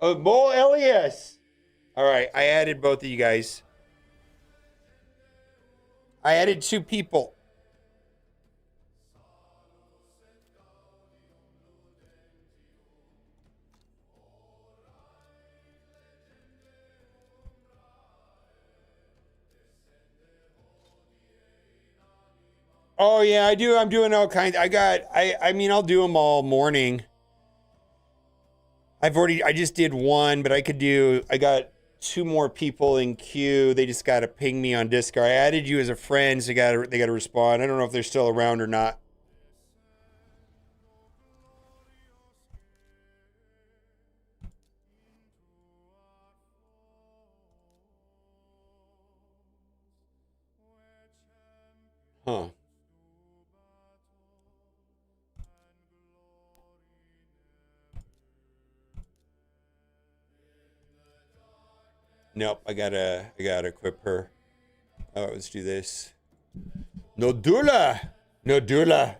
Mole Elias. All right, I added both of you guys. I added 2 people. Oh yeah, I do. I'm doing all kinds. I mean, I'll do them all morning. I just did one, but I got 2 more people in queue. They just got to ping me on Discord. I added you as a friend, so they got to respond. I don't know if they're still around or not. Huh. Nope, I gotta equip her. Oh, let's do this. Nodula! Nodula!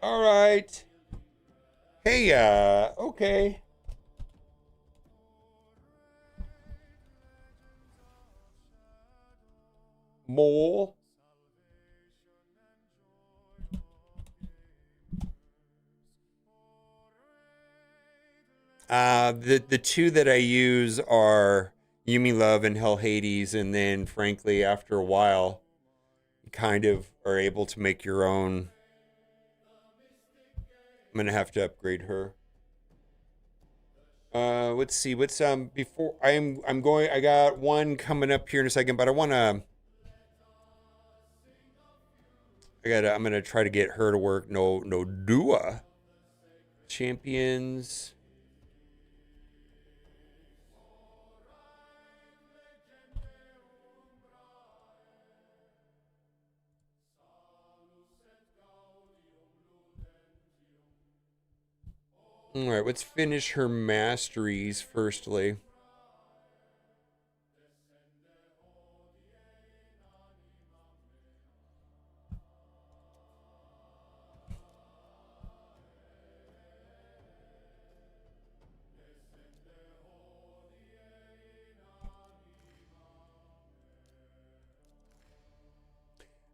Alright. Hey, okay. Mole. The 2 that I use are Yumi Love and Hell Hades, and then frankly, after a while, you kind of are able to make your own. I'm gonna have to upgrade her. Let's see. What's before I'm going. I got one coming up here in a second, but I'm gonna try to get her to work. No Dua champions. All right, let's finish her masteries firstly.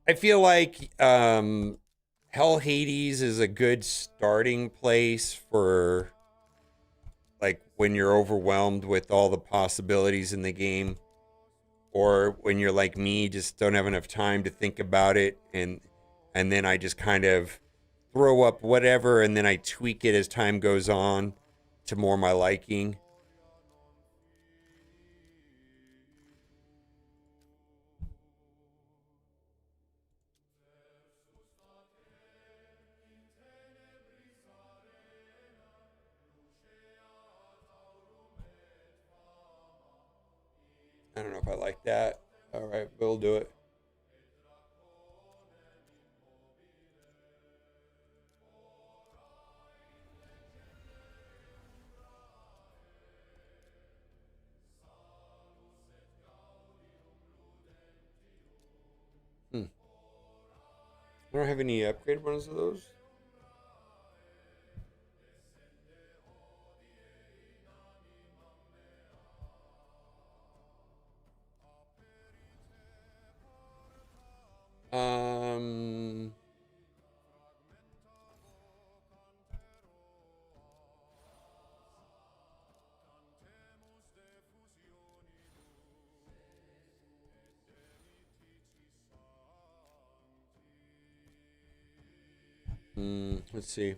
I feel like Hell Hades is a good starting place for like when you're overwhelmed with all the possibilities in the game, or when you're like me, just don't have enough time to think about it, and then I just kind of throw up whatever, and then I tweak it as time goes on to more my liking. I don't know if I like that. All right, we'll do it. Hmm. I don't have any upgraded ones of those. Um, let's see.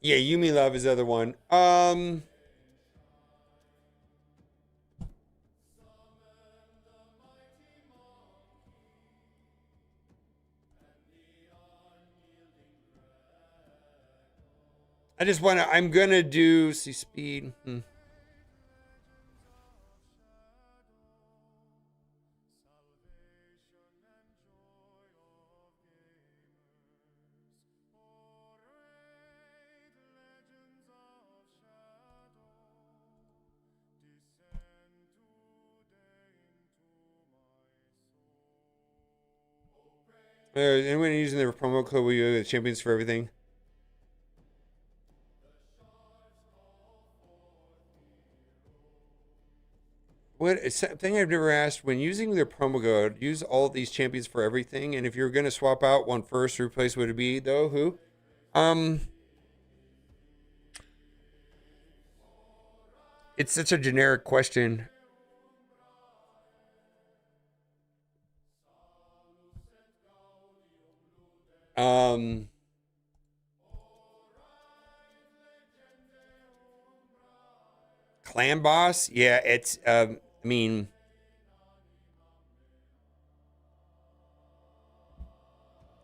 Yeah, Yumi Love is the other one. I just want to. I'm gonna do see speed. Anyone using the promo code? Will you get champions for everything? What thing I've never asked when using their promo code, use all these champions for everything. And if you're gonna swap out one first, replace would it be though? Who? Um, it's such a generic question. Um, Clan boss, yeah, it's. I mean,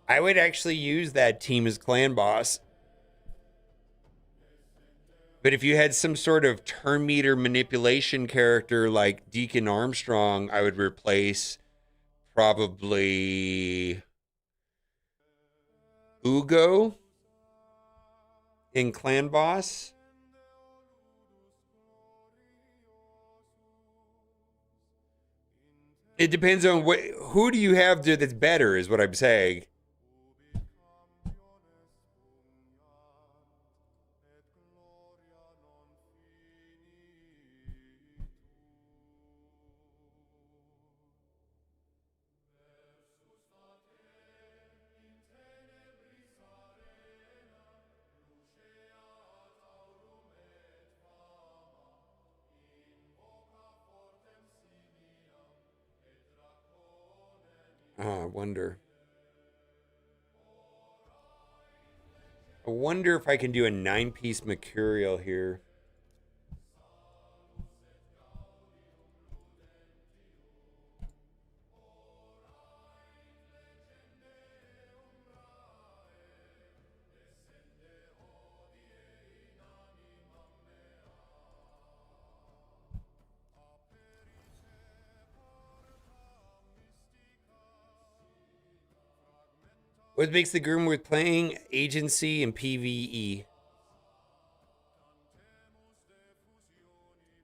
I would actually use that team as clan boss. But if you had some sort of turn meter manipulation character like Deacon Armstrong, I would replace probably Ugo in Clan Boss. It depends on who do you have that's better, is what I'm saying. Oh, I wonder. I wonder if I can do a 9-piece Mercurial here. What makes the game worth playing? Agency and PvE.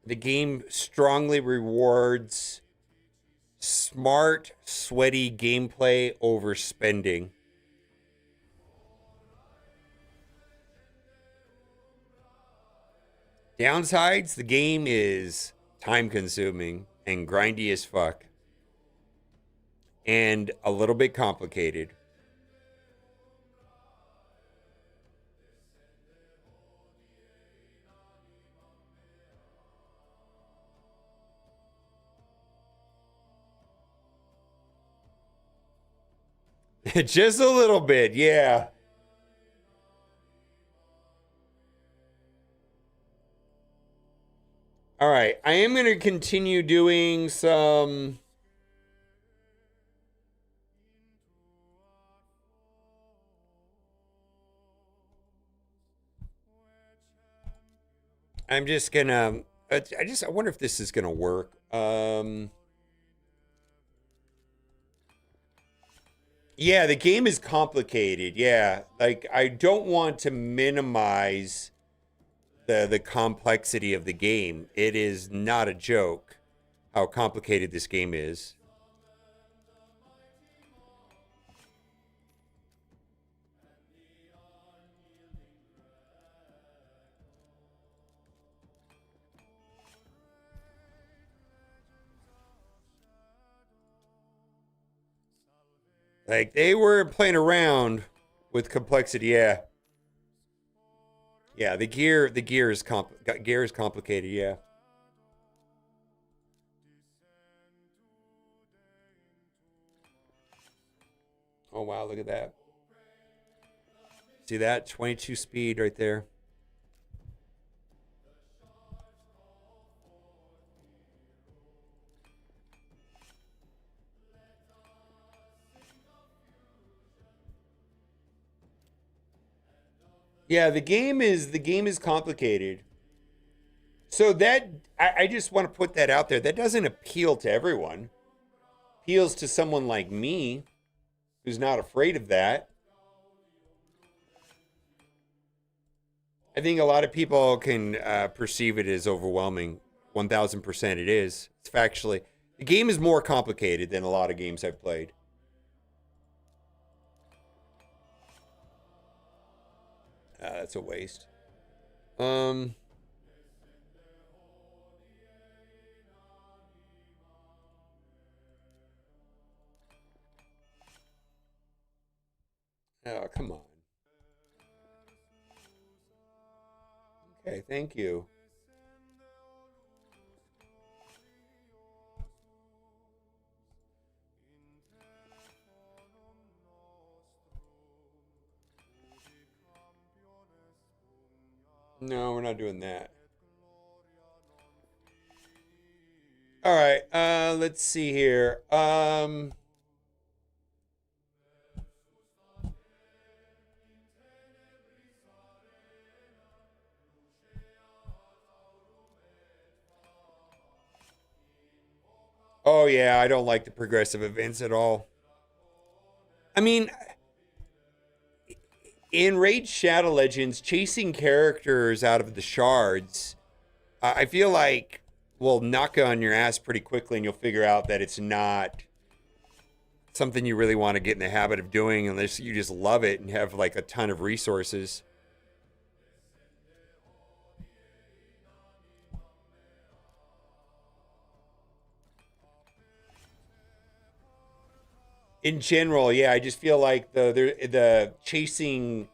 The game strongly rewards smart, sweaty gameplay over spending. Downsides, the game is time consuming and grindy as fuck. And a little bit complicated. Just a little bit, yeah. All right, I am going to continue doing some. I'm just gonna. I wonder if this is gonna work. Yeah, the game is complicated. Yeah, like I don't want to minimize the complexity of the game. It is not a joke how complicated this game is. Like they were playing around with complexity. Yeah, yeah. The gear is complicated. Yeah. Oh wow, look at that. See that 22 speed right there. Yeah, the game is complicated. So that I just want to put that out there. That doesn't appeal to everyone. Appeals to someone like me who's not afraid of that. I think a lot of people can perceive it as overwhelming. 1000% it is. It's factually. The game is more complicated than a lot of games I've played. That's a waste. Um, oh, come on. Okay, thank you. No, we're not doing that. All right, let's see here. Oh yeah, I don't like the progressive events at all. I mean, in Raid Shadow Legends, chasing characters out of the shards, I feel like will knock you on your ass pretty quickly, and you'll figure out that it's not something you really want to get in the habit of doing unless you just love it and have like a ton of resources. In general, yeah, I just feel like the chasing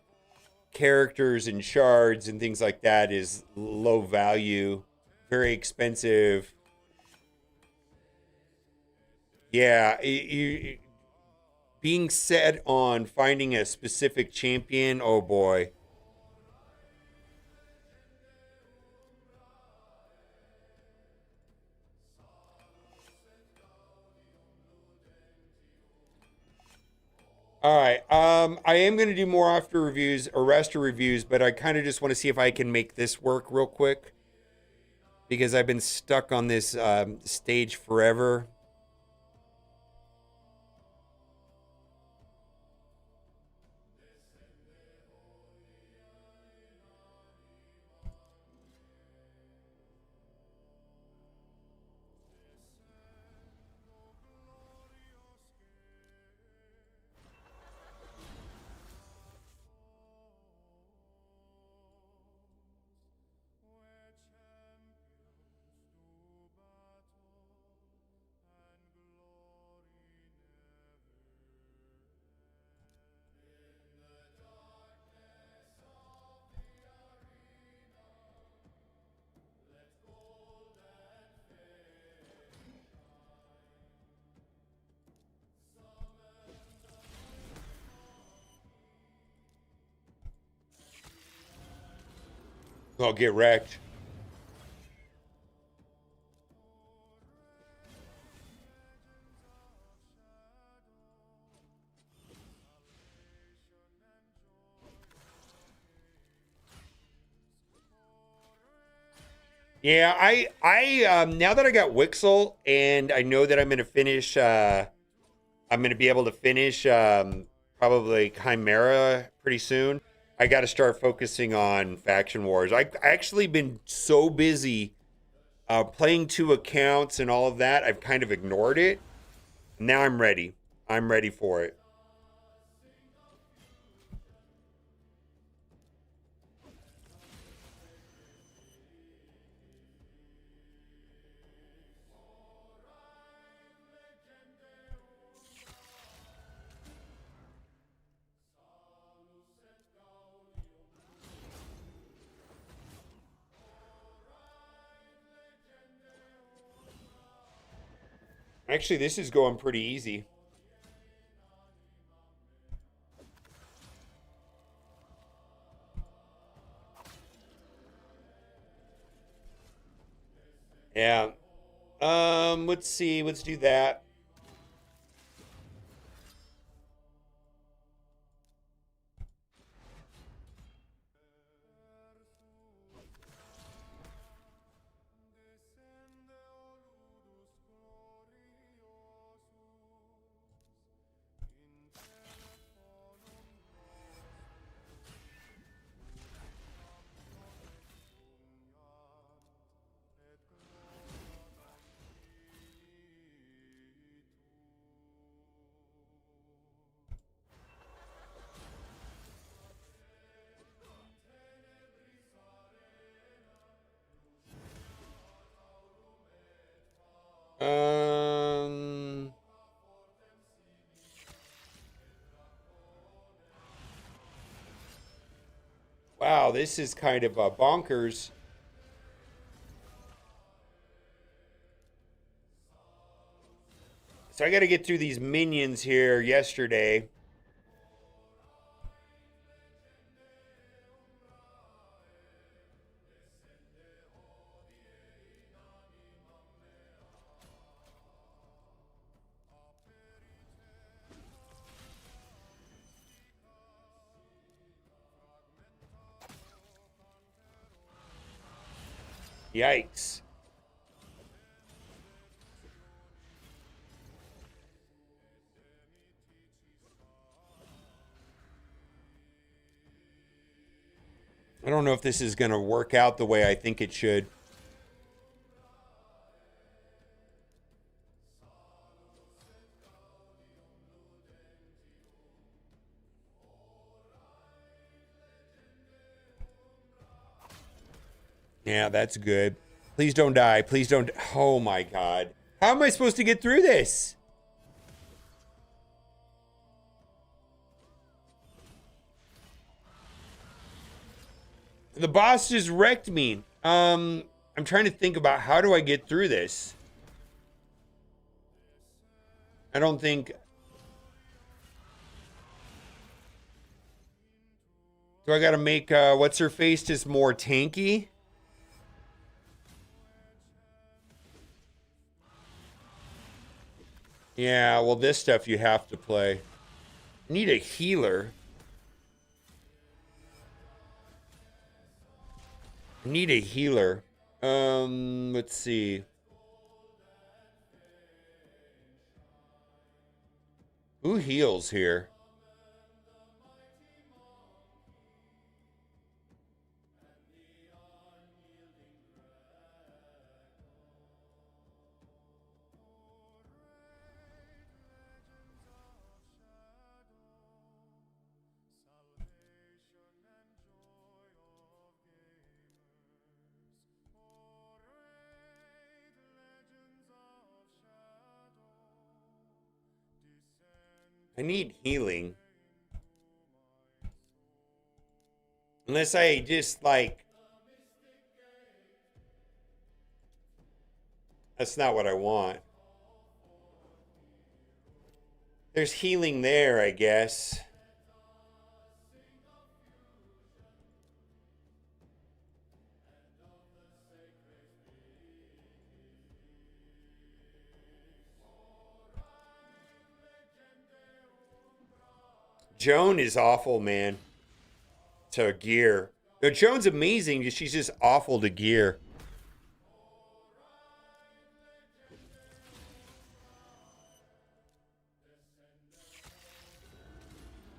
characters and shards and things like that is low value, very expensive. Yeah, being set on finding a specific champion, oh boy. All right. I am going to do more after reviews or Rasta reviews, but I kind of just want to see if I can make this work real quick because I've been stuck on this stage forever. I'll get wrecked. Yeah, I now that I got Wixel and I know that I'm gonna finish I'm gonna be able to finish probably Chimera pretty soon. I got to start focusing on faction wars. I actually been so busy playing two accounts and all of that. I've kind of ignored it. Now I'm ready. I'm ready for it. Actually, this is going pretty easy. Yeah. Let's see. Let's do that. Wow, this is kind of bonkers. So I got to get through these minions here yesterday. Yikes. I don't know if this is going to work out the way I think it should. Yeah, that's good. Please don't die. Please don't. Oh my God. How am I supposed to get through this? The boss just wrecked me. I'm trying to think about how do I get through this. I don't think. Do I got to make what's her face just more tanky? Yeah, well, this stuff you have to play. I need a healer. I need a healer. Let's see. Who heals here? I need healing. Unless I just like. That's not what I want. There's healing there, I guess. Joan is awful, man. To gear. No, Joan's amazing. She's just awful to gear.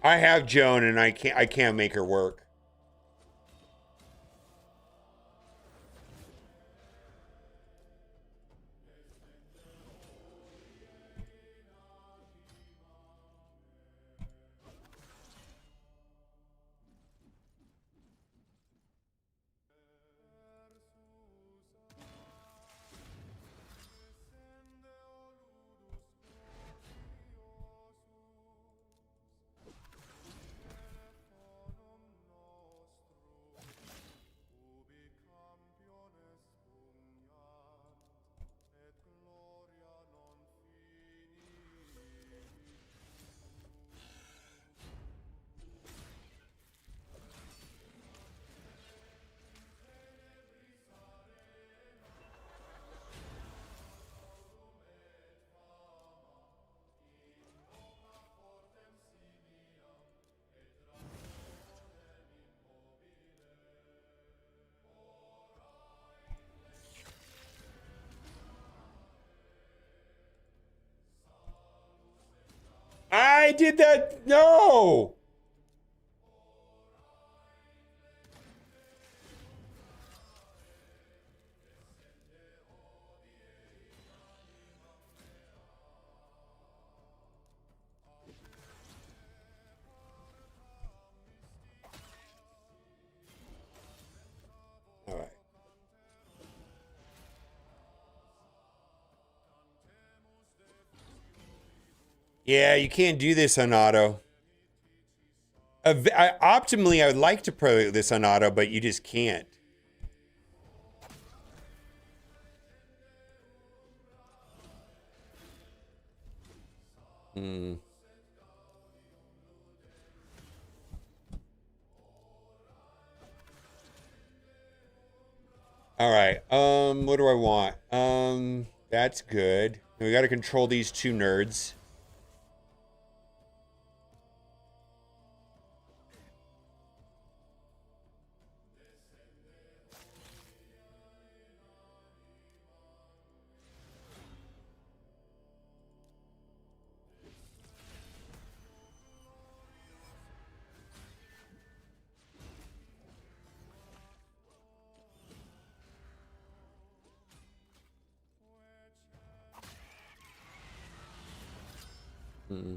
I have Joan and I can't make her work. I did that. No. All right. Yeah, you can't do this on auto. Optimally, I would like to play this on auto, but you just can't. Hmm. All right. What do I want? That's good. We got to control these two nerds. Hmm.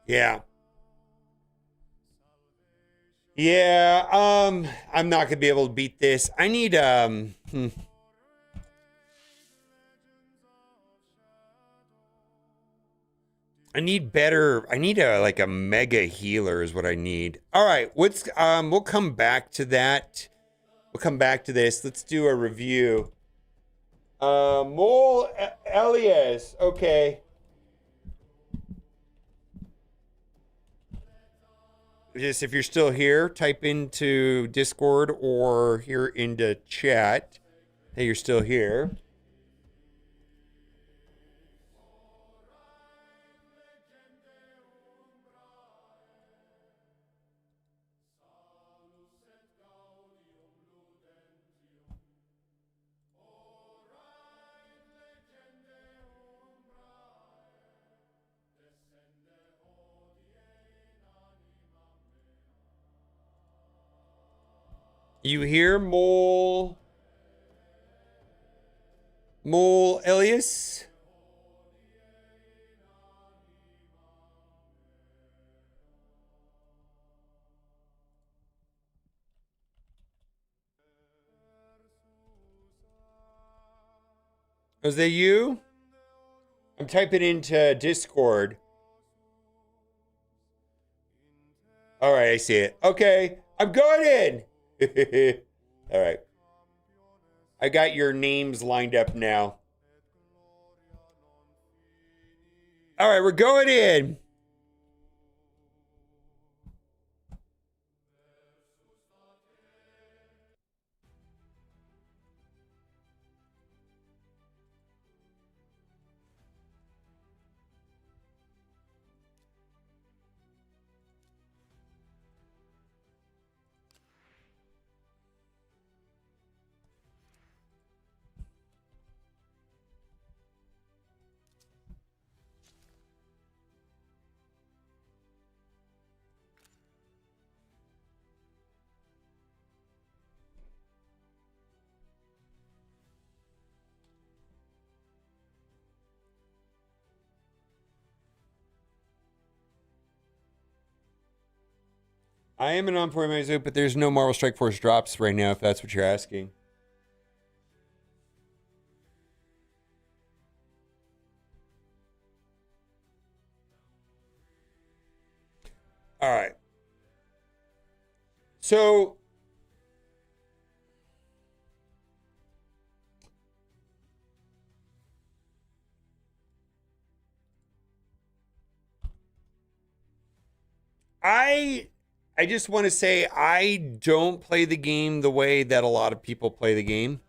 Yeah. Yeah, I'm not gonna be able to beat this. I need I need better. I need a like a mega healer is what I need. All right, we'll come back to that. We'll come back to this. Let's do a review. Mole Elias. Okay. Just if you're still here, type into Discord or here into chat. Hey, you're still here. You hear Mole Elias? Is that you? I'm typing into Discord. All right, I see it. Okay, I'm going in. All right. I got your names lined up now. All right, we're going in. I am an on-point Mizu, but there's no Marvel Strike Force drops right now, if that's what you're asking. All right. So I just want to say I don't play the game the way that a lot of people play the game.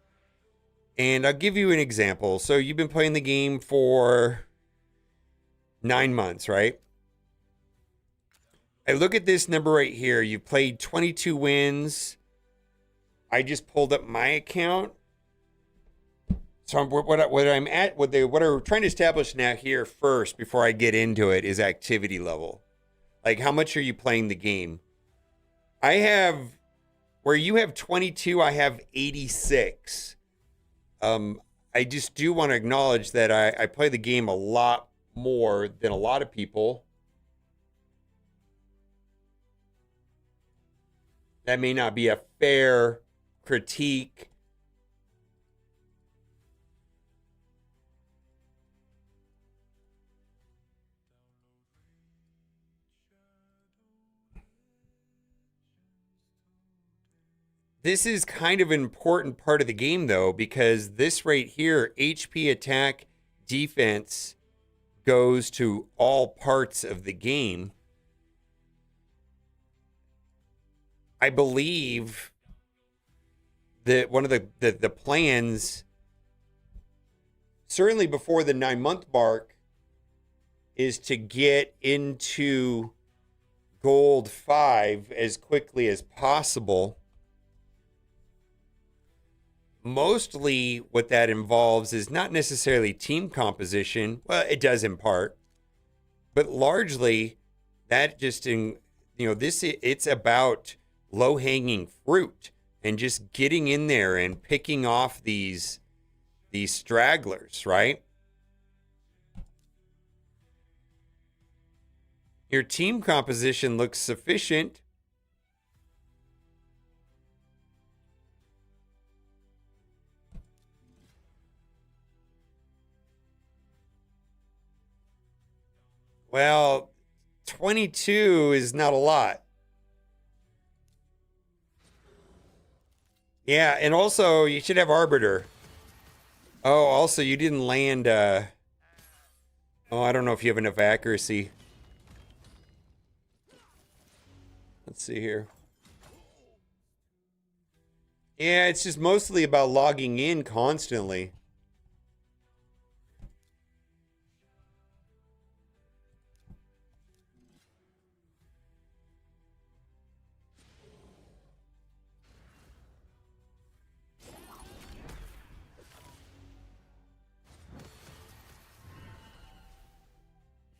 And I'll give you an example. So you've been playing the game for 9 months, right? I look at this number right here. You played 22 wins. I just pulled up my account. So what I'm trying to establish now here first before I get into it is activity level. Like, how much are you playing the game? I have, where you have 22, I have 86. I just do want to acknowledge that I play the game a lot more than a lot of people. That may not be a fair critique. This is kind of an important part of the game, though, because this right here, HP, attack, defense, goes to all parts of the game. I believe that one of the plans, certainly before the 9-month mark, is to get into gold 5 as quickly as possible. Mostly what that involves is not necessarily team composition. Well, it does in part, but largely that just this, it's about low hanging fruit and just getting in there and picking off these stragglers, right? Your team composition looks sufficient. Well, 22 is not a lot. Yeah, and also you should have Arbiter. Oh, also you didn't land oh, I don't know if you have enough accuracy. Let's see here. Yeah, it's just mostly about logging in constantly.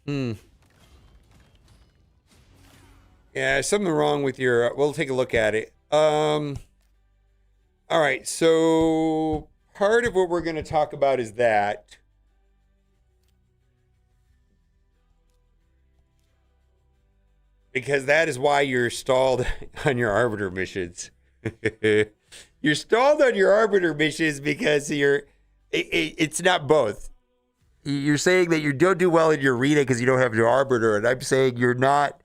Hmm. Yeah, something wrong with your. We'll take a look at it. All right. So part of what we're going to talk about is that. Because that is why you're stalled on your Arbiter missions. You're stalled on your Arbiter missions because it's not both. You're saying that you don't do well in your arena because you don't have your Arbiter, and I'm saying you're not.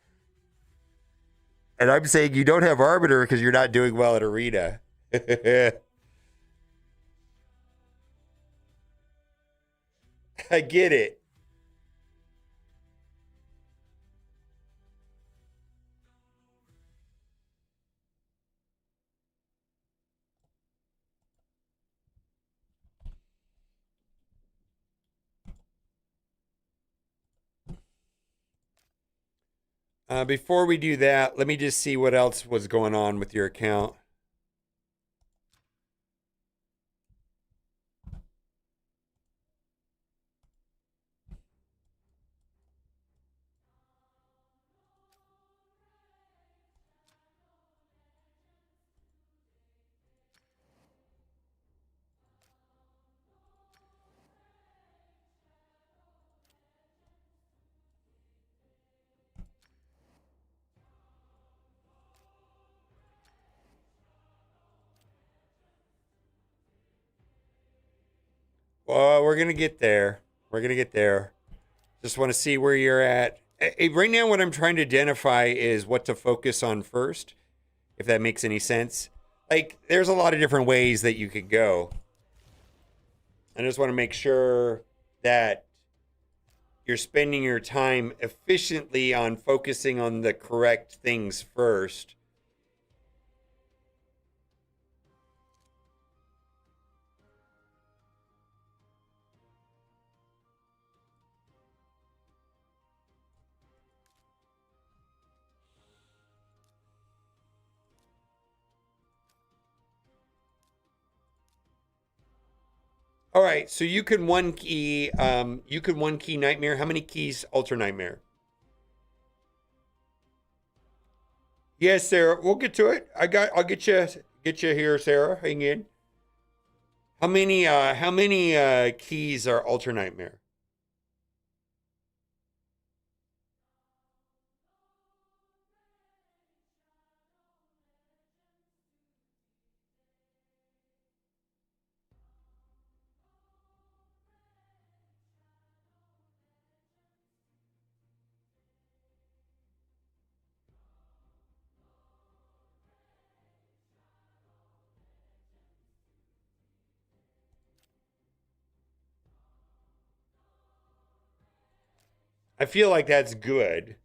And I'm saying you don't have Arbiter because you're not doing well at arena. I get it. Before we do that, let me just see what else was going on with your account. Well, we're going to get there. We're going to get there. Just want to see where you're at. Right now, what I'm trying to identify is what to focus on first, if that makes any sense. Like, there's a lot of different ways that you could go. I just want to make sure that you're spending your time efficiently on focusing on the correct things first. All right, so you can one key Nightmare. How many keys alter Nightmare? Yes, Sarah. We'll get to it. I'll get you here, Sarah. Hang in. How many keys are Ultra Nightmare? I feel like that's good.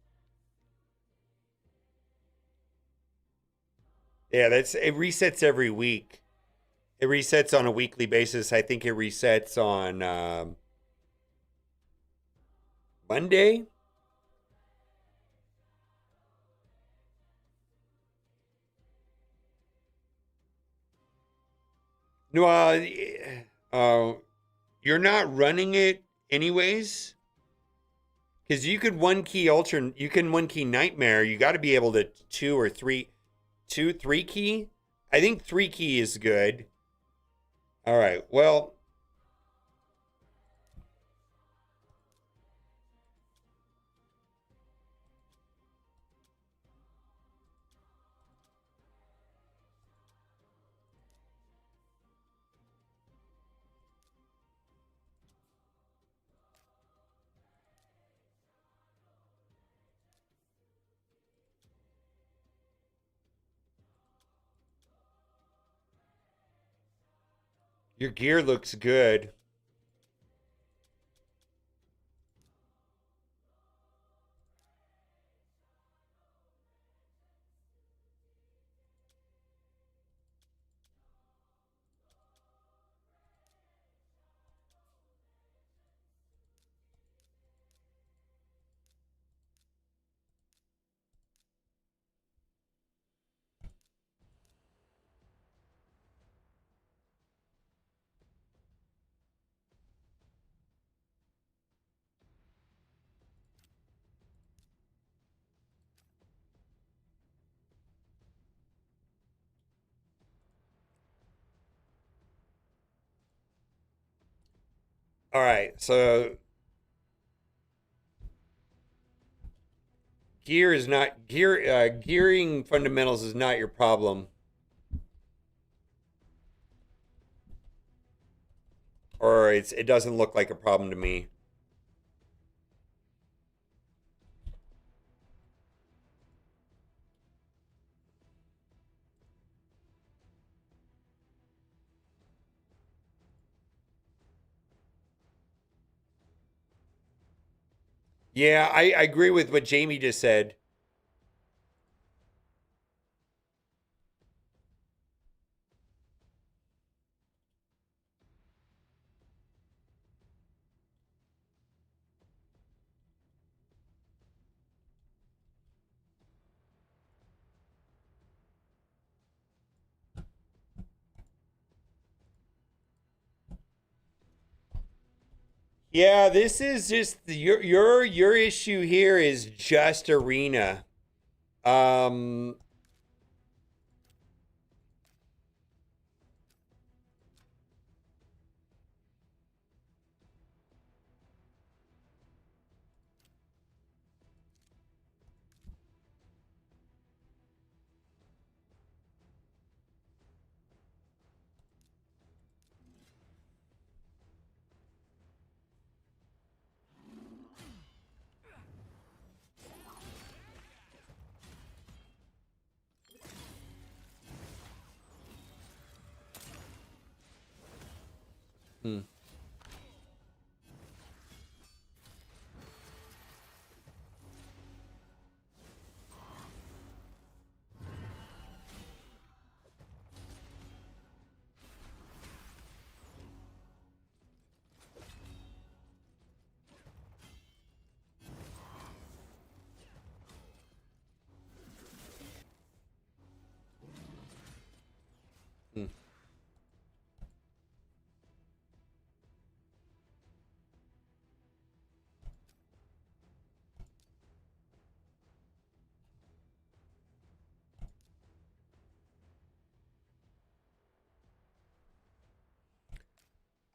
Yeah, that's it resets every week. It resets on a weekly basis. I think it resets on Monday. No, uh, you're not running it anyways, because you can one key Nightmare. You got to be able to three key. I think three key is good. All right. Well, your gear looks good. All right. So gearing fundamentals is not your problem, or it doesn't look like a problem to me. Yeah, I agree with what Jamie just said. Yeah, this is just your issue here is just arena. Um,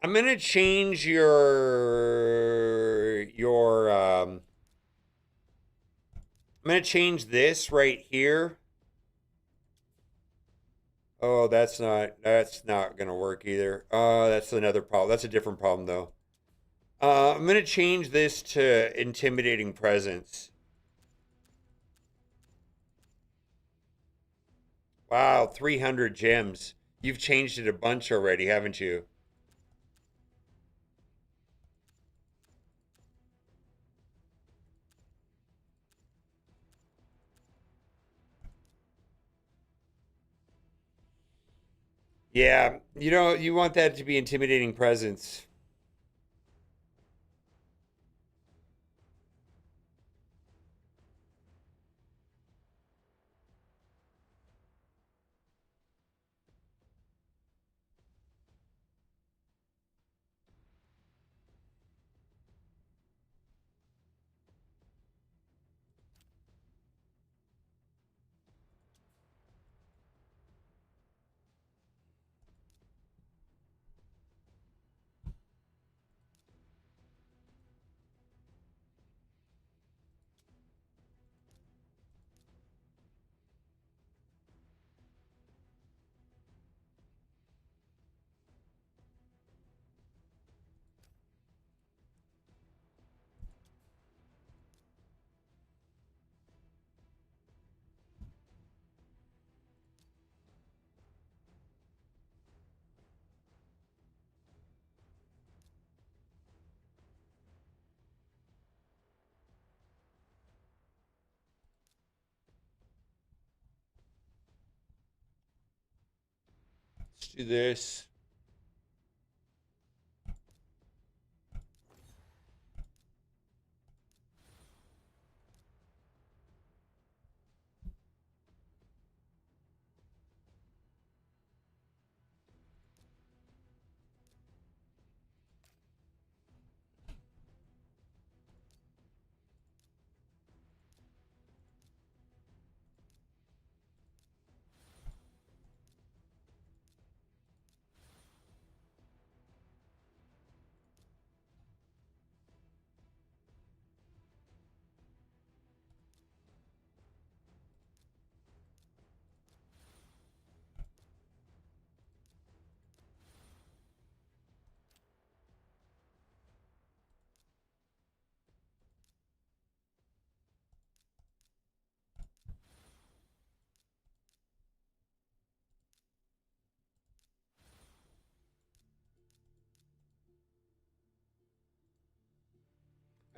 I'm gonna change your I'm gonna change this right here. Oh, that's not gonna work either. That's another problem. That's a different problem though. I'm gonna change this to intimidating presence. Wow, 300 gems. You've changed it a bunch already, haven't you? Yeah, you want that to be intimidating presence. Let's do this.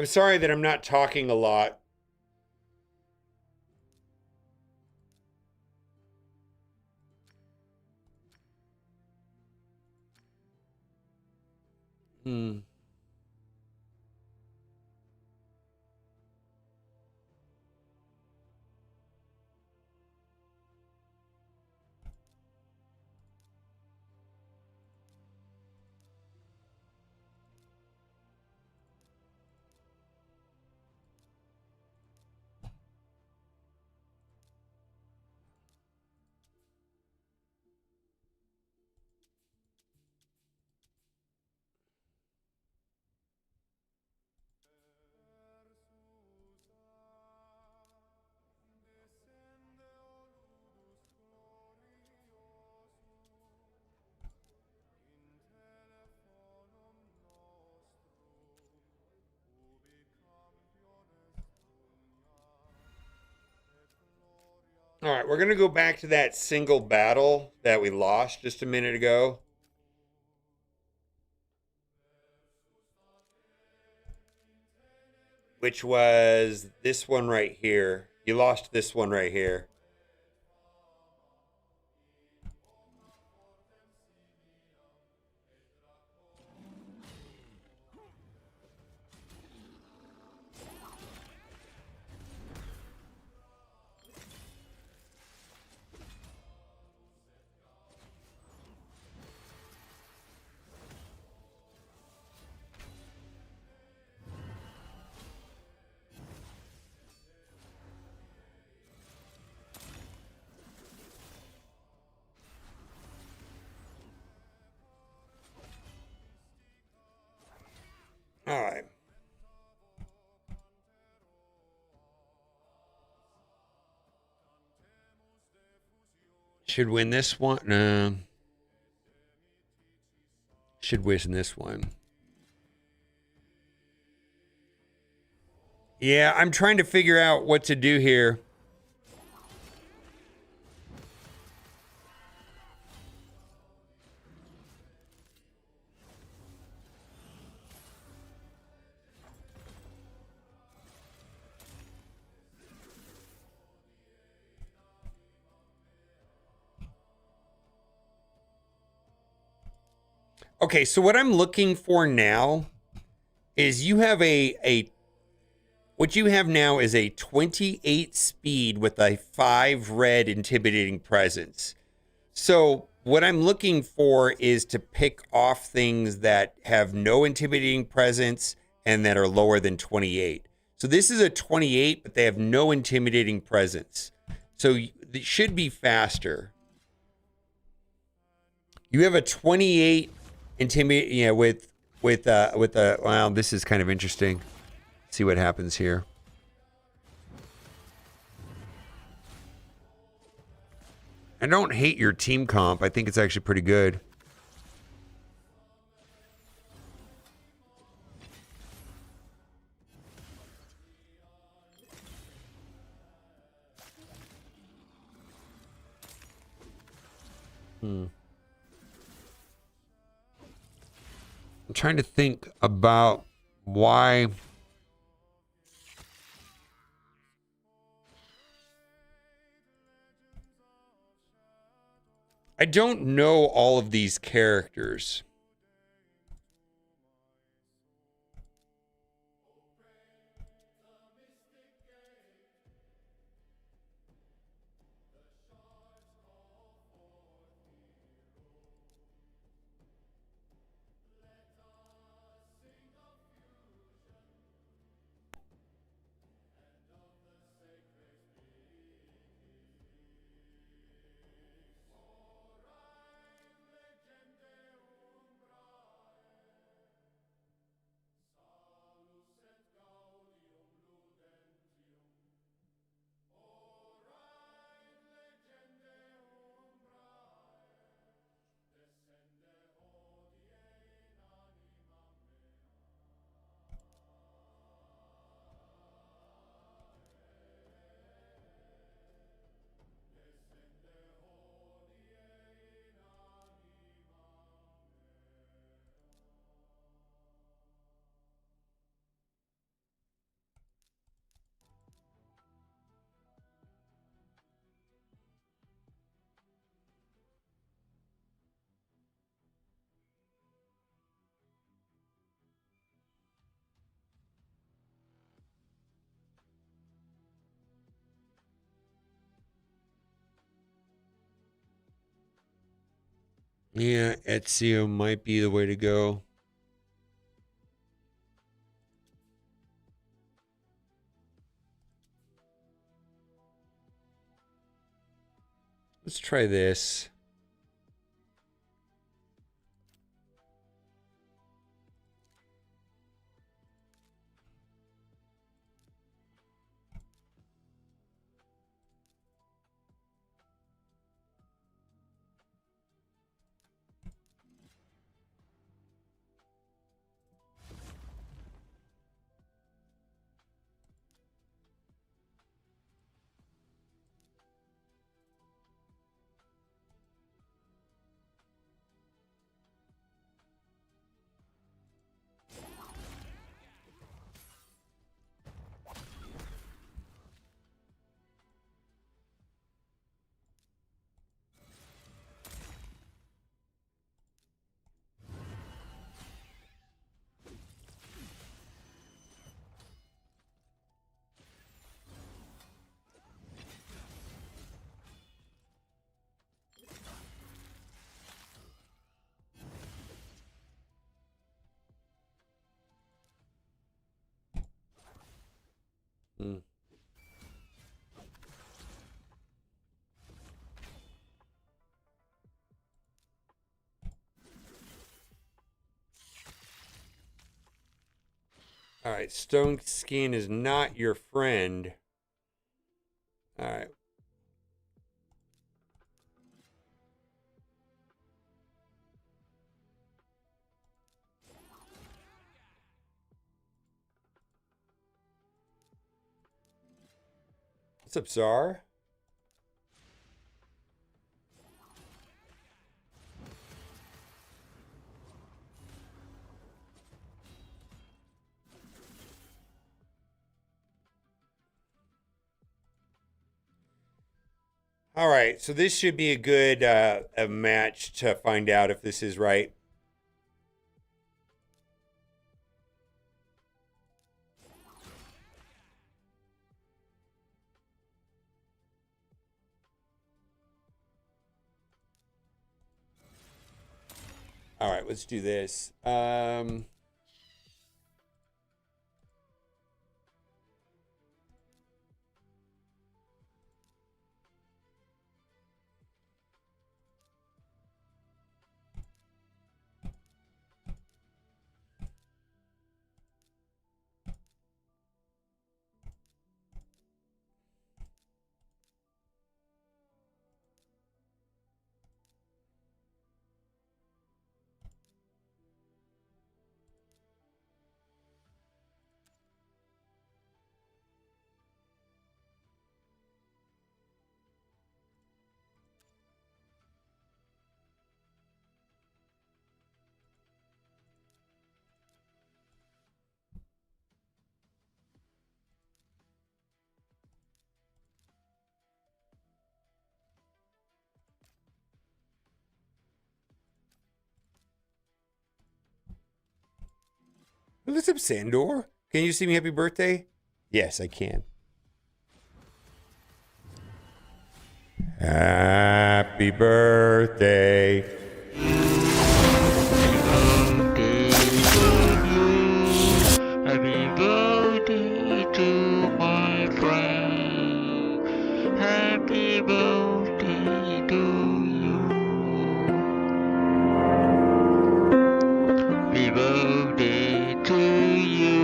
I'm sorry that I'm not talking a lot. Hmm. All right, we're going to go back to that single battle that we lost just a minute ago, which was this one right here. You lost this one right here. All right. Should win this one. No. Should win this one. Yeah, I'm trying to figure out what to do here. Okay, so what I'm looking for now is you have a what you have now is a 28 speed with a 5 red intimidating presence. So what I'm looking for is to pick off things that have no intimidating presence and that are lower than 28. So this is a 28, but they have no intimidating presence. So it should be faster. You have a 28 intimidate, yeah, with a wow, this is kind of interesting. See what happens here. I don't hate your team comp. I think it's actually pretty good. I'm trying to think about why. I don't know all of these characters. Yeah, Ezio might be the way to go. Let's try this. Alright, stone skin is not your friend. Alright. What's up, Czar? All right, so this should be a good a match to find out if this is right. All right, let's do this. What's up, Sandor? Can you sing me happy birthday? Yes, I can. Happy birthday.
Happy birthday to my friend. Happy birthday to you. Happy birthday to you.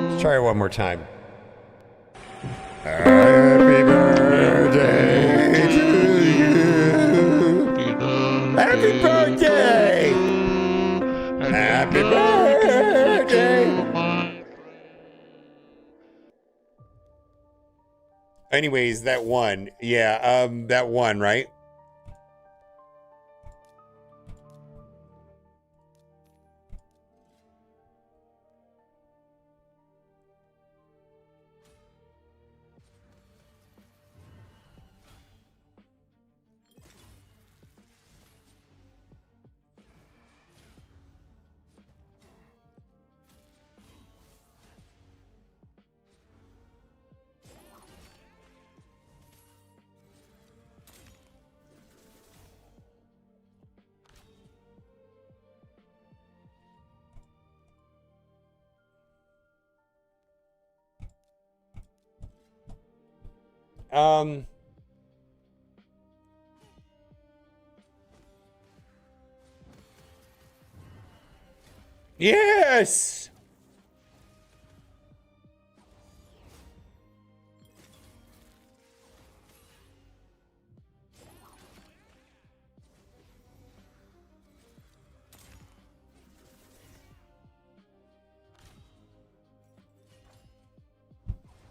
Let's try it one more time. Happy birthday to you. Happy birthday. Happy birthday. Anyways, that one. Yeah, that one, right? Yes.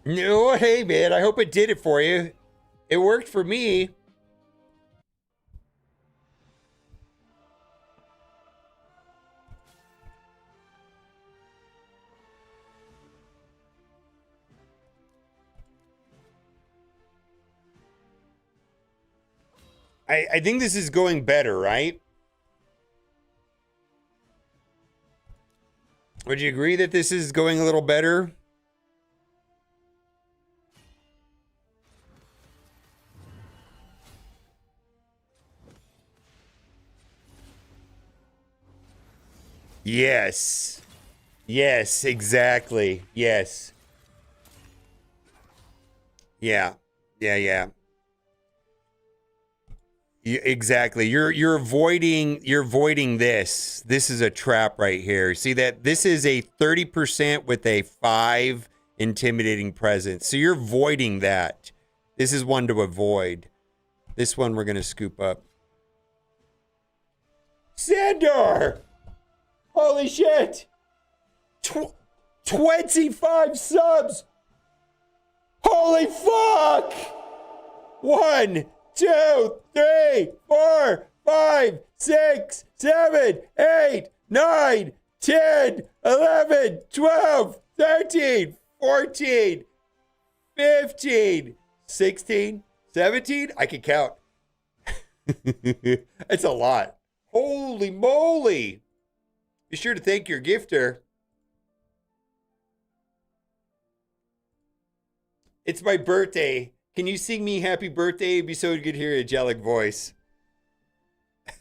No, hey man, I hope it did it for you. It worked for me. I think this is going better, right? Would you agree that this is going a little better? Yes. Yes, exactly. Yes. Yeah. Yeah, yeah. Exactly. You're avoiding this. This is a trap right here. See that this is a 30% with a 5 intimidating presence. So you're avoiding that. This is one to avoid. This one we're gonna scoop up. Sandor! Holy shit! 25 subs! Holy fuck! 1, 2, 3, 4, 5, 6, 7, 8, 9, 10, 11, 12, 13, 14, 15, 16, 17. I can count. It's a lot. Holy moly. Be sure to thank your gifter. It's my birthday. Can you sing me happy birthday? It'd be so good to hear your angelic voice.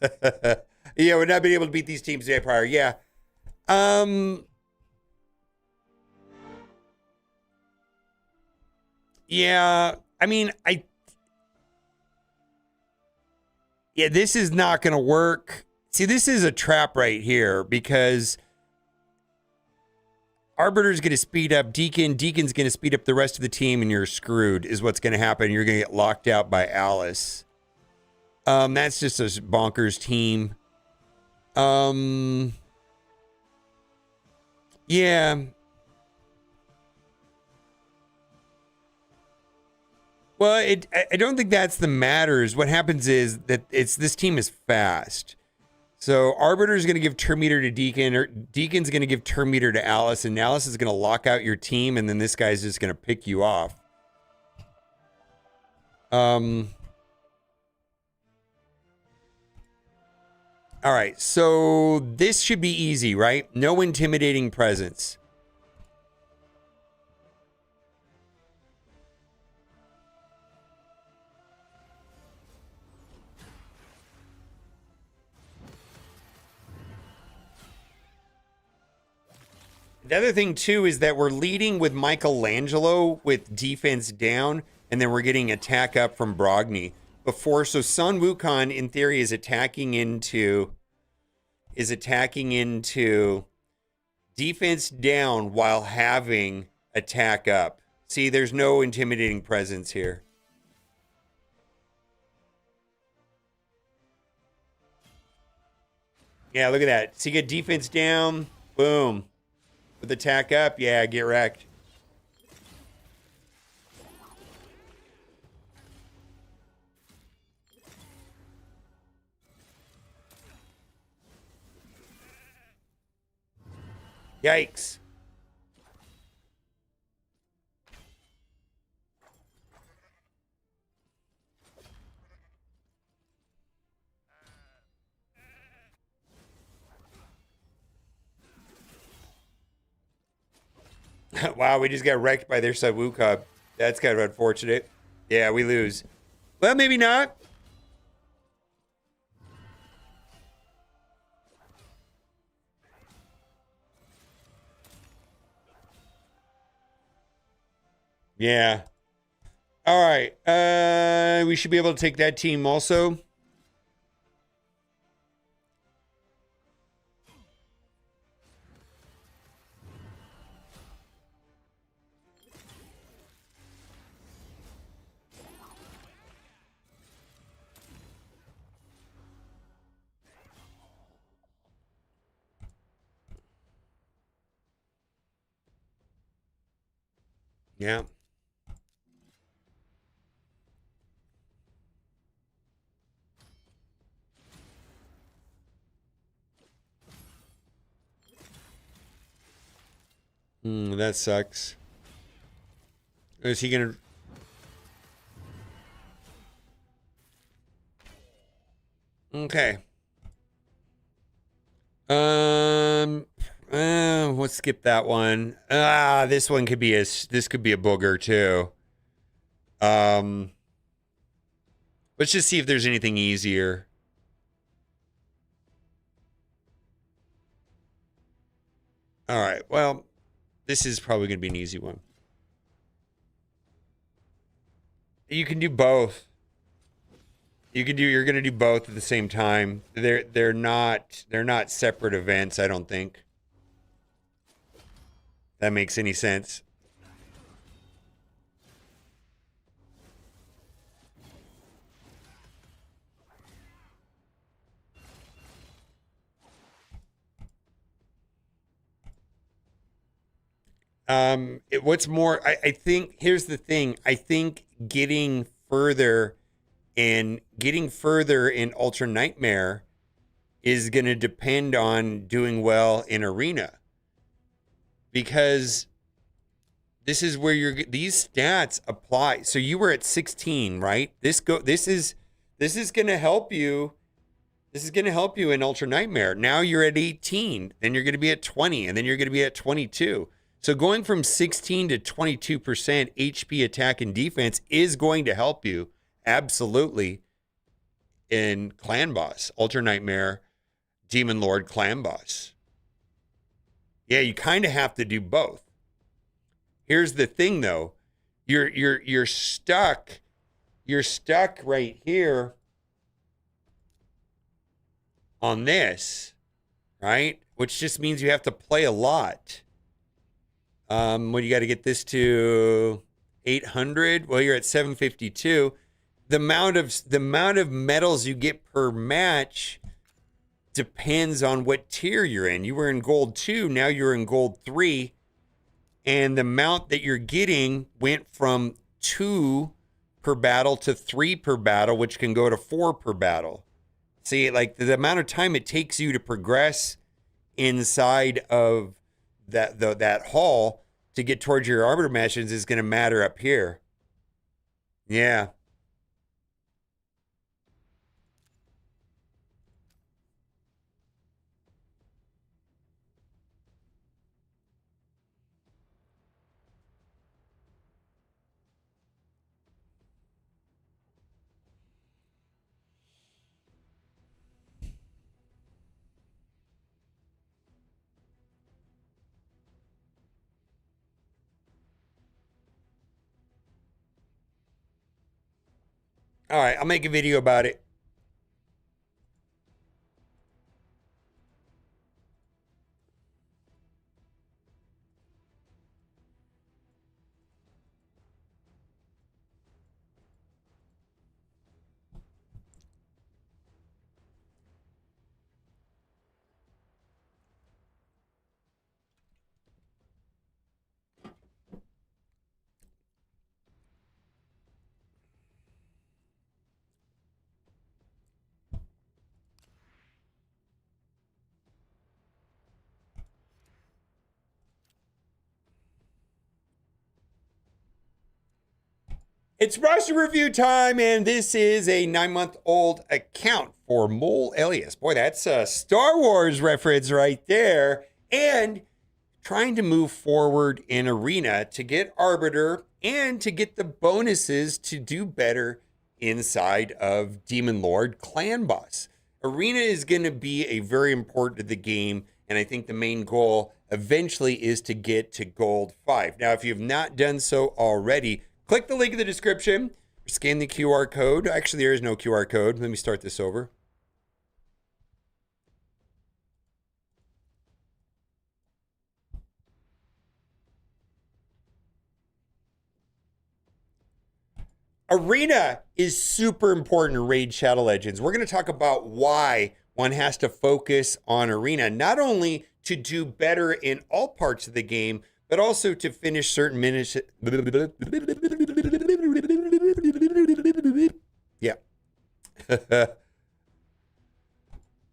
Yeah, we're not being able to beat these teams today prior. Yeah. Yeah, I mean, yeah, this is not going to work. See, this is a trap right here because Arbiter's going to speed up Deacon's going to speed up the rest of the team, and you're screwed is what's going to happen. You're going to get locked out by Alice. That's just a bonkers team. Yeah. Well, I don't think that's the matters. What happens is that this team is fast. So Arbiter's going to give Turn Meter to Deacon, or Deacon's going to give Turn Meter to Alice, and Alice is going to lock out your team, and then this guy's just going to pick you off. All right, so this should be easy, right? No intimidating presence. The other thing, too, is that we're leading with Michelangelo with defense down, and then we're getting attack up from Brogni before. So Sun Wukong, in theory, is attacking into defense down while having attack up. See, there's no intimidating presence here. Yeah, look at that. So you get defense down, boom. With attack up, yeah, get wrecked. Yikes. Wow, we just got wrecked by their sub Wukong. That's kind of unfortunate. Yeah, we lose. Well, maybe not. Yeah. All right. We should be able to take that team also. Yeah. That sucks. Is he gonna? Okay. Let's skip that one. This one could be a booger too. Let's just see if there's anything easier. All right. Well, this is probably going to be an easy one. You can do both. You're gonna do both at the same time. They're not separate events, I don't think. That makes any sense. What's more, I think here's the thing. I think getting further in Ultra Nightmare is going to depend on doing well in Arena, because this is where these stats apply. So you were at 16, right? This is going to help you. This is going to help you in Ultra Nightmare. Now you're at 18, then you're going to be at 20, and then you're going to be at 22. So going from 16 to 22% HP attack and defense is going to help you absolutely in Clan Boss, Ultra Nightmare, Demon Lord, Clan Boss. Yeah, you kind of have to do both. Here's the thing though. You're stuck. You're stuck right here on this, right? Which just means you have to play a lot. When you got to get this to 800, well, you're at 752. The amount of medals you get per match depends on what tier you're in. You were in gold 2, now you're in gold 3, and the amount that you're getting went from 2 per battle to 3 per battle, which can go to 4 per battle. See, like the amount of time it takes you to progress inside of that hall to get towards your arbiter missions is going to matter up here. Yeah. All right, I'll make a video about it. It's roster review time, and this is a 9-month-old account for Mole Elias. Boy, that's a Star Wars reference right there. And trying to move forward in Arena to get Arbiter and to get the bonuses to do better inside of Demon Lord Clan Boss. Arena is going to be a very important to the game, and I think the main goal eventually is to get to Gold 5. Now, if you've not done so already, click the link in the description, scan the QR code. Actually, there is no QR code. Let me start this over. Arena is super important in Raid Shadow Legends. We're going to talk about why one has to focus on Arena, not only to do better in all parts of the game, but also to finish certain minutes. Yeah.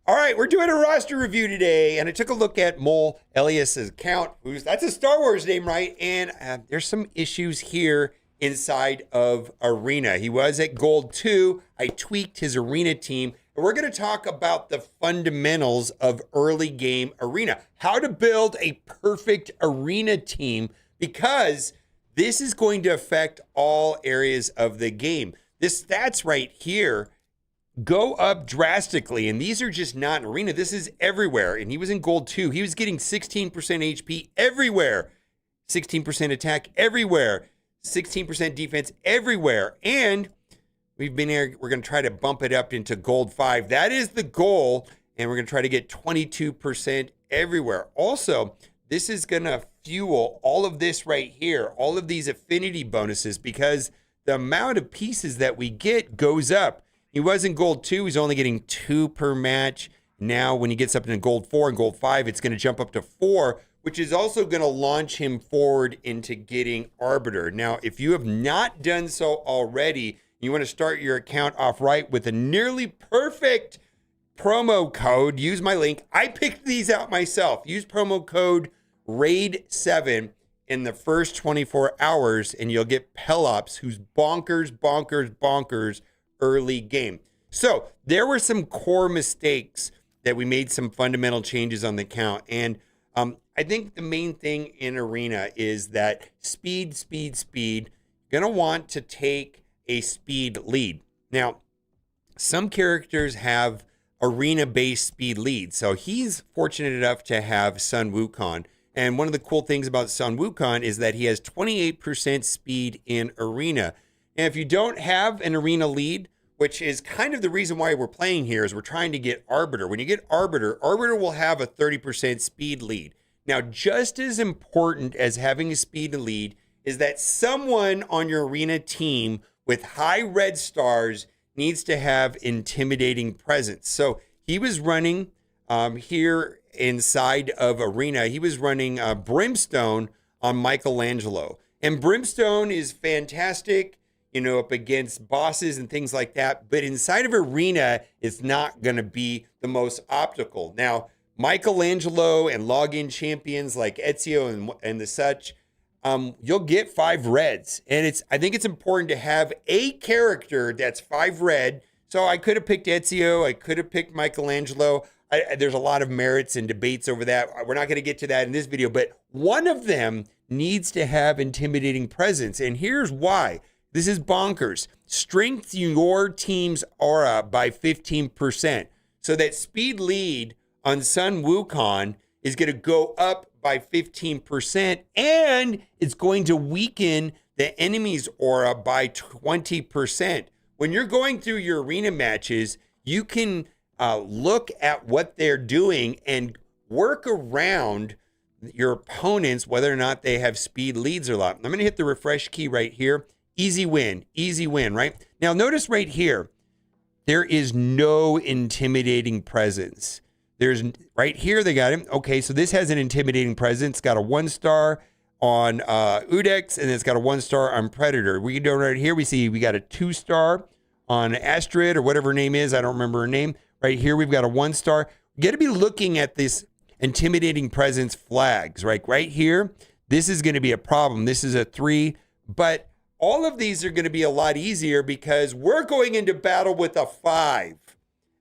All right, we're doing a roster review today, and I took a look at Mole Elias's account. That's a Star Wars name, right? And there's some issues here inside of Arena. He was at Gold 2. I tweaked his Arena team, and we're going to talk about the fundamentals of early game Arena, how to build a perfect Arena team, because this is going to affect all areas of the game. This stats right here go up drastically, and these are just not in Arena. This is everywhere, and he was in Gold 2. He was getting 16% HP everywhere, 16% attack everywhere, 16% defense everywhere, and We've been here. We're going to try to bump it up into gold 5. That is the goal. And we're going to try to get 22% everywhere. Also, this is going to fuel all of this right here, all of these affinity bonuses, because the amount of pieces that we get goes up. He was in gold 2. He's only getting 2 per match. Now, when he gets up into gold 4 and gold 5, it's going to jump up to 4, which is also going to launch him forward into getting Arbiter. Now, if you have not done so already, you want to start your account off right with a nearly perfect promo code. Use my link. I picked these out myself. Use promo code RAID7 in the first 24 hours, and you'll get Pelops, who's bonkers early game. So there were some core mistakes that we made, some fundamental changes on the account. And I think the main thing in Arena is that speed. You're going to want to take a speed lead. Now, some characters have arena-based speed leads. So he's fortunate enough to have Sun Wukong. And one of the cool things about Sun Wukong is that he has 28% speed in arena. And if you don't have an arena lead, which is kind of the reason why we're playing here, is we're trying to get Arbiter. When you get Arbiter will have a 30% speed lead. Now, just as important as having a speed lead is that someone on your arena team with high red stars needs to have intimidating presence. So he was running here inside of arena. He was running Brimstone on Michelangelo. And Brimstone is fantastic, up against bosses and things like that. But inside of arena, it's not going to be the most optical. Now, Michelangelo and login champions like Ezio and the such, you'll get 5 reds. And I think it's important to have a character that's 5 red. So I could have picked Ezio. I could have picked Michelangelo. There's a lot of merits and debates over that. We're not going to get to that in this video, but one of them needs to have intimidating presence. And here's why. This is bonkers. Strengthen your team's aura by 15%. So that speed lead on Sun Wukong is going to go up by 15%, and it's going to weaken the enemy's aura by 20%. When you're going through your arena matches, you can look at what they're doing and work around your opponents, whether or not they have speed leads or not. I'm going to hit the refresh key right here. Easy win, right? Now, notice right here, there is no intimidating presence. There's right here, they got him. Okay, so this has an intimidating presence. Got a 1-star on Udex, and it's got a 1-star on Predator. We can do right here. We got a 2-star on Astrid, or whatever her name is. I don't remember her name. Right here, we've got a 1-star. You got to be looking at this intimidating presence flags, right? Right here, this is going to be a problem. This is a 3, but all of these are going to be a lot easier because we're going into battle with a 5.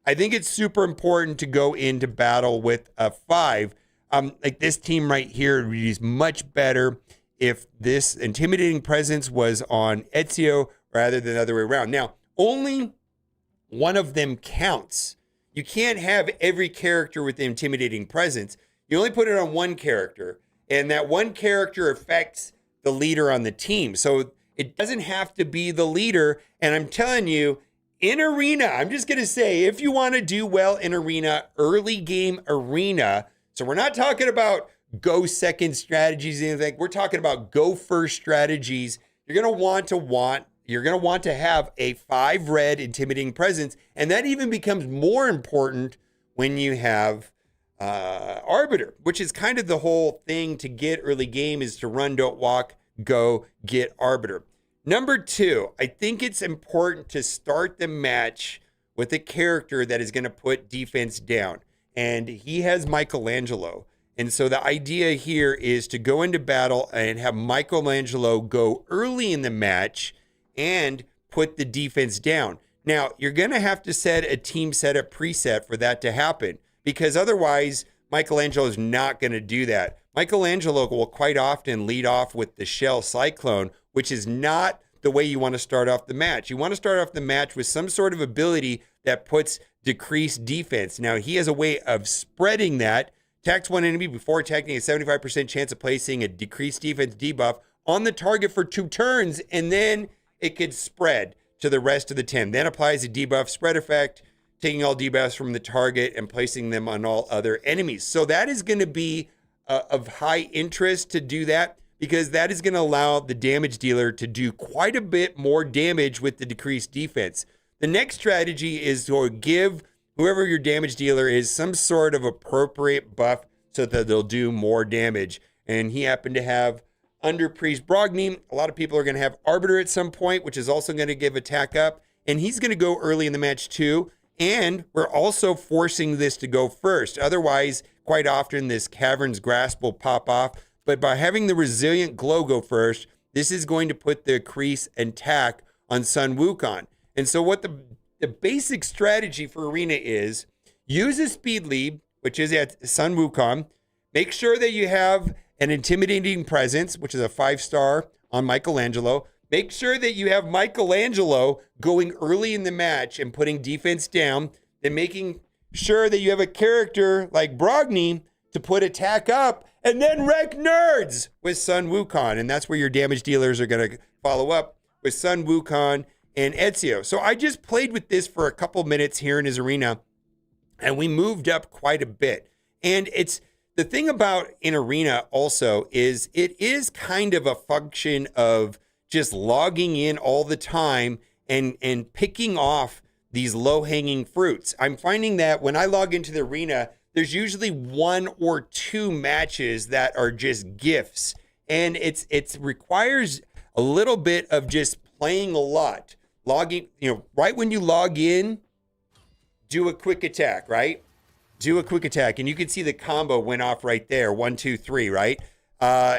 I think it's super important to go into battle with a 5. Like this team right here would be much better if this intimidating presence was on Ezio rather than the other way around. Now, only one of them counts. You can't have every character with the intimidating presence. You only put it on one character, and that one character affects the leader on the team. So it doesn't have to be the leader. And I'm telling you, in arena, I'm just going to say, if you want to do well in arena, early game arena, so we're not talking about go second strategies, anything. We're talking about go first strategies. You're going to want to have a 5 red intimidating presence. And that even becomes more important when you have Arbiter, which is kind of the whole thing to get early game is to run, don't walk, go get Arbiter. Number 2, I think it's important to start the match with a character that is going to put defense down. And he has Michelangelo. And so the idea here is to go into battle and have Michelangelo go early in the match and put the defense down. Now, you're going to have to set a team setup preset for that to happen, because otherwise Michelangelo is not going to do that. Michelangelo will quite often lead off with the Shell Cyclone, which is not the way you want to start off the match. You want to start off the match with some sort of ability that puts decreased defense. Now, he has a way of spreading that. Attacks one enemy before attacking, a 75% chance of placing a decreased defense debuff on the target for 2 turns, and then it could spread to the rest of the 10. Then applies a debuff spread effect, taking all debuffs from the target and placing them on all other enemies. So that is going to be of high interest to do that, because that is going to allow the damage dealer to do quite a bit more damage with the decreased defense. The next strategy is to give whoever your damage dealer is some sort of appropriate buff so that they'll do more damage. And he happened to have under Priest Brogni. A lot of people are going to have Arbiter at some point, which is also going to give attack up. And he's going to go early in the match too. And we're also forcing this to go first. Otherwise, quite often this Cavern's Grasp will pop off. But by having the Resilient Glow go first, this is going to put the increase attack on Sun Wukong. And so what the basic strategy for Arena is, use a speed lead, which is at Sun Wukong. Make sure that you have an Intimidating Presence, which is a 5-star on Michelangelo. Make sure that you have Michelangelo going early in the match and putting defense down, then making sure that you have a character like Brogni to put attack up, and then wreck nerds with Sun Wukong. And that's where your damage dealers are going to follow up with Sun Wukong and Ezio. So I just played with this for a couple minutes here in his arena, and we moved up quite a bit. And it's the thing about an arena also is it is kind of a function of just logging in all the time and picking off these low-hanging fruits. I'm finding that when I log into the arena, there's usually 1 or 2 matches that are just gifts. And it requires a little bit of just playing a lot. Logging, right when you log in, do a quick attack, right? Do a quick attack. And you can see the combo went off right there. 1, 2, 3, right?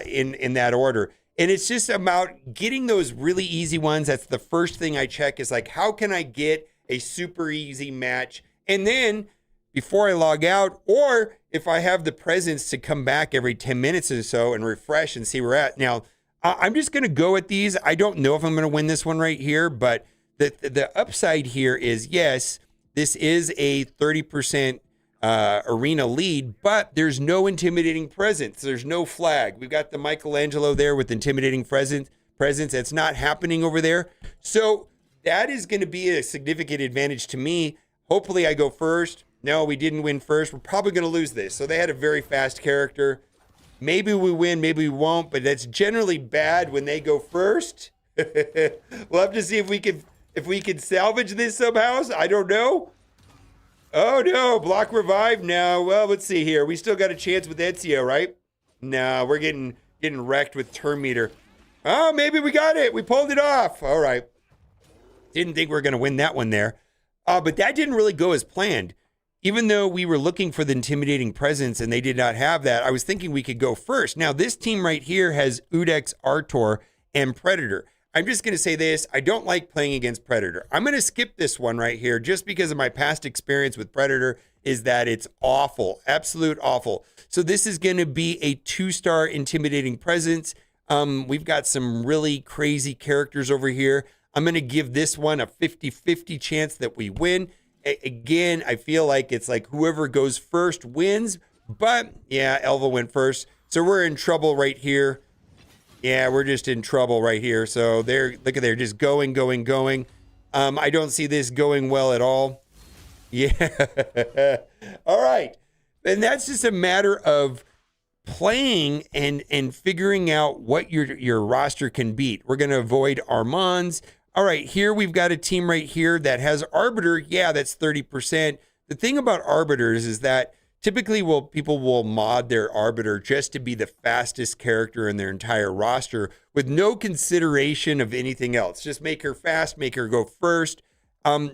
In that order. And it's just about getting those really easy ones. That's the first thing I check, is like, how can I get a super easy match? And then before I log out, or if I have the presence to come back every 10 minutes or so and refresh and see where we're at. Now, I'm just going to go at these. I don't know if I'm going to win this one right here, but the upside here is, yes, this is a 30% arena lead, but there's no intimidating presence. There's no flag. We've got the Michelangelo there with intimidating presence. It's not happening over there. So that is going to be a significant advantage to me. Hopefully I go first. No, we didn't win first. We're probably going to lose this. So they had a very fast character. Maybe we win, maybe we won't, but that's generally bad when they go first. We'll have to see if we can salvage this somehow. I don't know. Oh no, block revive now. Well, let's see here. We still got a chance with Ezio, right? No, we're getting wrecked with turn meter. Oh, maybe we got it. We pulled it off. All right. Didn't think we were going to win that one there. But that didn't really go as planned. Even though we were looking for the intimidating presence and they did not have that, I was thinking we could go first. Now, this team right here has Udex, Artor, and Predator. I'm just going to say this. I don't like playing against Predator. I'm going to skip this one right here just because of my past experience with Predator is that it's awful, absolute awful. So this is going to be a 2-star intimidating presence. We've got some really crazy characters over here. I'm going to give this one a 50-50 chance that we win. Again, I feel like it's like whoever goes first wins. But, yeah, Elva went first. So we're in trouble right here. Yeah, we're just in trouble right here. So look at there, just going. I don't see this going well at all. Yeah. All right. And that's just a matter of playing and figuring out what your roster can beat. We're going to avoid Armands. All right, here we've got a team right here that has Arbiter. Yeah, that's 30%. The thing about Arbiters is that typically people will mod their Arbiter just to be the fastest character in their entire roster with no consideration of anything else. Just make her fast, make her go first.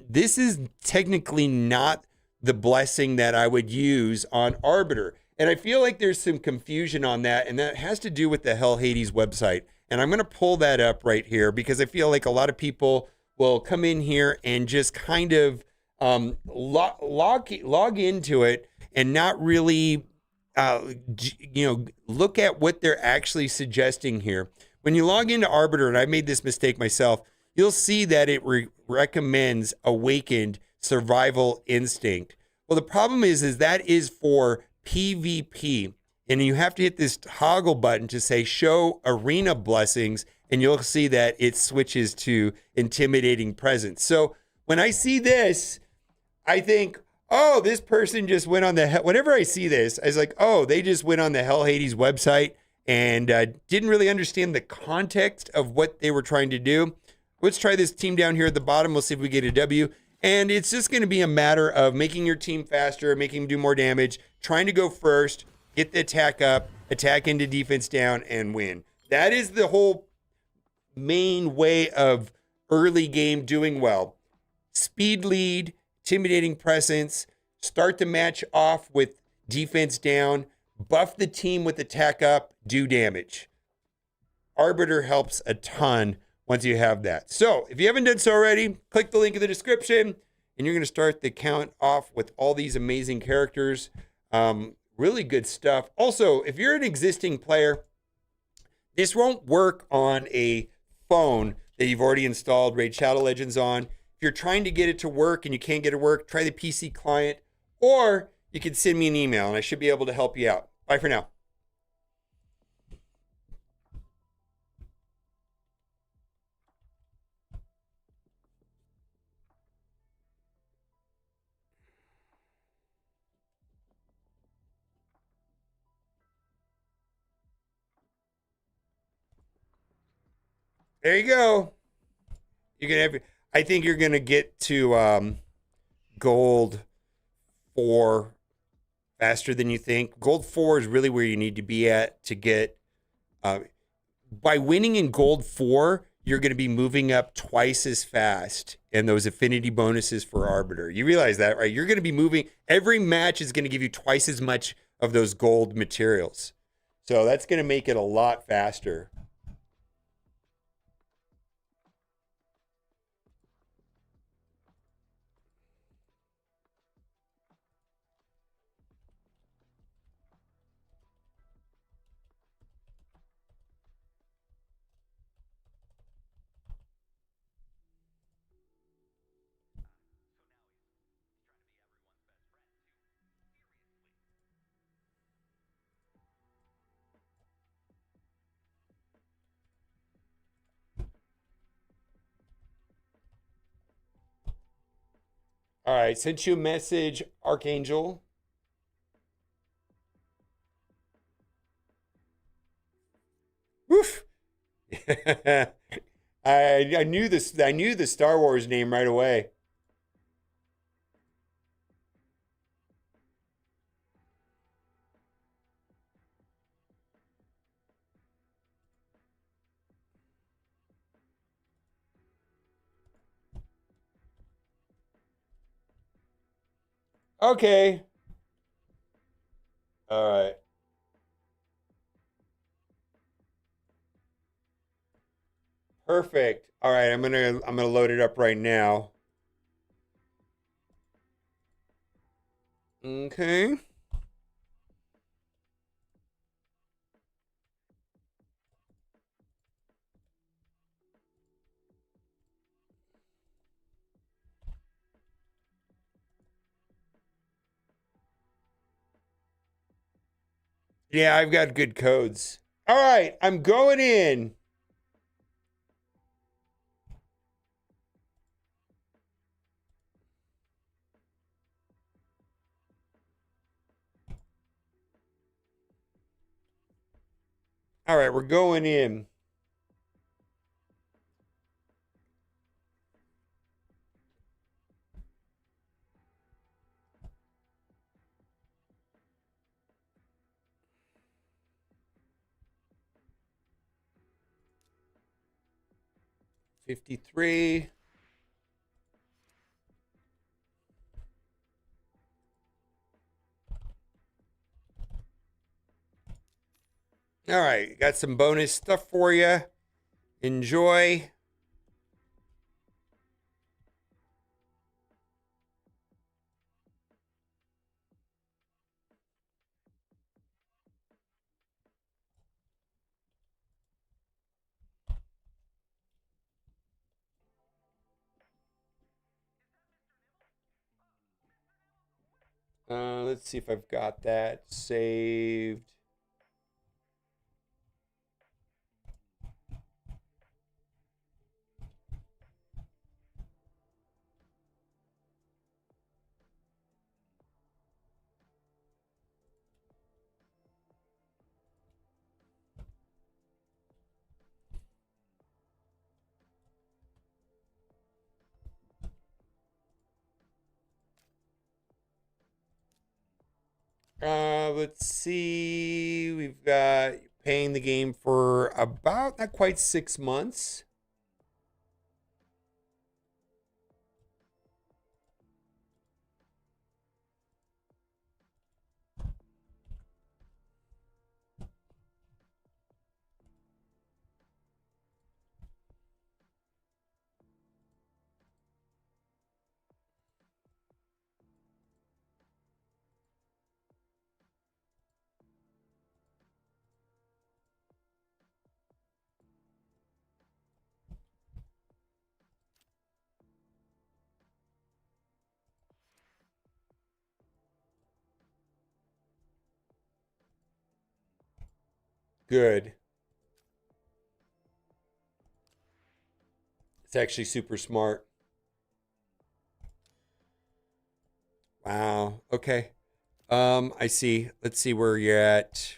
This is technically not the blessing that I would use on Arbiter. And I feel like there's some confusion on that, and that has to do with the Hell Hades website. And I'm going to pull that up right here because I feel like a lot of people will come in here and just kind of log into it and not really, look at what they're actually suggesting here. When you log into Arbiter, and I made this mistake myself, you'll see that it recommends Awakened Survival Instinct. Well, the problem is that is for PvP. And you have to hit this toggle button to say show arena blessings and you'll see that it switches to intimidating presence. So when I see this, I think, oh, this person just went on the, whenever I see this, I was like, oh, they just went on the Hell Hades website and didn't really understand the context of what they were trying to do. Let's try this team down here at the bottom. We'll see if we get a W. And it's just going to be a matter of making your team faster, making them do more damage, trying to go first, get the attack up, attack into defense down, and win. That is the whole main way of early game doing well. Speed lead, intimidating presence, start the match off with defense down, buff the team with attack up, do damage. Arbiter helps a ton once you have that. So if you haven't done so already, click the link in the description and you're going to start the count off with all these amazing characters. Really good stuff. Also, if you're an existing player, this won't work on a phone that you've already installed Raid Shadow Legends on. If you're trying to get it to work and you can't get it to work, try the PC client, or you can send me an email and I should be able to help you out. Bye for now. There you go. You're gonna have. I think you're gonna get to gold 4 faster than you think. Gold 4 is really where you need to be at to get. By winning in gold 4, you're going to be moving up twice as fast in those affinity bonuses for Arbiter. You realize that, right? You're going to be moving. Every match is going to give you twice as much of those gold materials. So that's going to make it a lot faster. All right, sent you a message, Archangel. Woof. I knew this. I knew the Star Wars name right away. Okay. All right. Perfect. All right, I'm gonna load it up right now. Okay. Yeah, I've got good codes. All right, I'm going in. All right, we're going in. $53. All right, got some bonus stuff for you. Enjoy. Let's see if I've got that saved. Let's see. We've got paying the game for about not quite 6 months. Good. It's actually super smart. Wow. Okay. I see. Let's see where you're at.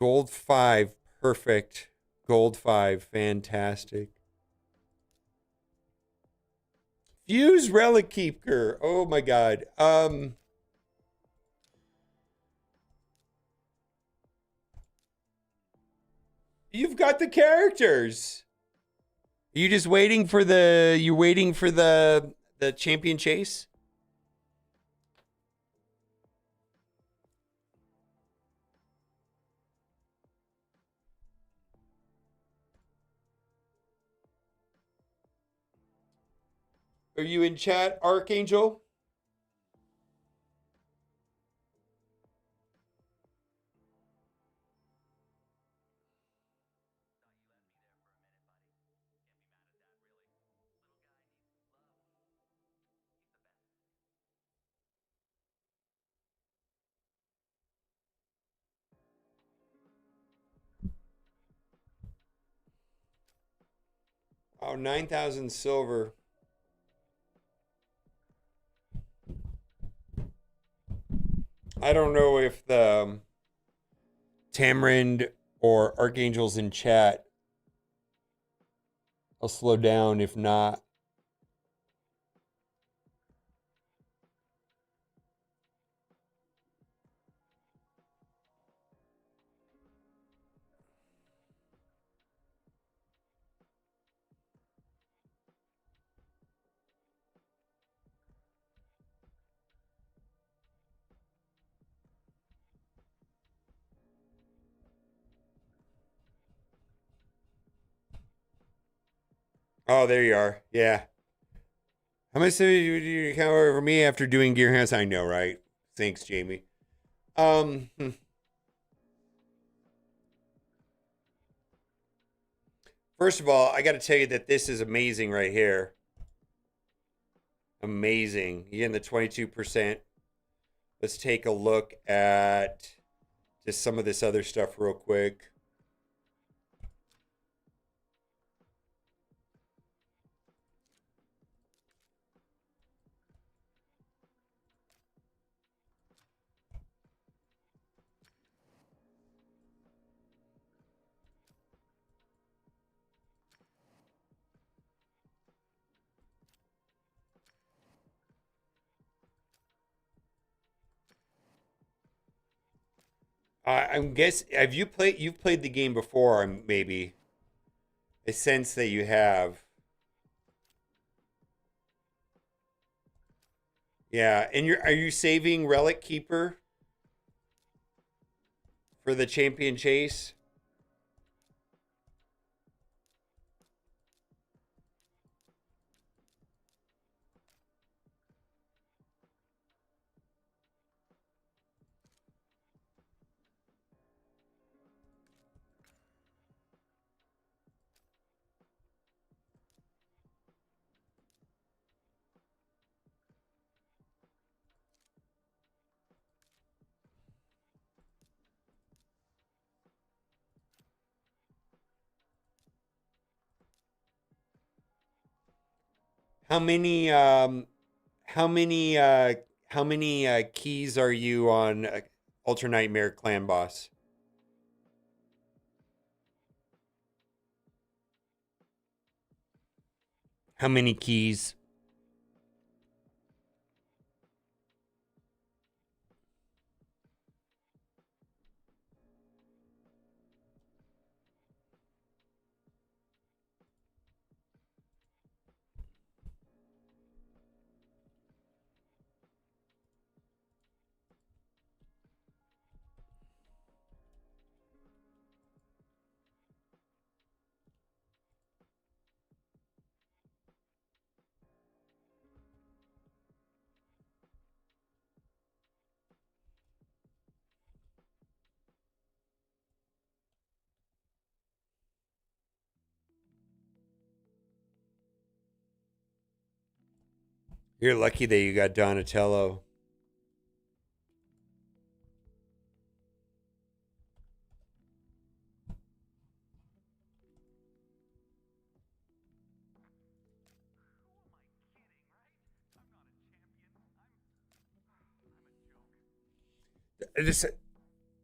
Gold 5. Perfect. Gold 5. Fantastic. Fuse Relic Keeper. Oh my god. You've got the characters. You just waiting for the champion chase? Are you in chat, Archangel? Oh, 9,000 silver. I don't know if the Tamarind or Archangel's in chat. I'll slow down if not. Oh, there you are. Yeah. How much did you come over me after doing Gear House? I know, right? Thanks, Jamie. Hmm. First of all, I got to tell you that this is amazing right here. Amazing. You getting the 22%. Let's take a look at just some of this other stuff real quick. I'm guess have you played you've played the game before, maybe. I sense that you have. Yeah, and are you saving Relic Keeper for the champion chase? How many how many uh how many keys are you on Ultra Nightmare Clan Boss? How many keys? You're lucky that you got Donatello. Just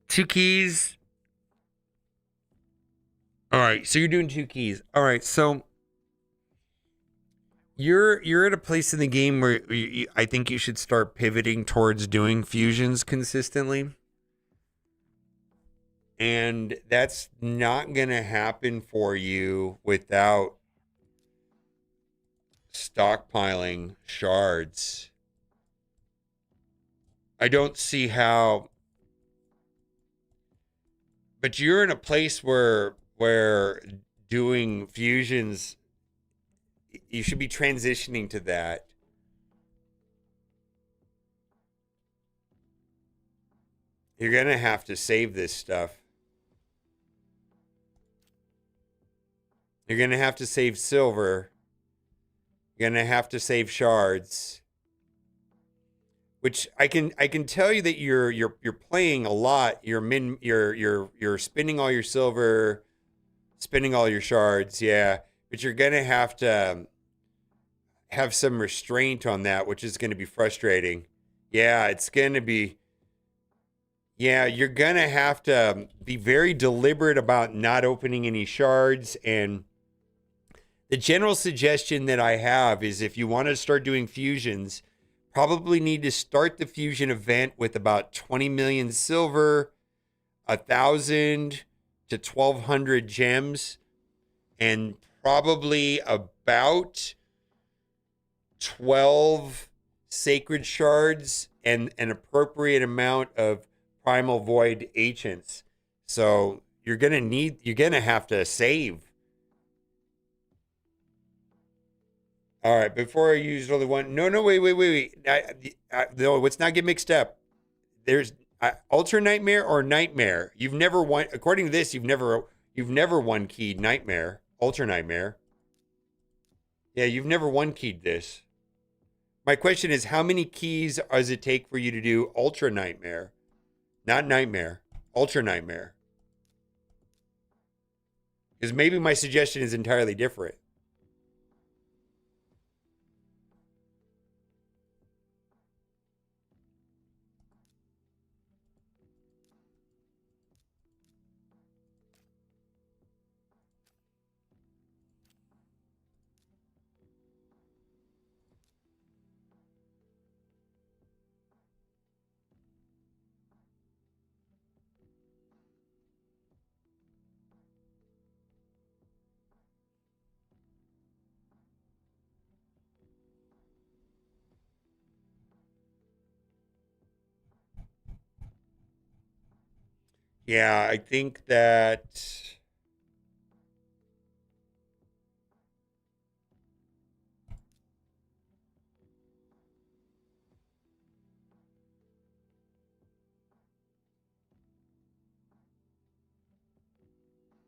2 keys. All right, so you're doing 2 keys. All right, so you're at a place in the game where I think you should start pivoting towards doing fusions consistently. And that's not going to happen for you without stockpiling shards. I don't see how, but you're in a place where doing fusions, you should be transitioning to that. You're going to have to save this stuff. You're going to have to save silver. You're going to have to save shards. Which I can tell you that you're playing a lot. You're spending all your silver, spending all your shards, yeah. But you're gonna have to have some restraint on that, which is gonna be frustrating. Yeah, it's gonna be. Yeah, you're gonna have to be very deliberate about not opening any shards. And the general suggestion that I have is if you want to start doing fusions, probably need to start the fusion event with about 20 million silver, 1,000 to 1,200 gems, and probably about 12 sacred shards and an appropriate amount of primal void ancients. So you're gonna have to save. All right, before I use only one. No, wait. No, let's not get mixed up. There's Ultra Nightmare or Nightmare. You've never won. According to this, you've never one keyed Nightmare, Ultra Nightmare. Yeah, you've never one keyed this. My question is, how many keys does it take for you to do Ultra Nightmare, not Nightmare, Ultra Nightmare? Because maybe my suggestion is entirely different. Yeah, I think that.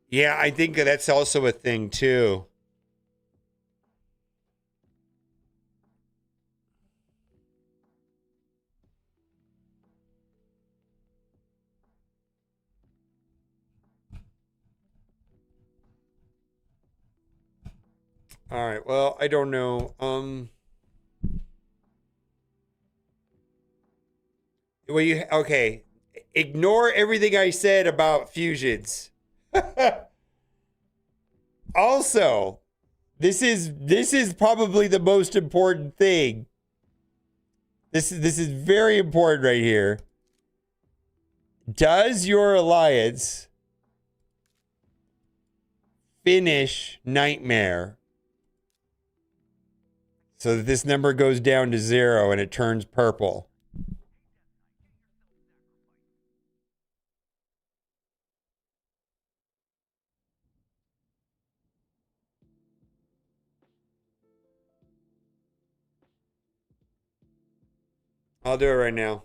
Yeah, I think that's also a thing too. All right. Well, I don't know. Well, you okay? Ignore everything I said about fusions. Also, this is probably the most important thing. This is very important right here. Does your alliance finish Nightmare so that this number goes down to 0 and it turns purple? I'll do it right now.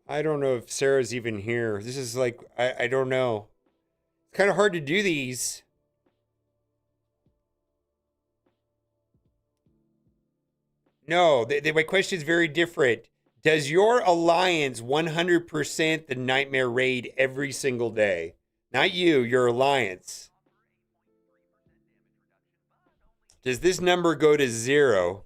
I don't know if Sarah's even here. This is like, I don't know. It's kind of hard to do these. No, my question is very different. Does your alliance 100% the nightmare raid every single day? Not you, your alliance. Does this number go to 0?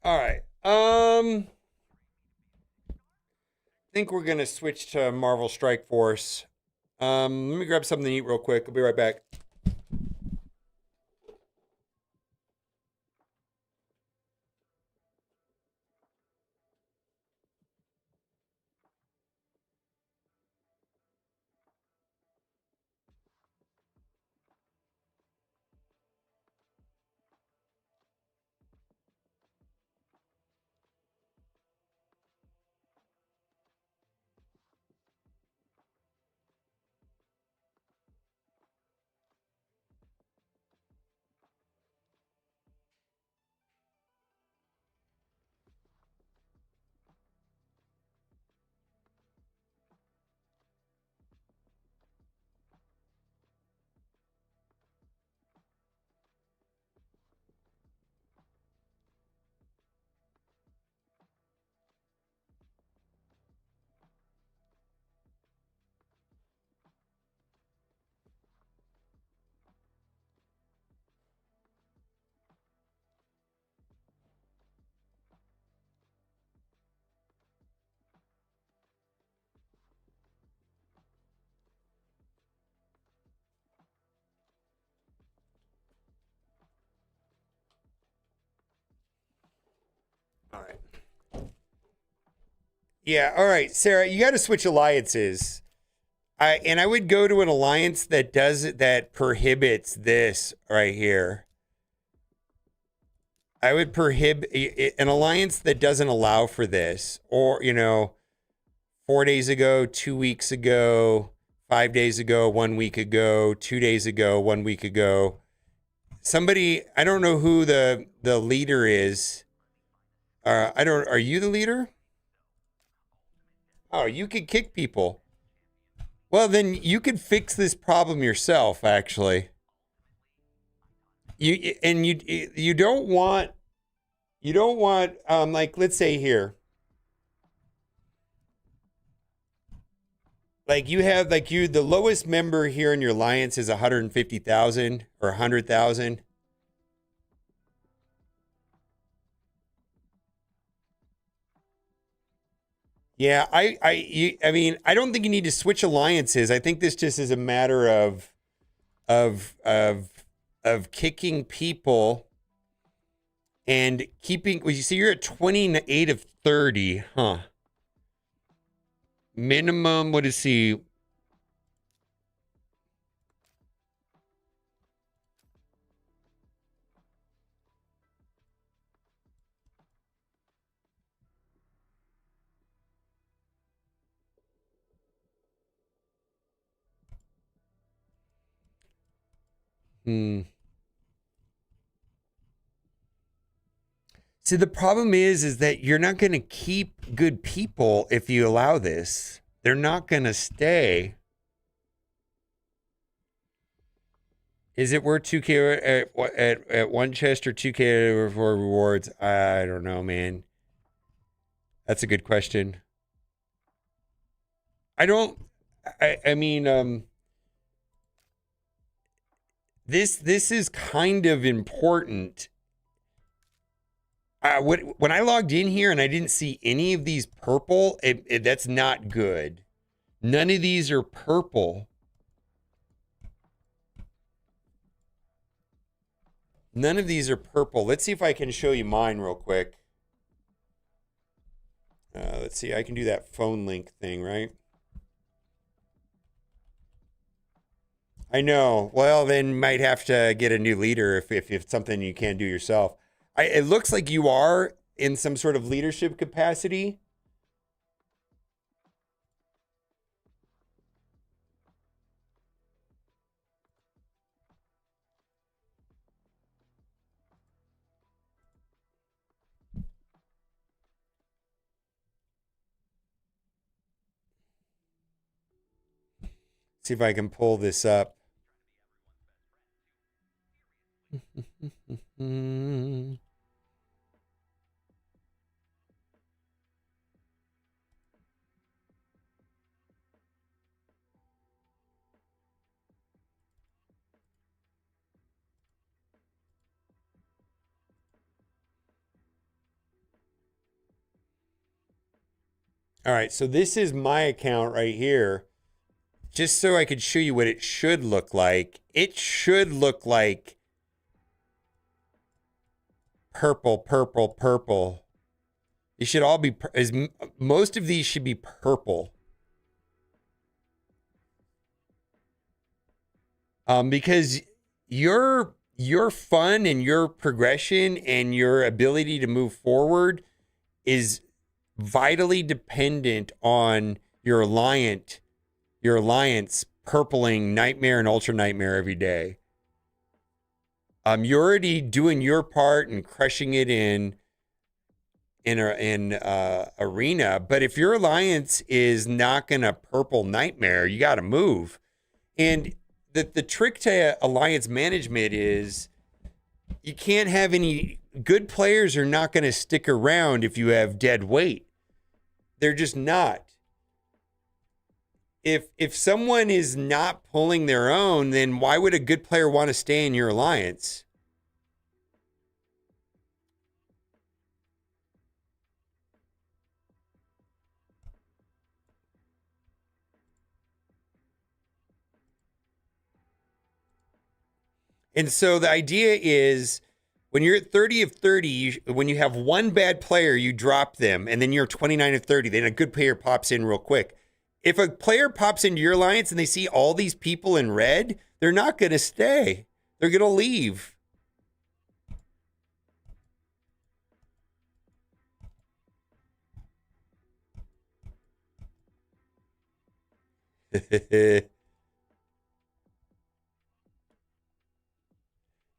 All right. I think we're gonna switch to Marvel Strike Force. Let me grab something to eat real quick. I'll be right back. All right. Yeah. All right, Sarah. You got to switch alliances. I would go to an alliance that prohibits this right here. I would prohibit an alliance that doesn't allow for this, or 4 days ago, 2 weeks ago, 5 days ago, 1 week ago, 2 days ago, 1 week ago. Somebody, I don't know who the leader is. I don't. Are you the leader? Oh, you could kick people. Well, then you could fix this problem yourself. Actually, you don't want like, let's say here, like you have like you the lowest member here in your alliance is 150,000 or 100,000. Yeah, I mean, I don't think you need to switch alliances. I think this just is a matter of of of kicking people and keeping. Well, you see, you're at 28 of 30, huh? Minimum. What is he? Hmm. See, the problem is that you're not going to keep good people if you allow this. They're not going to stay. Is it worth 2K at one chest or 2K for rewards? I don't know, man. That's a good question. I mean, this is kind of important. When I logged in here and I didn't see any of these purple, that's not good. None of these are purple. None of these are purple. Let's see if I can show you mine real quick. Let's see. I can do that phone link thing, right? I know. Well, then might have to get a new leader if it's something you can't do yourself. It looks like you are in some sort of leadership capacity. See if I can pull this up. All right, so this is my account right here. Just so I could show you what it should look like. It should look like purple, purple, purple. It should all be, most of these should be purple. Because your fun and your progression and your ability to move forward is vitally dependent on your alliance purpling Nightmare and Ultra Nightmare every day. You're already doing your part and crushing it in arena, but if your alliance is not gonna purple Nightmare, you got to move. And the trick to alliance management is you can't have any good players are not going to stick around if you have dead weight. They're just not. If someone is not pulling their own, then why would a good player want to stay in your alliance? And so the idea is when you're at 30 of 30, when you have one bad player, you drop them, and then you're 29 of 30, then a good player pops in real quick. If a player pops into your alliance and they see all these people in red, they're not going to stay. They're going to leave.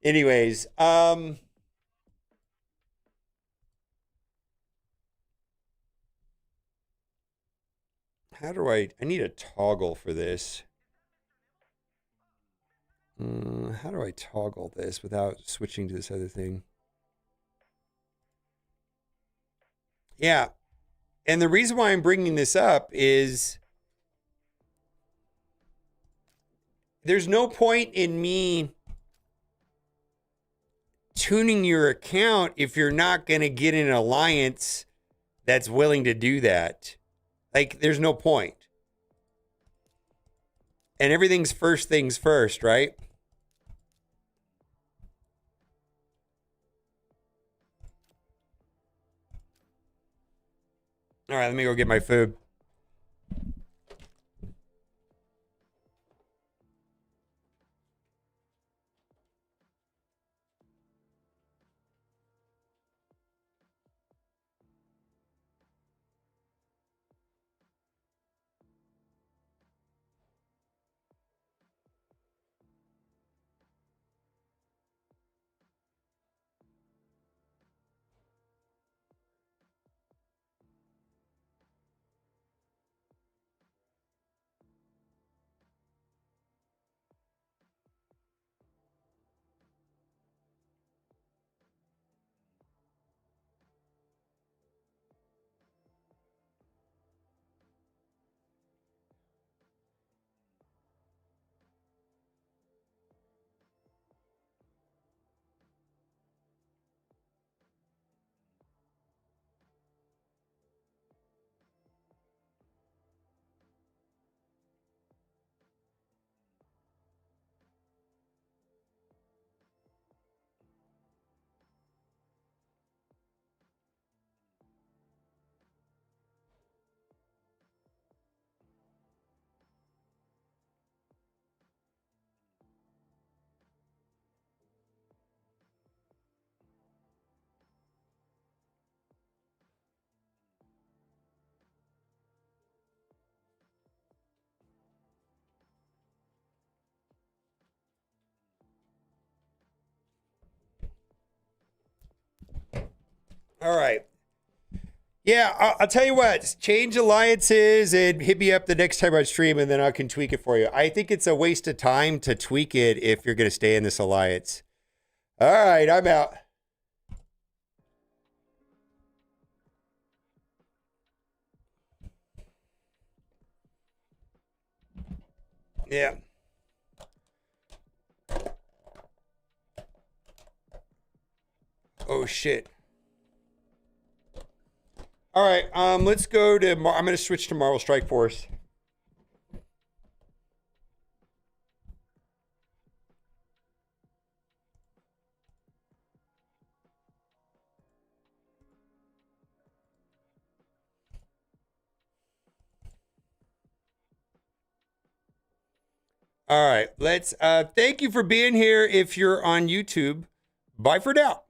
Anyways, how do I need a toggle for this. How do I toggle this without switching to this other thing? Yeah. And the reason why I'm bringing this up is there's no point in me tuning your account if you're not going to get an alliance that's willing to do that. Like, there's no point. And everything's first things first, right? All right, let me go get my food. All right. Yeah, I'll tell you what. Change alliances and hit me up the next time I stream, and then I can tweak it for you. I think it's a waste of time to tweak it if you're going to stay in this alliance. All right, I'm out. Yeah. Oh shit. All right, let's go to. I'm going to switch to Marvel Strike Force. All right, let's. Thank you for being here. If you're on YouTube, bye for now.